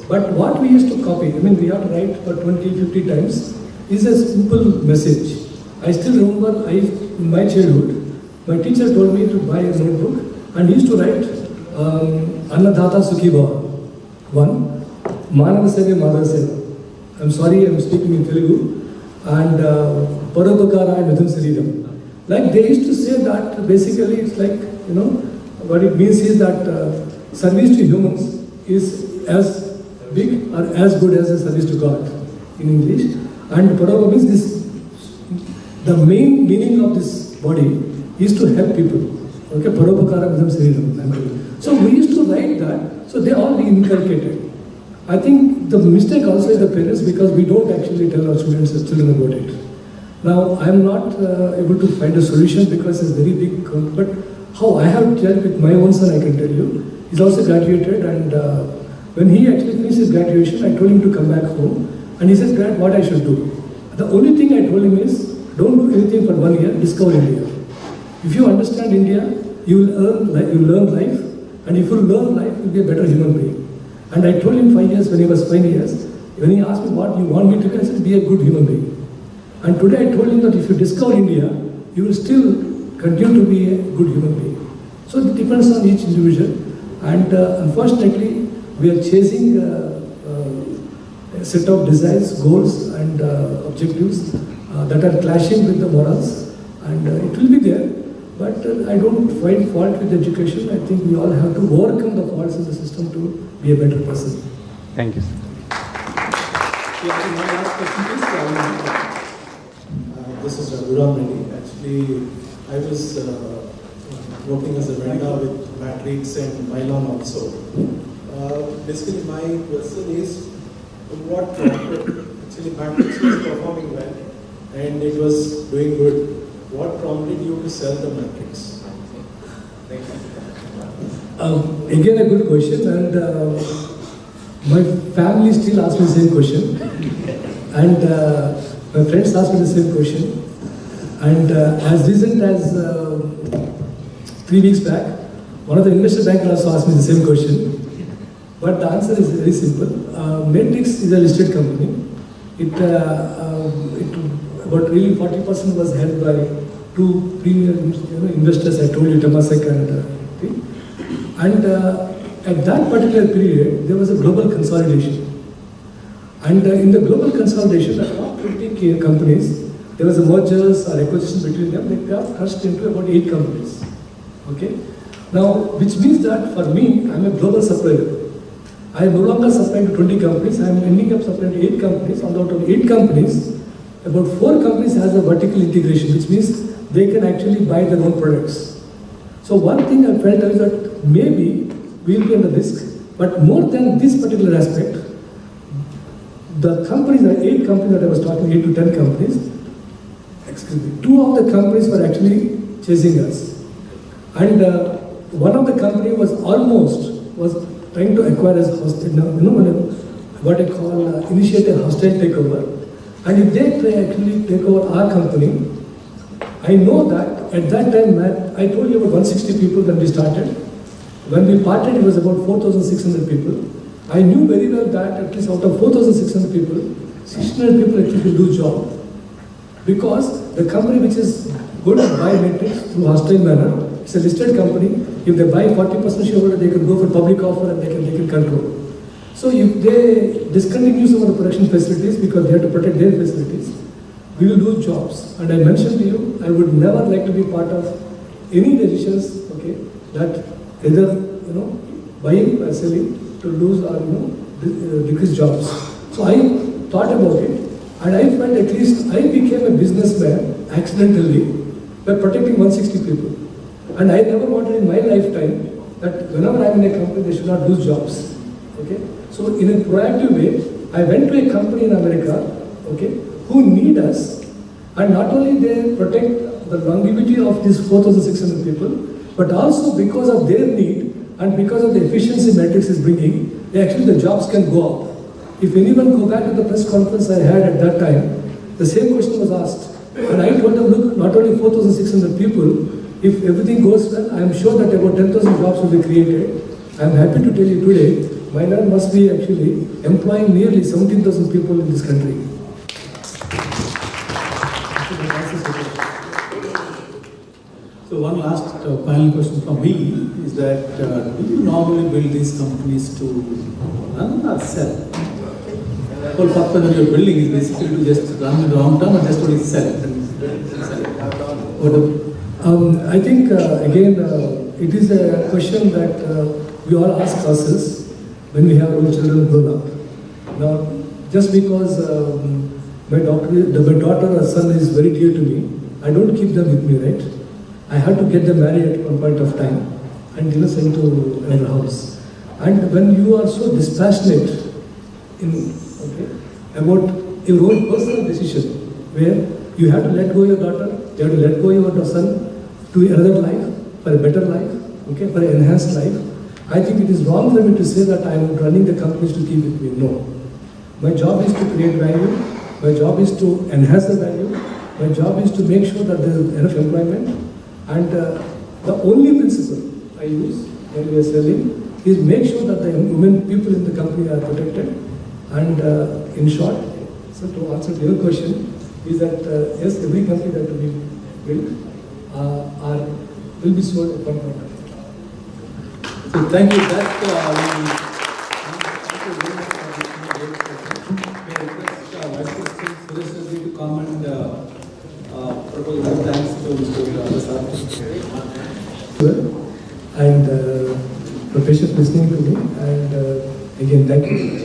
But what we used to copy, we have to write for 20, 50 times, is a simple message. I still remember in my childhood, my teacher told me to buy a notebook and he used to write Annadata Sukhi Bhava. One, Manava Seva Madhava Seva. I'm sorry, I'm speaking in Telugu. And Parupakara and Mithun Saridam. Like they used to say that basically it's like, what it means is that service to humans is as big or as good as a service to God in English. And Parupakara means this, the main meaning of this body is to help people. Okay, Parupakara Mithun Saridam. So we used to write that, so they all be inculcated. I think the mistake also is the parents because we don't actually tell our students and children about it. Now, I am not able to find a solution because it's very big, but how I have dealt with my own son, I can tell you. He's also graduated and when he actually finished his graduation, I told him to come back home and he said, Dad, what I should do? The only thing I told him is, don't do anything for 1 year, discover India. If you understand India, you will learn life, and if you learn life, you will be a better human being. And I told him 5 years, when he was 5 years, when he asked me what you want me to do, I said, be a good human being. And today I told him that if you discover India, you will still continue to be a good human being. So it depends on each individual. And unfortunately, we are chasing a set of desires, goals, and objectives that are clashing with the morals. And it will be there. But I don't find fault with education. I think we all have to overcome the faults in the system to be a better person. Thank you, sir. My last question is, this is Raghuram Reddy. Actually, I was working as a vendor with matrix and nylon also. Basically, my question is, what actually matrix was performing well and it was doing good. What prompted you to sell the matrix? Thank you. Again, a good question, and my family still asks me the same question, and my friends ask me the same question. And as recent as 3 weeks back, one of the investor bankers also asked me the same question. But the answer is very simple. Matrix is a listed company. About really 40% was held by two premier investors, I told you, Temasek and at that particular period, there was a global consolidation. And in the global consolidation, the top 20 companies, there was a mergers or acquisition between them, they got crushed into about 8 companies. Okay? Now, which means that for me, I'm a global supplier. I am no longer supplying to 20 companies, I am ending up supplying to 8 companies. And out of 8 companies, about 4 companies has a vertical integration, which means they can actually buy their own products. So one thing I felt is that maybe we will be under risk, but more than this particular aspect, the companies, the 8 companies that I was talking, 8 to 10 companies, 2 of the companies were actually chasing us. And one of the company was trying to acquire as what I call initiate a hostile takeover. And if they actually take over our company, I know that at that time, I told you about 160 people when we started. When we parted, it was about 4,600 people. I knew very well that at least out of 4,600 people, 600 people actually will lose job. Because the company which is going to buy matrix through hostile manner, it's a listed company. If they buy 40% shareholder, they can go for public offer and they can control. So if they discontinue some of the production facilities because they have to protect their facilities, we will lose jobs. And I mentioned to you, I would never like to be part of any decisions, okay, that either buying or selling to lose or decrease jobs. So I thought about it, and I felt at least I became a businessman accidentally by protecting 160 people. And I never wanted in my lifetime that whenever I'm in a company, they should not lose jobs. Okay? So in a proactive way, I went to a company in America, okay, who need us, and not only they protect the longevity of these 4,600 people, but also because of their need and because of the efficiency matrix is bringing, actually the jobs can go up. If anyone go back to the press conference I had at that time, the same question was asked. And I told them, look, not only 4,600 people, if everything goes well, I am sure that about 10,000 jobs will be created. I am happy to tell you today, Mylan must be actually employing nearly 17,000 people in this country. So one last final question from me is that do you normally build these companies to run or sell? The whole purpose of your building is basically to just run in the long term or just only sell. I think again it is a question that we all ask ourselves when we have our children grown up. Now, just because my daughter or son is very dear to me, I don't keep them with me, right? I have to get them married at one point of time and send to another house. And when you are so dispassionate about your own personal decision, where you have to let go your daughter, you have to let go your son to another life, for a better life, for an enhanced life, I think it is wrong for me to say that I am running the companies to keep with me. No. My job is to create value, my job is to enhance the value, my job is to make sure that there is enough employment, and the only principle I use when we are selling is make sure that the women people in the company are protected. And in short, so to answer your question, is that yes, every company that we build will be sold at one point of time. So thank you. That to comment proposal. Thanks to Mr. Prasad. And for patient listening to me, and again, thank you.